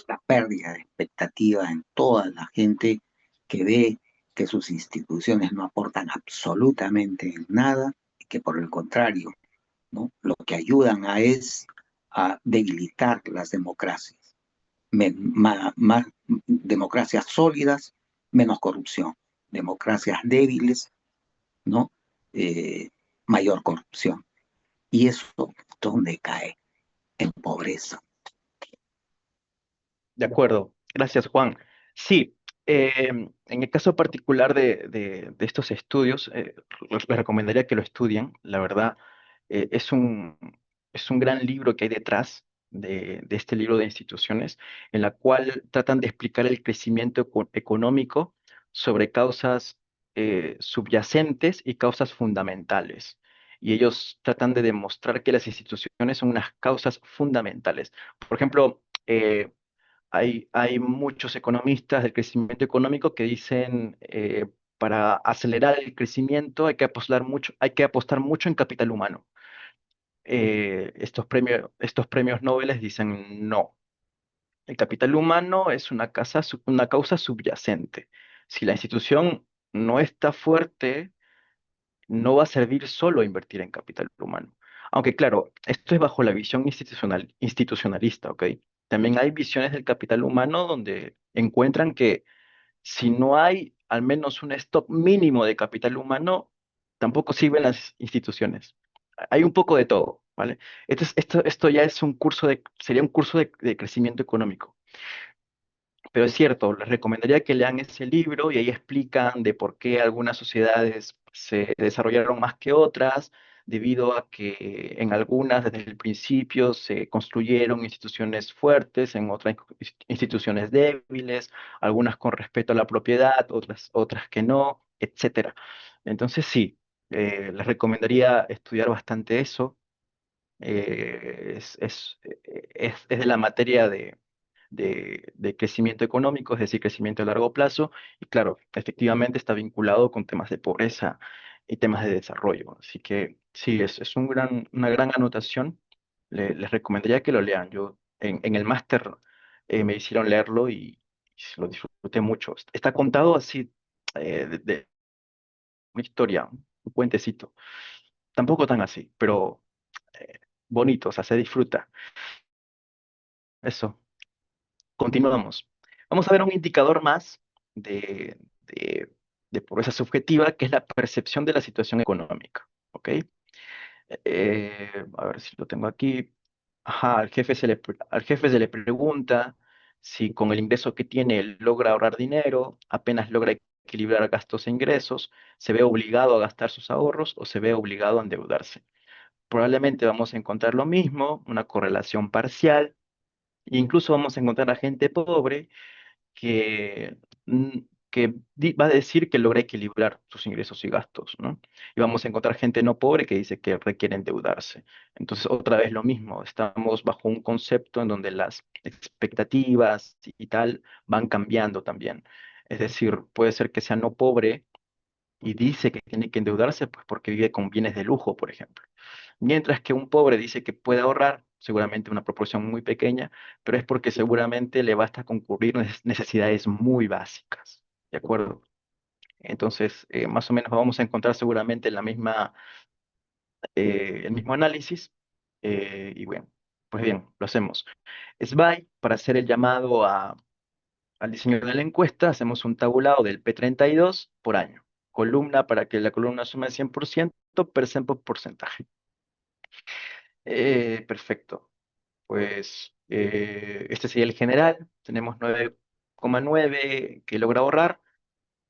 B: la pérdida de expectativa en toda la gente que ve que sus instituciones no aportan absolutamente en nada y que por el contrario, ¿no? Lo que ayudan es a debilitar las democracias, más democracias sólidas, menos corrupción, democracias débiles, ¿no? Eh, mayor corrupción. Y eso, ¿dónde cae? En pobreza.
A: De acuerdo. Gracias, Juan. Sí, en el caso particular de estos estudios, les recomendaría que lo estudien. La verdad, eh, es un, es un gran libro que hay detrás de este libro de instituciones, en la cual tratan de explicar el crecimiento económico sobre causas subyacentes y causas fundamentales. Y ellos tratan de demostrar que las instituciones son unas causas fundamentales. Por ejemplo, hay muchos economistas del crecimiento económico que dicen para acelerar el crecimiento hay que apostar mucho en capital humano. Estos premios Nobel dicen no. El capital humano es una causa subyacente. Si la institución no está fuerte, no va a servir solo invertir en capital humano. Aunque claro, esto es bajo la visión institucionalista, ¿ok? También hay visiones del capital humano donde encuentran que si no hay al menos un stock mínimo de capital humano, tampoco sirven las instituciones. Hay un poco de todo, ¿vale? Esto ya es sería un curso de crecimiento económico. Pero es cierto, les recomendaría que lean ese libro y ahí explican de por qué algunas sociedades se desarrollaron más que otras, debido a que en algunas desde el principio se construyeron instituciones fuertes, en otras instituciones débiles, algunas con respeto a la propiedad, otras que no, etcétera. Entonces sí, les recomendaría estudiar bastante eso. Es de la materia de crecimiento económico, es decir, crecimiento a largo plazo, y claro, efectivamente está vinculado con temas de pobreza y temas de desarrollo. Así que sí, es una gran anotación. Les recomendaría que lo lean. Yo en el máster me hicieron leerlo y lo disfruté mucho. Está contado así, de una historia, un cuentecito. Tampoco tan así, pero bonito, o sea, se disfruta. Eso. Continuamos. Vamos a ver un indicador más de, de pobreza subjetiva, que es la percepción de la situación económica. ¿Ok? A ver si lo tengo aquí. Ajá, al jefe se le pregunta si con el ingreso que tiene él logra ahorrar dinero, apenas logra equilibrar gastos e ingresos, se ve obligado a gastar sus ahorros o se ve obligado a endeudarse. Probablemente vamos a encontrar lo mismo, una correlación parcial. E incluso vamos a encontrar a gente pobre que, mm, que va a decir que logra equilibrar sus ingresos y gastos, ¿no? Y vamos a encontrar gente no pobre que dice que requiere endeudarse. Entonces, otra vez lo mismo, estamos bajo un concepto en donde las expectativas y tal van cambiando también. Es decir, puede ser que sea no pobre y dice que tiene que endeudarse pues porque vive con bienes de lujo, por ejemplo. Mientras que un pobre dice que puede ahorrar, seguramente una proporción muy pequeña, pero es porque seguramente le basta con cubrir necesidades muy básicas. ¿De acuerdo? Entonces, más o menos vamos a encontrar seguramente el mismo análisis. Y bueno, pues bien, lo hacemos. SBAI, para hacer el llamado al diseño de la encuesta, hacemos un tabulado del P32 por año. Columna para que la columna sume 100%, percent por porcentaje. Perfecto. Pues este sería el general. Tenemos 9,9 que logra ahorrar,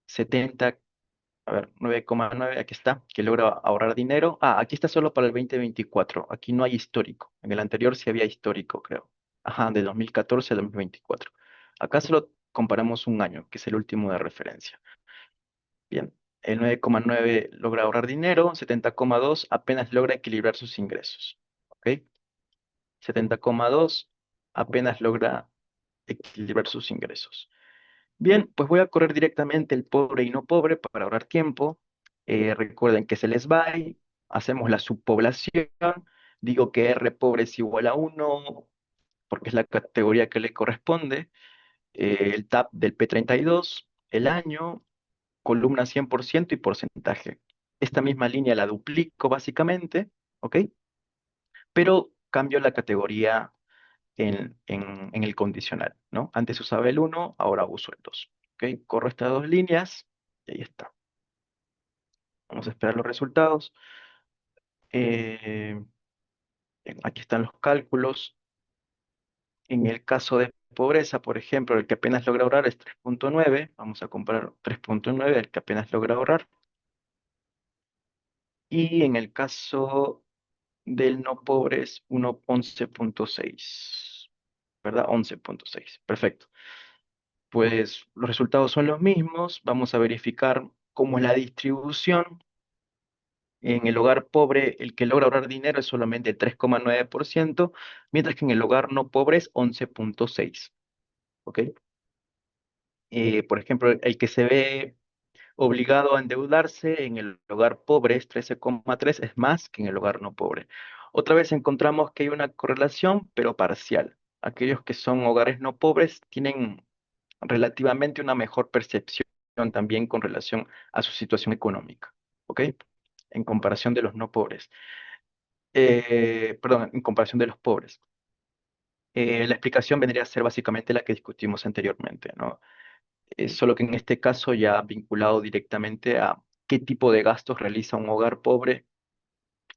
A: 70, a ver, 9,9, aquí está, que logra ahorrar dinero. Ah, aquí está solo para el 2024. Aquí no hay histórico. En el anterior sí había histórico, creo. Ajá, de 2014 a 2024. Acá solo comparamos un año, que es el último de referencia. Bien, el 9,9 logra ahorrar dinero, 70,2 apenas logra equilibrar sus ingresos. ¿Ok? 70,2 apenas logra equilibrar sus ingresos. Bien, pues voy a correr directamente el pobre y no pobre para ahorrar tiempo. Recuerden que se les va y hacemos la subpoblación. Digo que R pobre es igual a 1 porque es la categoría que le corresponde. El tab del P32, el año, columna 100% y porcentaje. Esta misma línea la duplico básicamente, ¿ok? Pero cambio la categoría en el condicional, ¿no? Antes usaba el 1, ahora uso el 2. ¿Ok? Corro estas dos líneas y ahí está. Vamos a esperar los resultados. Eh, Aquí están los cálculos. En el caso de pobreza, por ejemplo, el que apenas logra ahorrar es 3,9. Vamos a comparar 3,9, el que apenas logra ahorrar. Y en el caso del no pobre es 11,6. ¿Verdad? 11,6. Perfecto. Pues los resultados son los mismos. Vamos a verificar cómo es la distribución. En el hogar pobre, el que logra ahorrar dinero es solamente el 3,9%, mientras que en el hogar no pobre es 11,6%. ¿Ok? Por ejemplo, el que se ve obligado a endeudarse en el hogar pobre es 13,3, es más que en el hogar no pobre. Otra vez encontramos que hay una correlación, pero parcial. Aquellos que son hogares no pobres tienen relativamente una mejor percepción también con relación a su situación económica, ¿ok? En comparación de los no pobres. Perdón, en comparación de los pobres. La explicación vendría a ser básicamente la que discutimos anteriormente, ¿no? Solo que en este caso ya vinculado directamente a qué tipo de gastos realiza un hogar pobre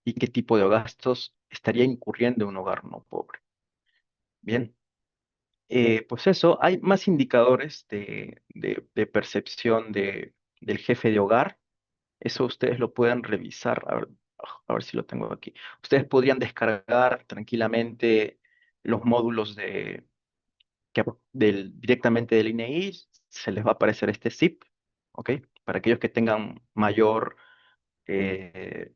A: y qué tipo de gastos estaría incurriendo un hogar no pobre. Bien. Pues eso, hay más indicadores de percepción del jefe de hogar. Eso ustedes lo pueden revisar. A ver si lo tengo aquí. Ustedes podrían descargar tranquilamente los módulos directamente del INEI. Se les va a aparecer este zip, ¿ok? Para aquellos que tengan mayor eh,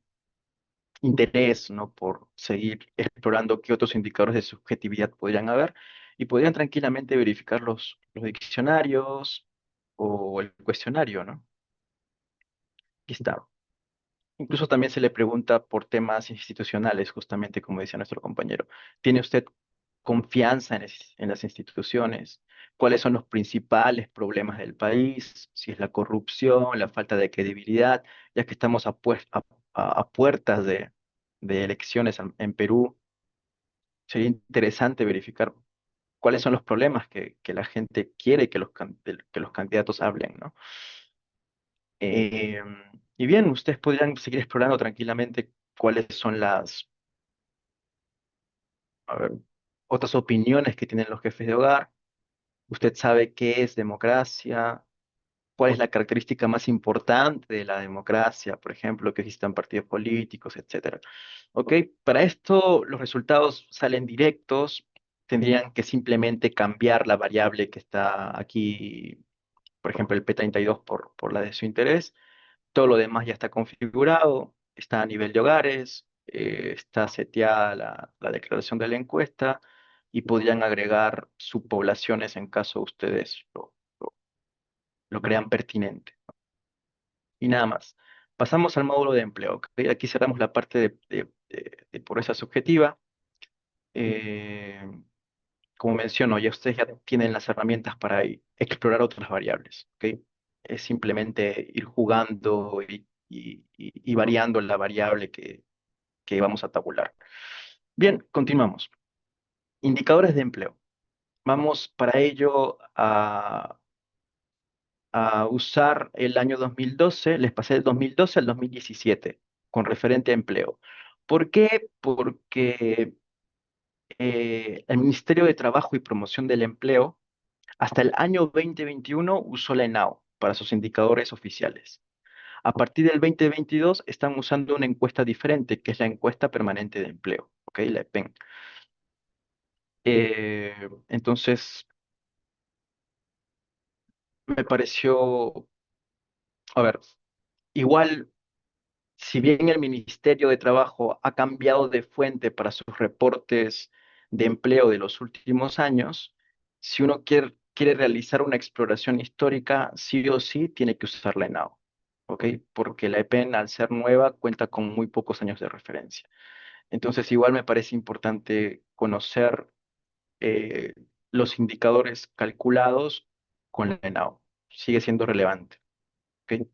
A: interés, ¿no? Por seguir explorando qué otros indicadores de subjetividad podrían haber y podrían tranquilamente verificar los diccionarios o el cuestionario, ¿no? Aquí está. Incluso también se le pregunta por temas institucionales, justamente como decía nuestro compañero. ¿Tiene usted confianza en las instituciones? ¿Cuáles son los principales problemas del país? Si es la corrupción, la falta de credibilidad, ya que estamos a puertas de elecciones en Perú, sería interesante verificar cuáles son los problemas que la gente quiere que los candidatos hablen, ¿no? Eh, y bien, ustedes podrían seguir explorando tranquilamente cuáles son a ver, otras opiniones que tienen los jefes de hogar. Usted sabe qué es democracia, cuál es la característica más importante de la democracia, por ejemplo, que existan partidos políticos, etcétera. ¿Ok? Para esto, los resultados salen directos. Tendrían que simplemente cambiar la variable que está aquí, por ejemplo, el P32 por la de su interés. Todo lo demás ya está configurado, está a nivel de hogares, está seteada la declaración de la encuesta y podrían agregar subpoblaciones en caso ustedes lo crean pertinente. Y nada más. Pasamos al módulo de empleo. ¿Ok? Aquí cerramos la parte de pobreza subjetiva. Eh, Como menciono, ya ustedes ya tienen las herramientas para explorar otras variables. ¿Ok? Es simplemente ir jugando y variando la variable que vamos a tabular. Bien, continuamos. Indicadores de empleo. Vamos para ello a usar el año 2012, les pasé del 2012 al 2017 con referente a empleo. ¿Por qué? Porque el Ministerio de Trabajo y Promoción del Empleo hasta el año 2021 usó la ENAO para sus indicadores oficiales. A partir del 2022 están usando una encuesta diferente, que es la encuesta permanente de empleo, ¿ok? La EPEN. Entonces, me pareció, a ver, igual, si bien el Ministerio de Trabajo ha cambiado de fuente para sus reportes de empleo de los últimos años, si uno quiere realizar una exploración histórica, sí o sí tiene que usar la ENAO, ¿ok? Porque la EPEN, al ser nueva, cuenta con muy pocos años de referencia. Entonces, igual me parece importante conocer eh, los indicadores calculados con la ENAO. Sigue siendo relevante, ¿ok?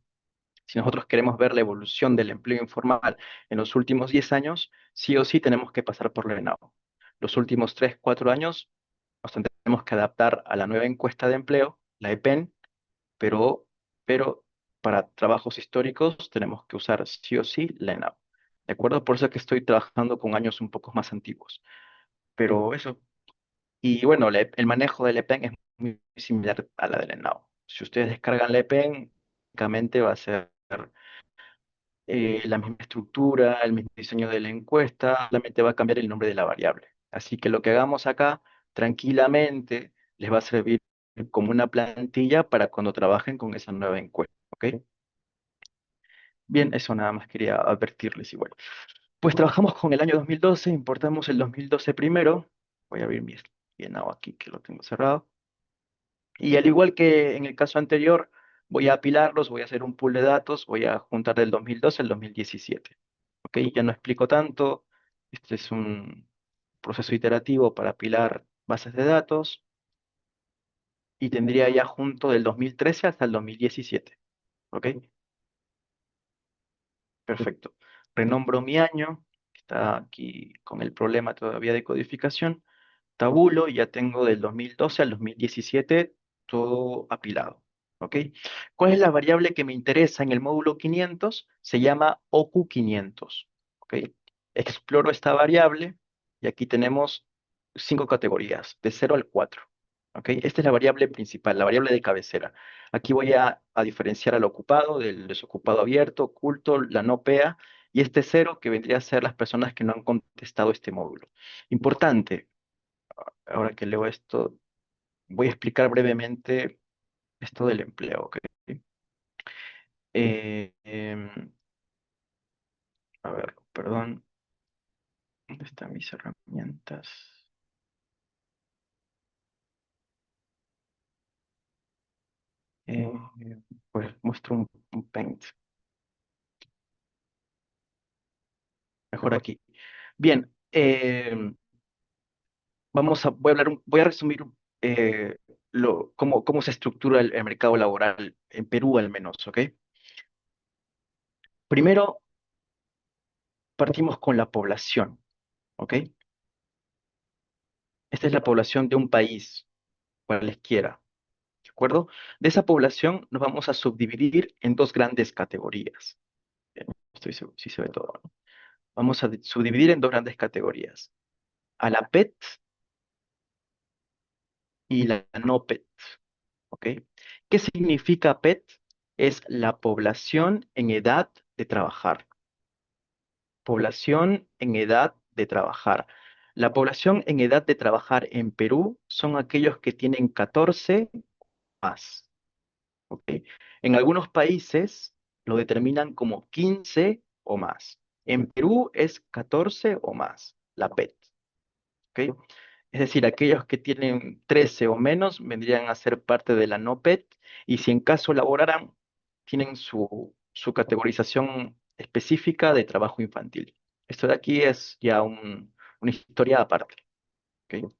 A: Si nosotros queremos ver la evolución del empleo informal en los últimos 10 años, sí o sí tenemos que pasar por la ENAO. Los últimos 3, 4 años nos tendremos que adaptar a la nueva encuesta de empleo, la EPEN, pero para trabajos históricos tenemos que usar sí o sí la ENAO. ¿De acuerdo? Por eso es que estoy trabajando con años un poco más antiguos. Pero eso. Y bueno, el manejo del EPEN es muy similar a la del ENAO. Si ustedes descargan la EPEN, básicamente va a ser la misma estructura, el mismo diseño de la encuesta, solamente va a cambiar el nombre de la variable. Así que lo que hagamos acá, tranquilamente, les va a servir como una plantilla para cuando trabajen con esa nueva encuesta, ¿ok? Bien, eso nada más quería advertirles igual. Pues trabajamos con el año 2012, importamos el 2012 primero. Voy a abrir mi llenado aquí, que lo tengo cerrado. Y al igual que en el caso anterior, voy a apilarlos, voy a hacer un pool de datos, voy a juntar del 2012 al 2017. ¿Ok? Ya no explico tanto. Este es un proceso iterativo para apilar bases de datos y tendría ya junto del 2013 hasta el 2017. ¿Ok? Perfecto. Renombro mi año, que está aquí con el problema todavía de codificación. Tabulo y ya tengo del 2012 al 2017 todo apilado. ¿Ok? ¿Cuál es la variable que me interesa en el módulo 500? Se llama OQ500. ¿Ok? Exploro esta variable y aquí tenemos 5 categorías, de 0 al 4. ¿Ok? Esta es la variable principal, la variable de cabecera. Aquí voy a diferenciar al ocupado del desocupado abierto, oculto, la no PEA, y este 0 que vendría a ser las personas que no han contestado este módulo. Importante, ahora que leo esto, voy a explicar brevemente esto del empleo, ¿ok? Em, a ver, perdón, ¿dónde están mis herramientas? Eh, pues muestro un Paint, mejor aquí. Bien, voy a resumir eh, cómo se estructura el mercado laboral en Perú al menos, ¿ok? Primero, partimos con la población, ¿ok? Esta es la población de un país, cualesquiera. ¿De acuerdo? De esa población nos vamos a subdividir en dos grandes categorías. Bien, estoy seguro, si se ve todo, ¿no? Vamos a subdividir en dos grandes categorías. A la PET y la no PET. ¿Ok? ¿Qué significa PET? Es la población en edad de trabajar. Población en edad de trabajar. La población en edad de trabajar en Perú son aquellos que tienen 14 más. ¿Ok? En algunos países lo determinan como 15 o más. En Perú es 14 o más, la PET. ¿Ok? Es decir, aquellos que tienen 13 o menos vendrían a ser parte de la no PET y si en caso laboraran, tienen su categorización específica de trabajo infantil. Esto de aquí es ya una historia aparte. ¿Ok?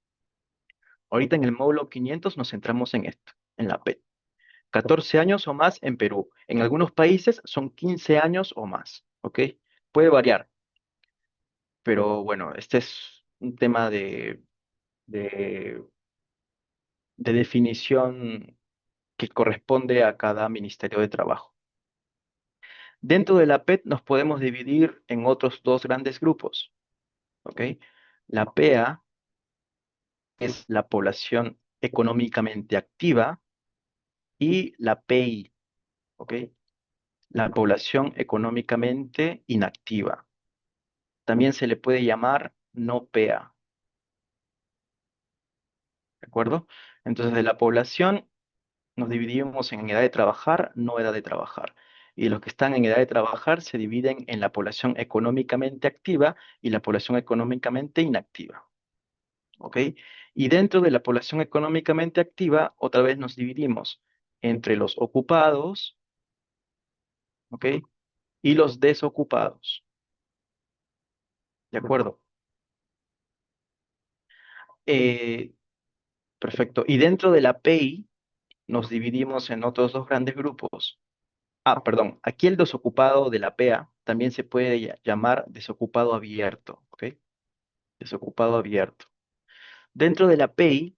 A: Ahorita en el módulo 500 nos centramos en esto, en la PET. 14 años o más en Perú. En algunos países son 15 años o más, ¿ok? Puede variar, pero bueno, este es un tema de de definición que corresponde a cada Ministerio de Trabajo. Dentro de la PET nos podemos dividir en otros dos grandes grupos, ¿ok? La PEA es la población económicamente activa y la PEI, ¿ok? La población económicamente inactiva. También se le puede llamar no PEA, ¿de acuerdo? Entonces, de la población nos dividimos en edad de trabajar, no edad de trabajar. Y los que están en edad de trabajar se dividen en la población económicamente activa y la población económicamente inactiva. ¿Ok? Y dentro de la población económicamente activa, otra vez nos dividimos entre los ocupados, ¿ok? Y los desocupados. ¿De acuerdo? Eh, perfecto. Y dentro de la PEI nos dividimos en otros dos grandes grupos. Ah, perdón. Aquí el desocupado de la PEA también se puede llamar desocupado abierto, ¿ok? Desocupado abierto. Dentro de la PEI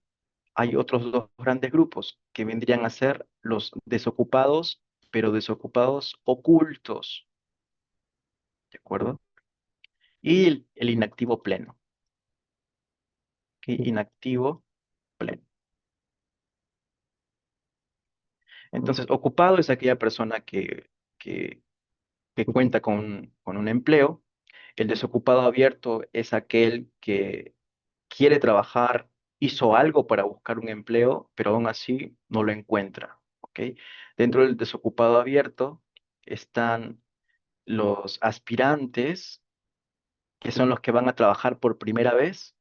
A: hay otros dos grandes grupos que vendrían a ser los desocupados, pero desocupados ocultos, ¿de acuerdo? Y el inactivo pleno, ¿ok? Inactivo pleno. Entonces, ocupado es aquella persona que cuenta con un empleo. El desocupado abierto es aquel que quiere trabajar, hizo algo para buscar un empleo, pero aún así no lo encuentra, ¿ok? Dentro del desocupado abierto están los aspirantes, que son los que van a trabajar por primera vez,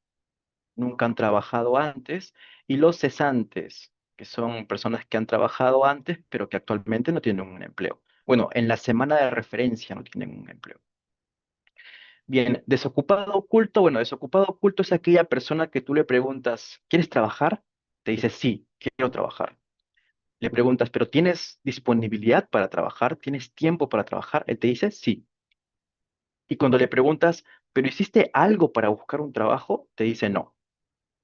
A: nunca han trabajado antes, y los cesantes, que son personas que han trabajado antes, pero que actualmente no tienen un empleo. Bueno, en la semana de referencia no tienen un empleo. Bien, desocupado oculto, bueno, desocupado oculto es aquella persona que tú le preguntas, ¿quieres trabajar? Te dice, sí, quiero trabajar. Le preguntas, ¿pero tienes disponibilidad para trabajar? ¿Tienes tiempo para trabajar? Él te dice, sí. Y cuando le preguntas, ¿pero hiciste algo para buscar un trabajo? Te dice, no.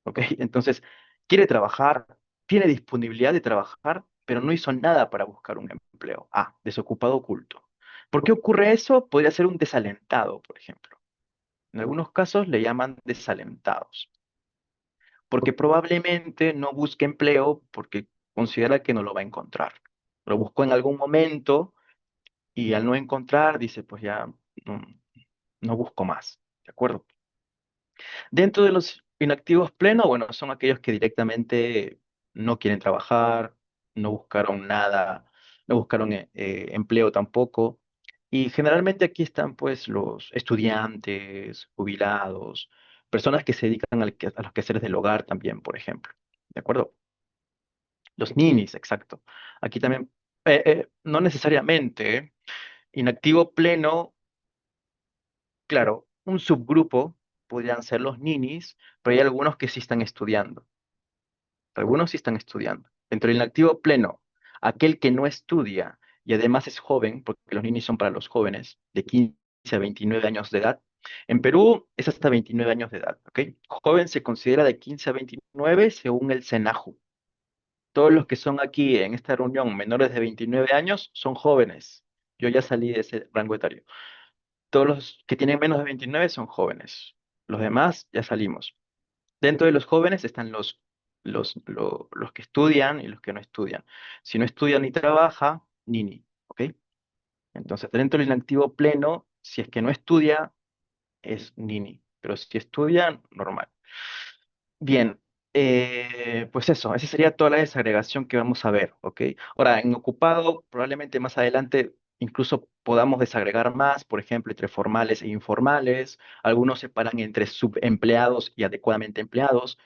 A: ¿Ok? Entonces, quiere trabajar, tiene disponibilidad de trabajar, pero no hizo nada para buscar un empleo. Ah, desocupado oculto. ¿Por qué ocurre eso? Podría ser un desalentado, por ejemplo. En algunos casos le llaman desalentados, porque probablemente no busque empleo porque considera que no lo va a encontrar. Lo buscó en algún momento y al no encontrar dice, pues ya no, no busco más, ¿de acuerdo? Dentro de los inactivos plenos, bueno, son aquellos que directamente no quieren trabajar, no buscaron nada, no buscaron empleo tampoco. Y generalmente aquí están pues los estudiantes, jubilados, personas que se dedican a los quehaceres del hogar también, por ejemplo. ¿De acuerdo? Los ninis, exacto. Aquí también, no necesariamente, ¿eh? Inactivo pleno, claro, un subgrupo podrían ser los ninis, pero hay algunos que sí están estudiando. Algunos sí están estudiando. Dentro del inactivo pleno, aquel que no estudia y además es joven, porque los ninis son para los jóvenes, de 15 a 29 años de edad. En Perú es hasta 29 años de edad, ¿ok? Joven se considera de 15 a 29 según el SENAJU. Todos los que son aquí en esta reunión menores de 29 años son jóvenes. Yo ya salí de ese rango etario. Todos los que tienen menos de 29 son jóvenes. Los demás ya salimos. Dentro de los jóvenes están los que estudian y los que no estudian. Si no estudia ni trabaja, ni, ¿ok? Entonces, dentro del inactivo pleno, si es que no estudia, es nini, pero si estudia, normal. Bien, pues eso, esa sería toda la desagregación que vamos a ver, ¿ok? Ahora, en ocupado, probablemente más adelante incluso podamos desagregar más, por ejemplo, entre formales e informales. Algunos separan entre subempleados y adecuadamente empleados.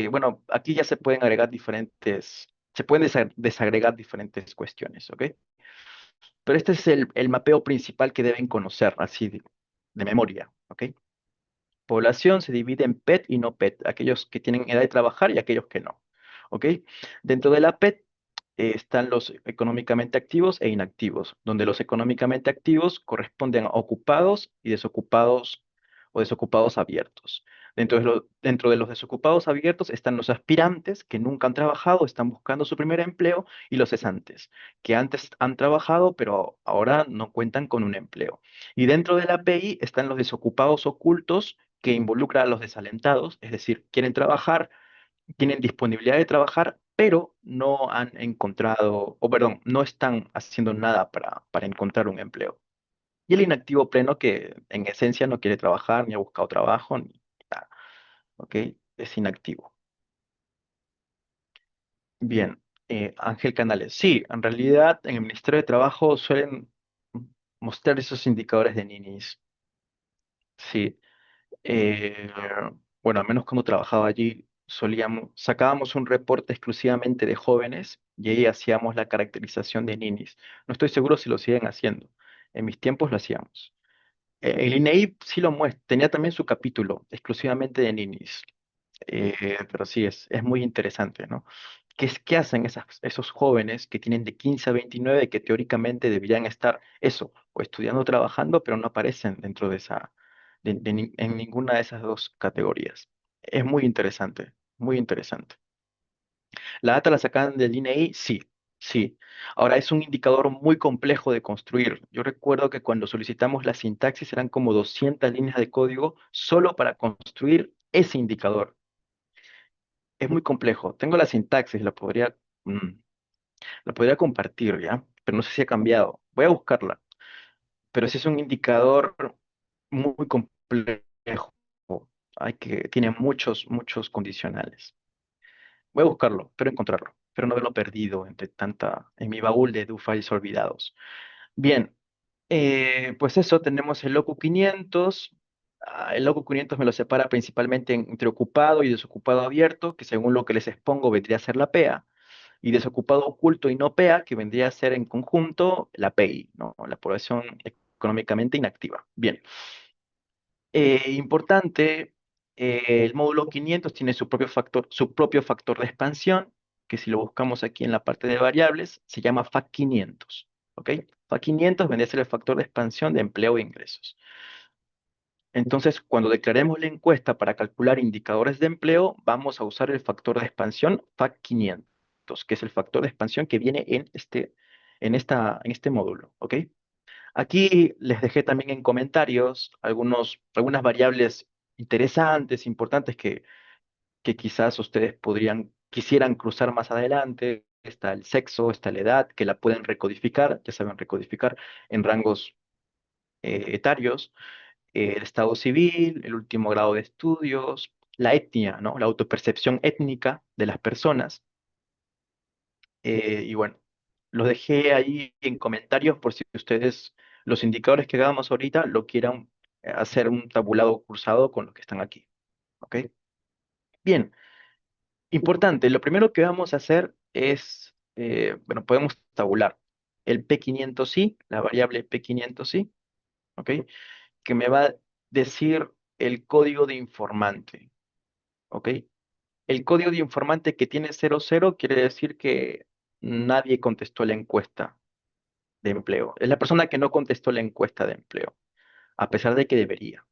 A: Bueno, aquí ya se pueden agregar diferentes, se pueden desagregar diferentes cuestiones, ¿ok? Pero este es el mapeo principal que deben conocer, así de memoria, ¿ok? Población se divide en PET y no PET, aquellos que tienen edad de trabajar y aquellos que no, ¿ok? Dentro de la PET están los económicamente activos e inactivos, donde los económicamente activos corresponden a ocupados y desocupados o desocupados abiertos. Dentro de los desocupados abiertos están los aspirantes que nunca han trabajado, están buscando su primer empleo, y los cesantes, que antes han trabajado, pero ahora no cuentan con un empleo. Y dentro de la API están los desocupados ocultos, que involucran a los desalentados, es decir, quieren trabajar, tienen disponibilidad de trabajar, pero no han encontrado, o perdón, no están haciendo nada para encontrar un empleo. Y el inactivo pleno, que en esencia no quiere trabajar, ni ha buscado trabajo, ni nada. ¿Ok? Es inactivo. Bien, Ángel Canales. Sí, en realidad en el Ministerio de Trabajo suelen mostrar esos indicadores de ninis. Sí. Eh, bueno, al menos cuando trabajaba allí, sacábamos un reporte exclusivamente de jóvenes y ahí hacíamos la caracterización de ninis. No estoy seguro si lo siguen haciendo. En mis tiempos lo hacíamos. El INEI sí lo muestra, tenía también su capítulo exclusivamente de ninis. Pero sí, es muy interesante, ¿no? ¿Qué hacen esos jóvenes que tienen de 15 a 29, que teóricamente deberían estar eso, o estudiando o trabajando, pero no aparecen dentro de en ninguna de esas dos categorías? Es muy interesante, muy interesante. ¿La data la sacan del INEI? Sí, sí. Ahora, es un indicador muy complejo de construir. Yo recuerdo que cuando solicitamos la sintaxis eran como 200 líneas de código solo para construir ese indicador. Es muy complejo. Tengo la sintaxis, la podría compartir, ¿ya? Pero no sé si ha cambiado. Voy a buscarla. Pero sí es un indicador muy complejo. Tiene muchos condicionales. Voy a buscarlo, espero encontrarlo. Pero no haberlo perdido en mi baúl de do files olvidados. Bien, pues eso, tenemos el locu 500. El locu 500 me lo separa principalmente entre ocupado y desocupado abierto, que según lo que les expongo vendría a ser la PEA, y desocupado oculto y no PEA, que vendría a ser en conjunto la PEI, ¿no? La población económicamente inactiva. Bien, importante, el módulo 500 tiene su propio factor de expansión, que si lo buscamos aquí en la parte de variables, se llama FAC 500. ¿Ok? FAC 500 vendría a ser el factor de expansión de empleo e ingresos. Entonces, cuando declaremos la encuesta para calcular indicadores de empleo, vamos a usar el factor de expansión FAC 500, que es el factor de expansión que viene en este módulo. ¿Ok? Aquí les dejé también en comentarios algunas variables interesantes, importantes, que quizás ustedes quisieran cruzar más adelante. Está el sexo, está la edad, que la pueden recodificar, ya saben, recodificar en rangos etarios, el estado civil, el último grado de estudios, la etnia, ¿no? La autopercepción étnica de las personas. Y bueno, los dejé ahí en comentarios por si ustedes, los indicadores que hagamos ahorita, lo quieran hacer un tabulado cruzado con los que están aquí. ¿Ok? Bien, importante, lo primero que vamos a hacer es, bueno, podemos tabular el P500i, la variable P500i, ¿ok? Que me va a decir el código de informante, ¿ok? El código de informante que tiene 00 quiere decir que nadie contestó la encuesta de empleo. Es la persona que no contestó la encuesta de empleo, a pesar de que debería.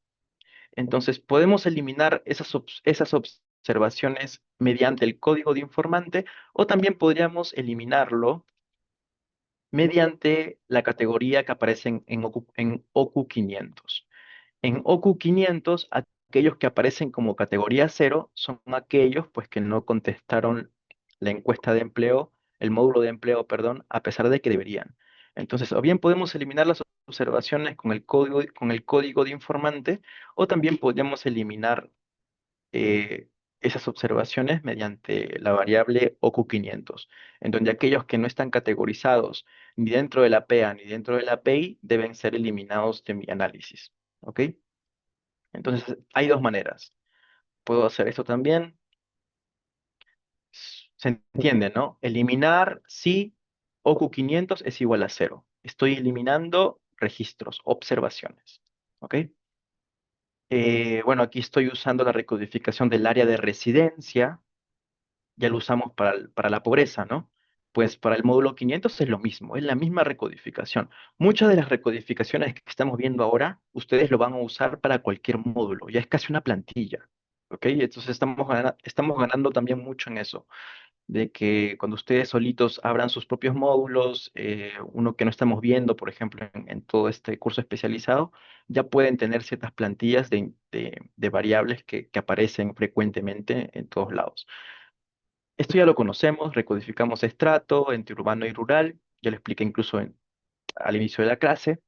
A: Entonces, podemos eliminar esas observaciones mediante el código de informante, o también podríamos eliminarlo mediante la categoría que aparece en OQ 500. En OQ 500, aquellos que aparecen como categoría cero son aquellos pues, que no contestaron la encuesta de empleo, el módulo de empleo, perdón, a pesar de que deberían. Entonces, o bien podemos eliminar las observaciones con el código de informante, o también podríamos eliminar eh, esas observaciones mediante la variable OQ500, en donde aquellos que no están categorizados ni dentro de la PEA ni dentro de la API deben ser eliminados de mi análisis. ¿Ok? Entonces, hay dos maneras. Puedo hacer esto también. Se entiende, ¿no? Eliminar si OQ500 es igual a cero. Estoy eliminando registros, observaciones. ¿Ok? Bueno, aquí estoy usando la recodificación del área de residencia. Ya lo usamos para la pobreza, ¿no? Pues para el módulo 500 es lo mismo, es la misma recodificación. Muchas de las recodificaciones que estamos viendo ahora, ustedes lo van a usar para cualquier módulo, ya es casi una plantilla. ¿ok? Entonces estamos ganando también mucho en eso, de que cuando ustedes solitos abran sus propios módulos, uno que no estamos viendo, por ejemplo, en todo este curso especializado, ya pueden tener ciertas plantillas de variables que aparecen frecuentemente en todos lados. Esto ya lo conocemos, recodificamos estrato entre urbano y rural, ya lo expliqué incluso al inicio de la clase.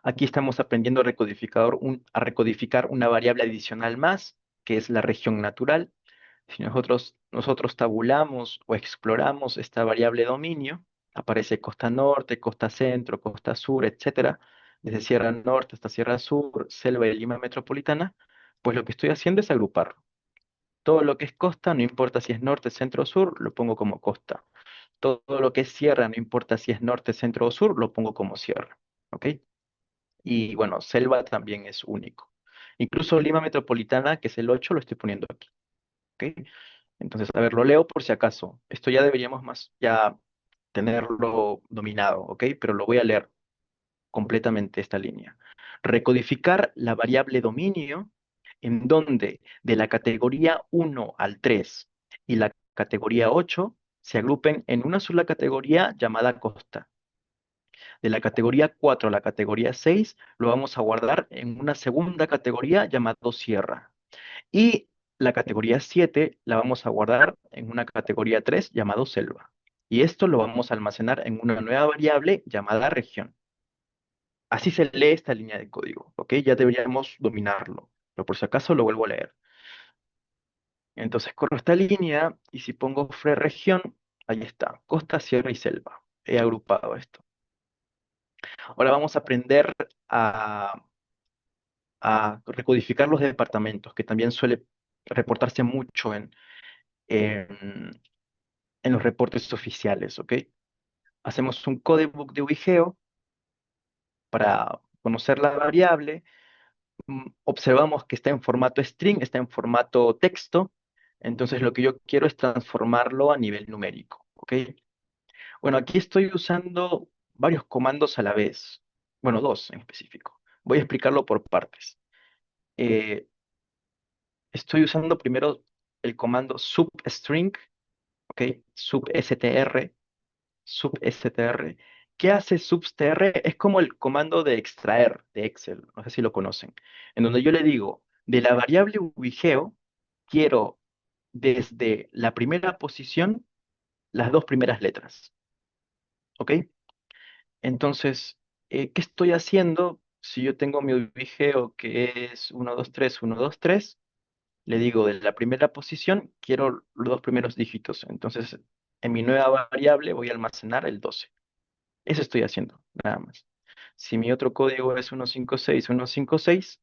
A: Aquí estamos aprendiendo a recodificar una variable adicional más, que es la región natural. Si nosotros tabulamos o exploramos esta variable dominio, aparece costa norte, costa centro, costa sur, etcétera, desde Sierra Norte hasta Sierra Sur, Selva y Lima Metropolitana, pues lo que estoy haciendo es agruparlo. Todo lo que es costa, no importa si es norte, centro o sur, lo pongo como costa. Todo lo que es sierra, no importa si es norte, centro o sur, lo pongo como sierra. ¿Ok? Y bueno, selva también es único. Incluso Lima Metropolitana, que es el 8, lo estoy poniendo aquí. ¿Ok? Entonces, a ver, lo leo por si acaso. Esto ya deberíamos más ya tenerlo dominado, ¿ok? Pero lo voy a leer completamente esta línea. Recodificar la variable dominio en donde de la categoría 1 al 3 y la categoría 8 se agrupen en una sola categoría llamada costa. De la categoría 4 a la categoría 6 lo vamos a guardar en una segunda categoría llamada sierra. Y la categoría 7 la vamos a guardar en una categoría 3 llamado selva. Y esto lo vamos a almacenar en una nueva variable llamada región. Así se lee esta línea de código, ¿ok? Ya deberíamos dominarlo, pero por si acaso lo vuelvo a leer. Entonces corro esta línea y si pongo región, ahí está, costa, sierra y selva. He agrupado esto. Ahora vamos a aprender a, a recodificar los departamentos, que también suele reportarse mucho en, en los reportes oficiales, ¿ok? Hacemos un codebook de Wigeo para conocer la variable, observamos que está en formato string, está en formato texto, entonces lo que yo quiero es transformarlo a nivel numérico, ¿ok? Bueno, aquí estoy usando varios comandos a la vez, bueno, dos en específico. Voy a explicarlo por partes. Eh, Estoy usando primero el comando substring, ¿ok? Substr. ¿Qué hace substr? Es como el comando de extraer de Excel, no sé si lo conocen, en donde yo le digo, de la variable ubigeo, quiero desde la primera posición las dos primeras letras, ¿ok? Entonces, ¿qué estoy haciendo? Si yo tengo mi ubigeo que es 123 123, le digo de la primera posición, quiero los dos primeros dígitos. Entonces, en mi nueva variable voy a almacenar el 12. Eso estoy haciendo, nada más. Si mi otro código es 156, 156,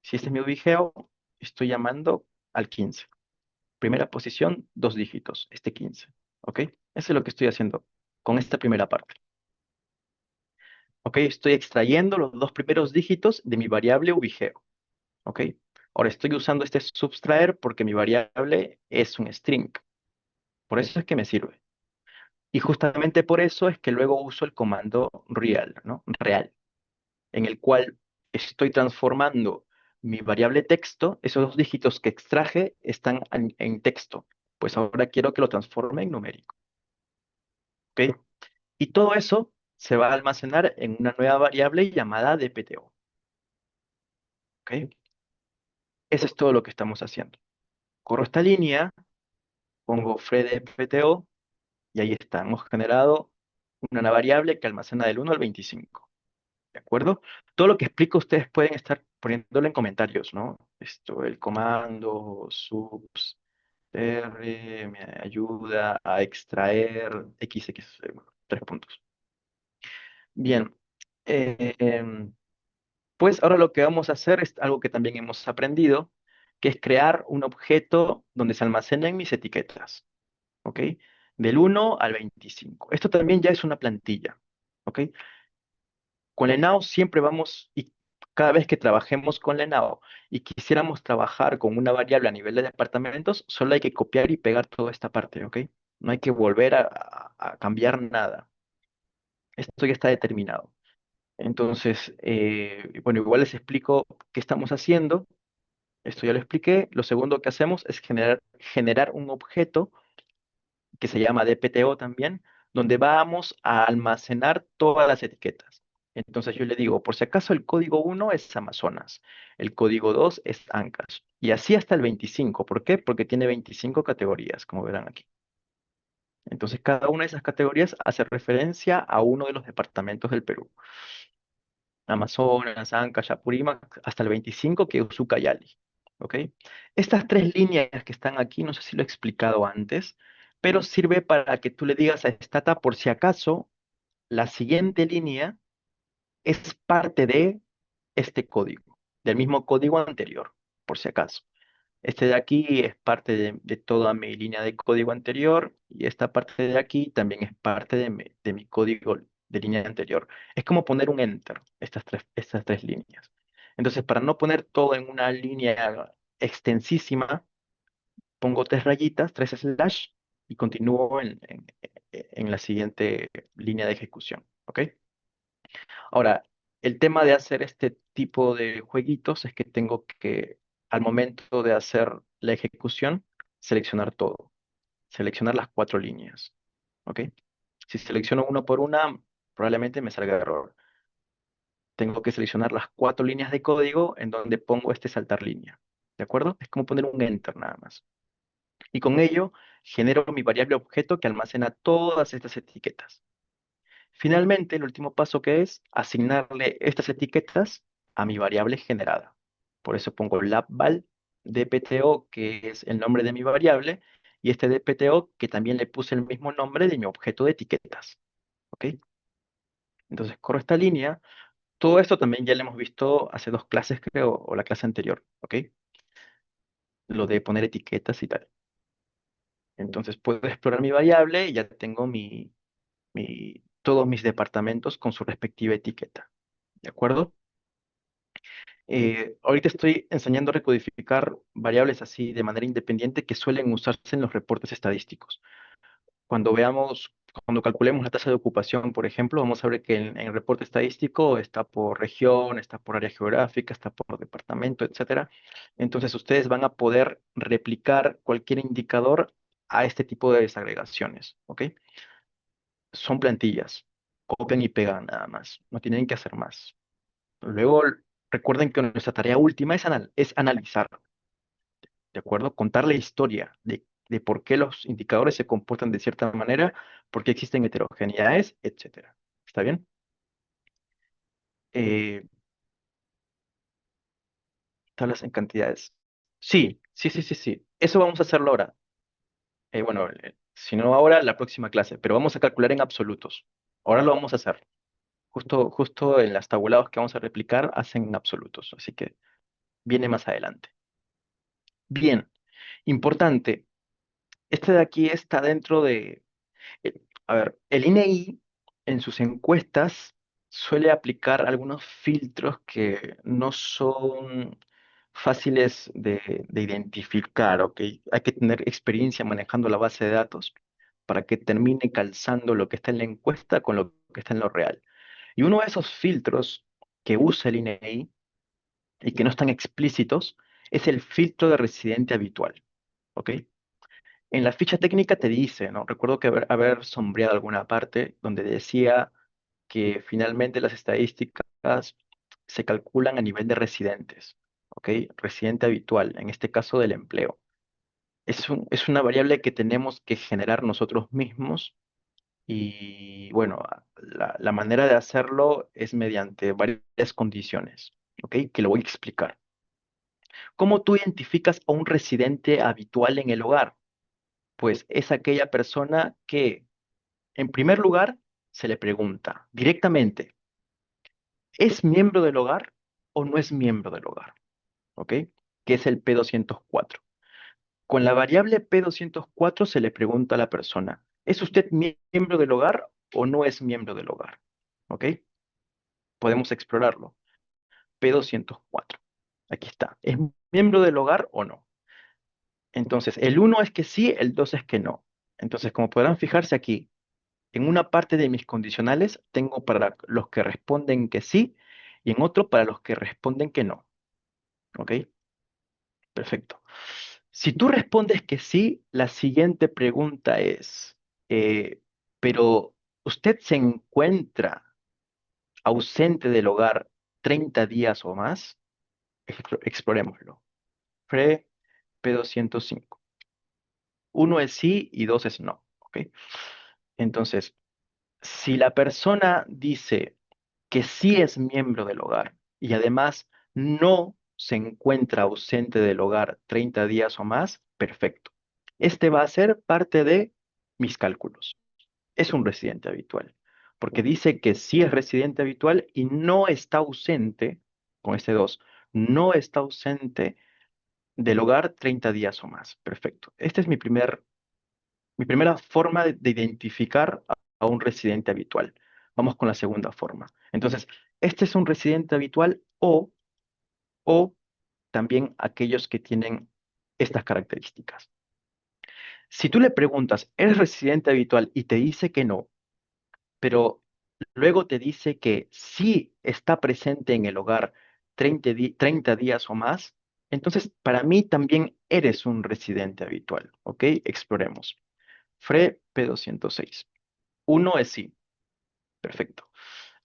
A: si este es mi ubigeo, estoy llamando al 15. Primera posición, dos dígitos, este 15. ¿Ok? Eso es lo que estoy haciendo con esta primera parte. ¿Ok? Estoy extrayendo los dos primeros dígitos de mi variable ubigeo. ¿Ok? Ahora estoy usando este subtraer porque mi variable es un string. Por eso es que me sirve. Y justamente por eso es que luego uso el comando real, ¿no? Real, en el cual estoy transformando mi variable texto, esos dos dígitos que extraje están en texto, pues ahora quiero que lo transforme en numérico, ¿ok? Y todo eso se va a almacenar en una nueva variable llamada dpto, ¿ok? Eso es todo lo que estamos haciendo. Corro esta línea, pongo dpto y ahí está, hemos generado una variable que almacena del 1 al 25. ¿De acuerdo? Todo lo que explico ustedes pueden estar poniéndolo en comentarios, ¿no? Esto, el comando subs R me ayuda a extraer XX, bueno, 3 puntos. Bien, pues ahora lo que vamos a hacer es algo que también hemos aprendido, que es crear un objeto donde se almacenen mis etiquetas, ¿ok? Del 1 al 25. Esto también ya es una plantilla, ¿ok? Con Lenao siempre vamos, y cada vez que trabajemos con Lenao y quisiéramos trabajar con una variable a nivel de departamentos, solo hay que copiar y pegar toda esta parte, ¿ok? No hay que volver a cambiar nada. Esto ya está determinado. Entonces, bueno, igual les explico qué estamos haciendo. Esto ya lo expliqué. Lo segundo que hacemos es generar un objeto que se llama DPTO también, donde vamos a almacenar todas las etiquetas. Entonces yo le digo, por si acaso el código 1 es Amazonas, el código 2 es Ancash, y así hasta el 25. ¿Por qué? Porque tiene 25 categorías, como verán aquí. Entonces cada una de esas categorías hace referencia a uno de los departamentos del Perú. Amazonas, Ancash, Apurímac, hasta el 25 que es Usucayali. ¿Ok? Estas tres líneas que están aquí, no sé si lo he explicado antes, pero sirve para que tú le digas a Stata por si acaso la siguiente línea es parte de este código, del mismo código anterior, por si acaso. Este de aquí es parte de toda mi línea de código anterior y esta parte de aquí también es parte de mi código de línea anterior. Es como poner un enter, estas tres líneas. Entonces, para no poner todo en una línea extensísima, pongo tres rayitas, tres slash y continúo en la siguiente línea de ejecución. ¿Ok? Ahora, el tema de hacer este tipo de jueguitos es que tengo que, al momento de hacer la ejecución, seleccionar todo, seleccionar las cuatro líneas. ¿Ok? Si selecciono uno por una, probablemente me salga error. Tengo que seleccionar las cuatro líneas de código en donde pongo este saltar línea. ¿De acuerdo? Es como poner un enter nada más. Y con ello genero mi variable objeto que almacena todas estas etiquetas. Finalmente, el último paso que es asignarle estas etiquetas a mi variable generada. Por eso pongo labval dpto, que es el nombre de mi variable, y este dpto que también le puse el mismo nombre de mi objeto de etiquetas. ¿Ok? Entonces corro esta línea. Todo esto también ya lo hemos visto hace dos clases, creo, o la clase anterior. ¿Ok? Lo de poner etiquetas y tal. Entonces puedo explorar mi variable y ya tengo todos mis departamentos con su respectiva etiqueta. ¿De acuerdo? Ahorita estoy enseñando a recodificar variables así de manera independiente que suelen usarse en los reportes estadísticos. Cuando calculemos la tasa de ocupación, por ejemplo, vamos a ver que en el reporte estadístico está por región, está por área geográfica, está por departamento, etcétera. Entonces ustedes van a poder replicar cualquier indicador a este tipo de desagregaciones, ¿ok? Son plantillas, copian y pegan nada más, no tienen que hacer más. Luego, recuerden que nuestra tarea última es analizar, ¿de acuerdo? Contar la historia de por qué los indicadores se comportan de cierta manera, por qué existen heterogeneidades, etcétera. ¿Está bien? Eh, tablas en cantidades. Sí, sí, sí, sí, sí. Eso vamos a hacerlo ahora. Bueno, si no ahora, la próxima clase, pero vamos a calcular en absolutos. Ahora lo vamos a hacer. Justo en las tabulados que vamos a replicar hacen absolutos, así que viene más adelante. Bien, importante. Este de aquí está dentro de, a ver, el INEI en sus encuestas suele aplicar algunos filtros que no son fáciles de identificar, ¿ok? Hay que tener experiencia manejando la base de datos para que termine calzando lo que está en la encuesta con lo que está en lo real. Y uno de esos filtros que usa el INEI y que no están explícitos es el filtro de residente habitual, ¿ok? En la ficha técnica te dice, ¿no? Recuerdo que haber sombreado alguna parte donde decía que finalmente las estadísticas se calculan a nivel de residentes, ¿ok? Residente habitual, en este caso del empleo. Es una variable que tenemos que generar nosotros mismos y, bueno, la manera de hacerlo es mediante varias condiciones, ¿ok? Que lo voy a explicar. ¿Cómo tú identificas a un residente habitual en el hogar? Pues es aquella persona que, en primer lugar, se le pregunta directamente, ¿es miembro del hogar o no es miembro del hogar? ¿Ok? Que es el P204. Con la variable P204 se le pregunta a la persona, ¿es usted miembro del hogar o no es miembro del hogar? ¿Ok? Podemos explorarlo. P204. Aquí está. ¿Es miembro del hogar o no? Entonces, el uno es que sí, el 2 es que no. Entonces, como podrán fijarse aquí, en una parte de mis condicionales tengo para los que responden que sí y en otro para los que responden que no. ¿Ok? Perfecto. Si tú respondes que sí, la siguiente pregunta es, pero ¿usted se encuentra ausente del hogar 30 días o más? Explorémoslo. Fre P205. Uno es sí y dos es no. ¿Ok? Entonces, si la persona dice que sí es miembro del hogar y además no se encuentra ausente del hogar 30 días o más, perfecto. Este va a ser parte de mis cálculos. Es un residente habitual, porque dice que sí es residente habitual y no está ausente, con este 2, no está ausente del hogar 30 días o más. Perfecto. Esta es mi primera forma de identificar a un residente habitual. Vamos con la segunda forma. Entonces, este es un residente habitual o también aquellos que tienen estas características. Si tú le preguntas, ¿eres residente habitual? Y te dice que no, pero luego te dice que sí está presente en el hogar 30 días o más, entonces para mí también eres un residente habitual, ¿ok? Exploremos. FRE P206. Uno es sí, perfecto.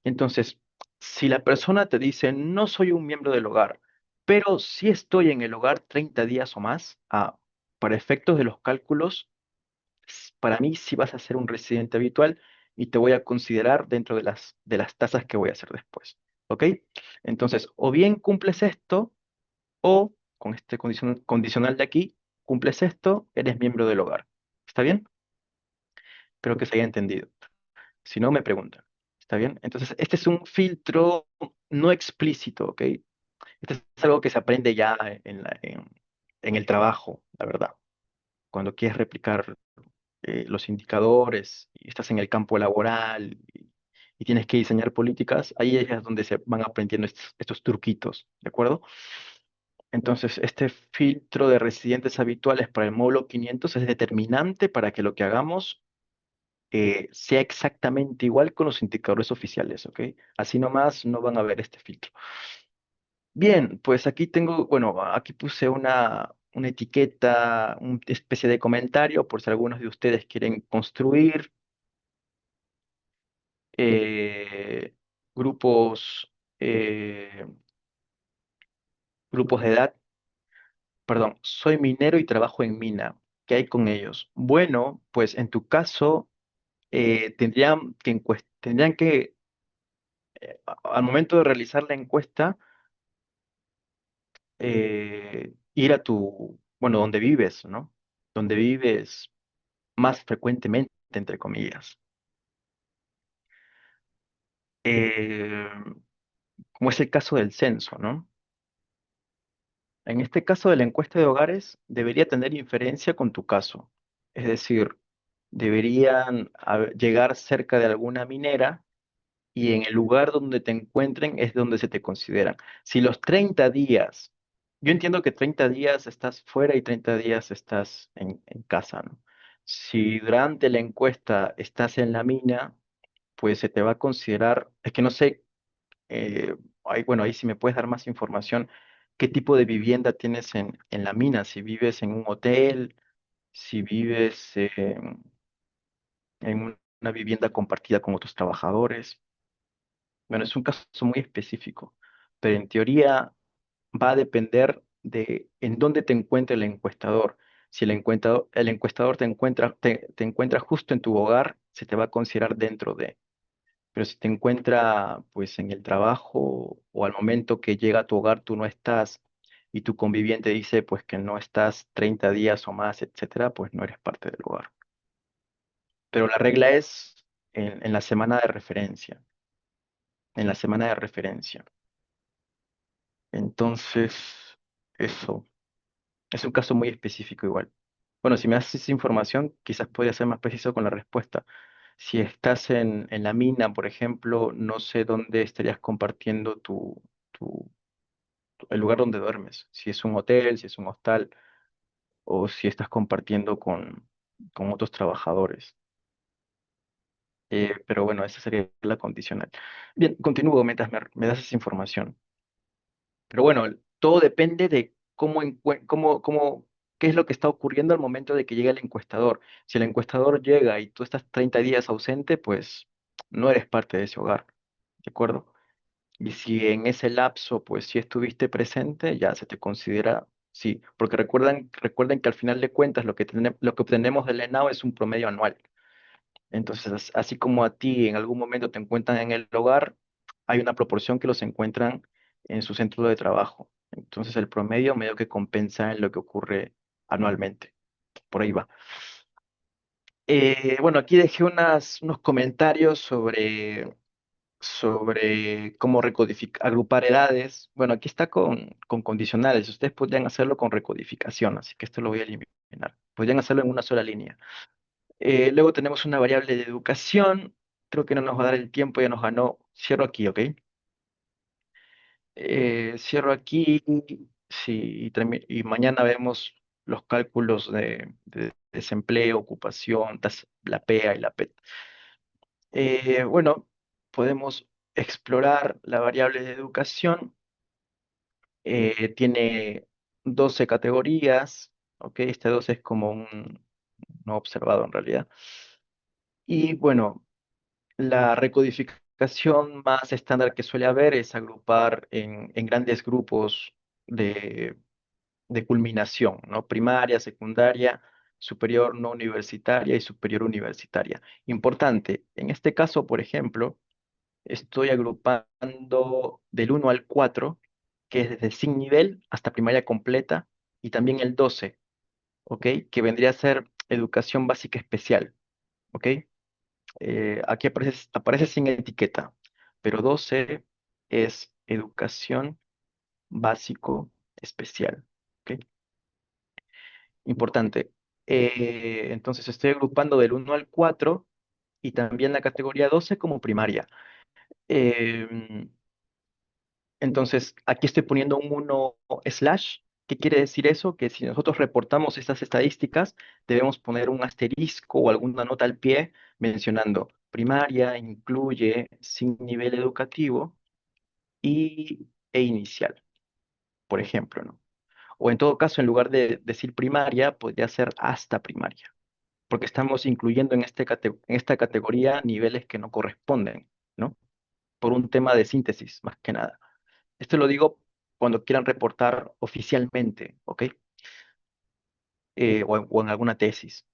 A: Entonces, si la persona te dice, no soy un miembro del hogar, pero sí estoy en el hogar 30 días o más, para efectos de los cálculos, para mí sí vas a ser un residente habitual y te voy a considerar dentro de las tasas que voy a hacer después. ¿Ok? Entonces, o bien cumples esto, o con este condicional de aquí, cumples esto, eres miembro del hogar. ¿Está bien? Espero que se haya entendido. Si no, me preguntan. ¿Está bien? Entonces, este es un filtro no explícito, ¿ok? Este es algo que se aprende ya en el trabajo, la verdad. Cuando quieres replicar los indicadores y estás en el campo laboral y tienes que diseñar políticas, ahí es donde se van aprendiendo estos truquitos, ¿de acuerdo? Entonces, este filtro de residentes habituales para el módulo 500 es determinante para que lo que hagamos sea exactamente igual con los indicadores oficiales, ¿ok? Así nomás no van a ver este filtro. Bien, pues aquí tengo, bueno, aquí puse una etiqueta, una especie de comentario por si algunos de ustedes quieren construir eh, grupos, eh, grupos de edad. Perdón, soy minero y trabajo en mina. ¿Qué hay con ellos? Bueno, pues en tu caso tendrían que al momento de realizar la encuesta, ir a bueno, donde vives, ¿no? Donde vives más frecuentemente, entre comillas. Eh, Como es el caso del censo, ¿no? En este caso de la encuesta de hogares, debería tener inferencia con tu caso. Es decir, deberían llegar cerca de alguna minera y en el lugar donde te encuentren es donde se te consideran. Si los 30 días, yo entiendo que 30 días estás fuera y 30 días estás en casa, ¿no? Si durante la encuesta estás en la mina, pues se te va a considerar, es que no sé, bueno, ahí si me puedes dar más información, qué tipo de vivienda tienes en la mina, si vives en un hotel, si vives en una vivienda compartida con otros trabajadores. Bueno, es un caso muy específico, pero en teoría va a depender de en dónde te encuentre el encuestador. Si el encuestador te encuentra justo en tu hogar, se te va a considerar dentro de. Pero si te encuentra pues en el trabajo o al momento que llega a tu hogar tú no estás y tu conviviente dice pues que no estás 30 días o más, etcétera, pues no eres parte del hogar. Pero la regla es en la semana de referencia, en la semana de referencia. Entonces, eso es un caso muy específico igual. Bueno, si me haces información, quizás podría ser más preciso con la respuesta. Si estás en la mina, por ejemplo, no sé dónde estarías compartiendo tu- el lugar donde duermes. Si es un hotel, si es un hostal, o si estás compartiendo con otros trabajadores. Pero bueno, esa sería la condicional. Bien, continúo mientras me das esa información. Pero bueno, todo depende de qué es lo que está ocurriendo al momento de que llega el encuestador. Si el encuestador llega y tú estás 30 días ausente, pues no eres parte de ese hogar, ¿de acuerdo? Y si en ese lapso, pues sí estuviste presente, ya se te considera, sí, porque recuerden que al final de cuentas lo que obtenemos del ENAO es un promedio anual. Entonces, así como a ti en algún momento te encuentran en el hogar, hay una proporción que los encuentran en su centro de trabajo. Entonces, el promedio medio que compensa en lo que ocurre anualmente. Por ahí va. Bueno, aquí dejé unos comentarios sobre cómo agrupar edades. Bueno, aquí está con condicionales. Ustedes podrían hacerlo con recodificación, así que esto lo voy a eliminar. Podrían hacerlo en una sola línea. Luego tenemos una variable de educación. Creo que no nos va a dar el tiempo, ya nos ganó. Cierro aquí, ¿ok? Cierro aquí. Sí, y mañana vemos los cálculos de desempleo, ocupación, la PEA y la PET. Bueno, podemos explorar la variable de educación. Tiene 12 categorías, ¿ok? Este 12 es como un no observado en realidad. Y bueno, la recodificación más estándar que suele haber es agrupar en grandes grupos de, de culminación, ¿no? Primaria, secundaria, superior no universitaria y superior universitaria. Importante, en este caso, por ejemplo, estoy agrupando del 1 al 4, que es desde sin nivel hasta primaria completa, y también el 12, ¿ok? Que vendría a ser educación básica especial, ¿ok? Aquí aparece sin etiqueta, pero 12 es educación básico especial. ¿Ok? Importante. Entonces estoy agrupando del 1 al 4 y también la categoría 12 como primaria. Em, entonces aquí estoy poniendo un 1 slash. ¿Qué quiere decir eso? Que si nosotros reportamos estas estadísticas, debemos poner un asterisco o alguna nota al pie mencionando primaria incluye sin nivel educativo e inicial, por ejemplo, ¿no? O en todo caso, en lugar de decir primaria, podría ser hasta primaria, porque estamos incluyendo en esta categoría niveles que no corresponden, ¿no? Por un tema de síntesis, más que nada. Esto lo digo cuando quieran reportar oficialmente, ¿ok? O en alguna tesis.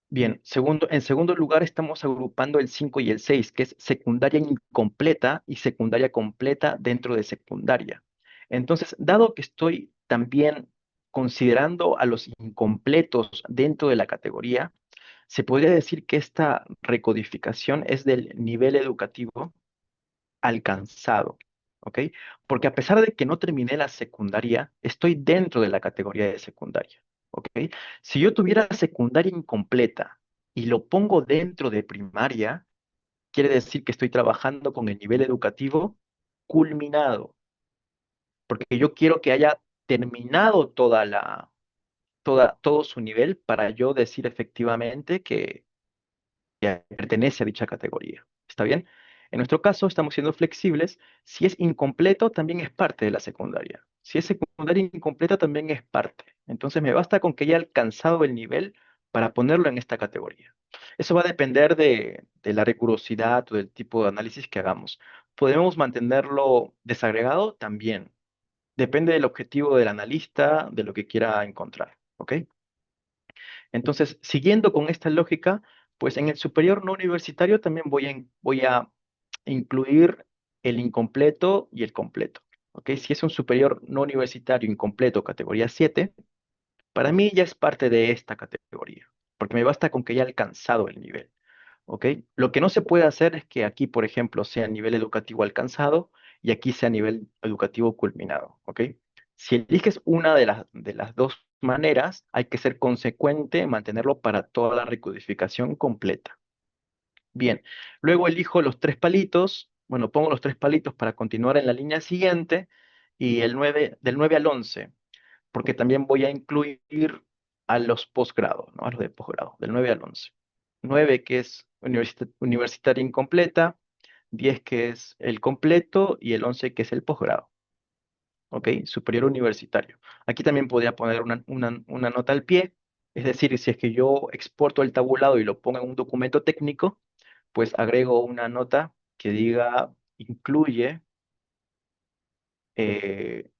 A: Bien, en segundo lugar estamos agrupando el 5 y el 6, que es secundaria incompleta y secundaria completa dentro de secundaria. Entonces, dado que estoy también considerando a los incompletos dentro de la categoría, se podría decir que esta recodificación es del nivel educativo alcanzado, ¿ok? Porque a pesar de que no terminé la secundaria, estoy dentro de la categoría de secundaria, ¿ok? Si yo tuviera secundaria incompleta y lo pongo dentro de primaria, quiere decir que estoy trabajando con el nivel educativo culminado, porque yo quiero que haya terminado todo su nivel para yo decir efectivamente que pertenece a dicha categoría. ¿Está bien? En nuestro caso, estamos siendo flexibles. Si es incompleto, también es parte de la secundaria. Si es secundaria incompleta, también es parte. Entonces, me basta con que haya alcanzado el nivel para ponerlo en esta categoría. Eso va a depender de la rigurosidad o del tipo de análisis que hagamos. ¿Podemos mantenerlo desagregado? También. Depende del objetivo del analista, de lo que quiera encontrar. ¿Ok? Entonces, siguiendo con esta lógica, pues en el superior no universitario también voy a incluir el incompleto y el completo. ¿Ok? Si es un superior no universitario incompleto, categoría 7, para mí ya es parte de esta categoría, porque me basta con que haya alcanzado el nivel. ¿Ok? Lo que no se puede hacer es que aquí, por ejemplo, sea nivel educativo alcanzado y aquí sea nivel educativo culminado. ¿Ok? Si eliges una de las dos maneras, hay que ser consecuente, mantenerlo para toda la recodificación completa. Bien, luego elijo los tres palitos, bueno, pongo los tres palitos para continuar en la línea siguiente y del 9 al 11, porque también voy a incluir a los posgrados, ¿no? A los de posgrado, del 9 al 11. 9 que es universitaria incompleta, 10 que es el completo y el 11 que es el posgrado. ¿ok? Superior universitario. Aquí también podría poner una nota al pie, es decir, si es que yo exporto el tabulado y lo pongo en un documento técnico, pues agrego una nota que diga incluye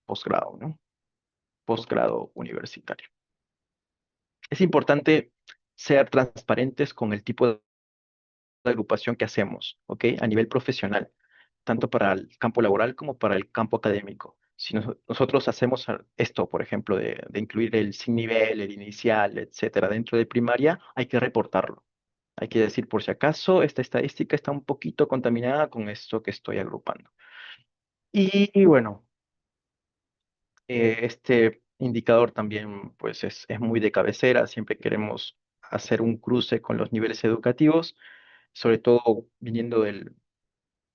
A: posgrado, ¿no? Posgrado universitario. Es importante ser transparentes con el tipo de agrupación que hacemos, ¿ok? A nivel profesional, tanto para el campo laboral como para el campo académico. Si nosotros hacemos esto, por ejemplo, de incluir el sin nivel, el inicial, etcétera, dentro de primaria, hay que reportarlo. Hay que decir, por si acaso, esta estadística está un poquito contaminada con esto que estoy agrupando. Y bueno, este indicador también pues es muy de cabecera, siempre queremos hacer un cruce con los niveles educativos, sobre todo viniendo de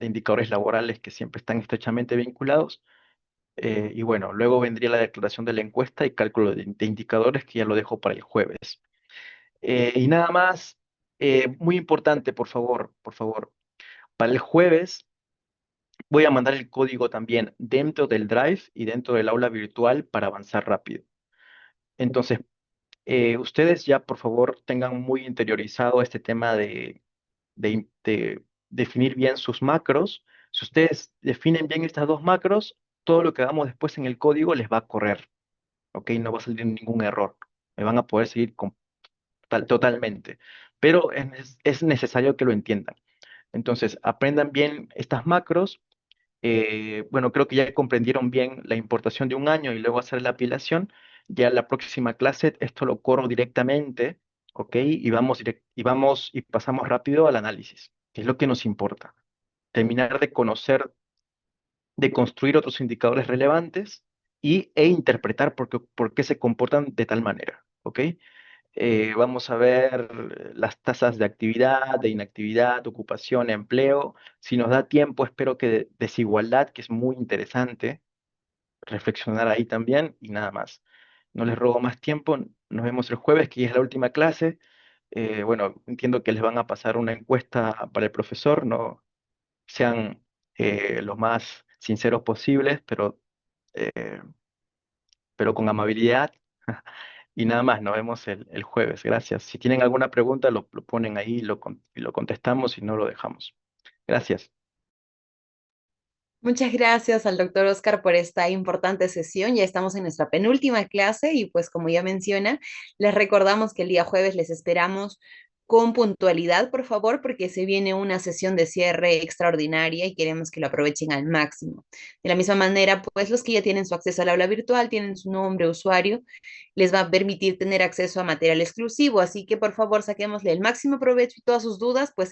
A: indicadores laborales que siempre están estrechamente vinculados. Y bueno, luego vendría la declaración de la encuesta y cálculo de indicadores que ya lo dejo para el jueves. Y nada más, muy importante, por favor, para el jueves voy a mandar el código también dentro del Drive y dentro del aula virtual para avanzar rápido. Entonces, ustedes ya, por favor, tengan muy interiorizado este tema de definir bien sus macros. Si ustedes definen bien estas dos macros, todo lo que hagamos después en el código les va a correr, ¿ok? No va a salir ningún error. Me van a poder seguir totalmente. Pero es necesario que lo entiendan. Entonces, aprendan bien estas macros. Bueno, creo que ya comprendieron bien la importación de un año y luego hacer la apilación. Ya en la próxima clase esto lo corro directamente, ¿ok? Y pasamos rápido al análisis, que es lo que nos importa. Terminar de conocer, de construir otros indicadores relevantes e interpretar por qué se comportan de tal manera, ¿ok? Vamos a ver las tasas de actividad, de inactividad, ocupación, empleo. Si nos da tiempo, espero que desigualdad, que es muy interesante, reflexionar ahí también y nada más. No les robo más tiempo. Nos vemos el jueves, que ya es la última clase. Bueno, entiendo que les van a pasar una encuesta para el profesor, no sean lo más sinceros posibles, eh, pero con amabilidad. Y nada más, nos vemos el jueves. Gracias. Si tienen alguna pregunta, lo ponen ahí y lo contestamos y no lo dejamos. Gracias.
E: Muchas gracias al doctor Oscar por esta importante sesión. Ya estamos en nuestra penúltima clase y pues como ya menciona, les recordamos que el día jueves les esperamos con puntualidad, por favor, porque se viene una sesión de cierre extraordinaria y queremos que lo aprovechen al máximo. De la misma manera, pues los que ya tienen su acceso al aula virtual, tienen su nombre, usuario, les va a permitir tener acceso a material exclusivo, así que por favor saquémosle el máximo provecho y todas sus dudas, pues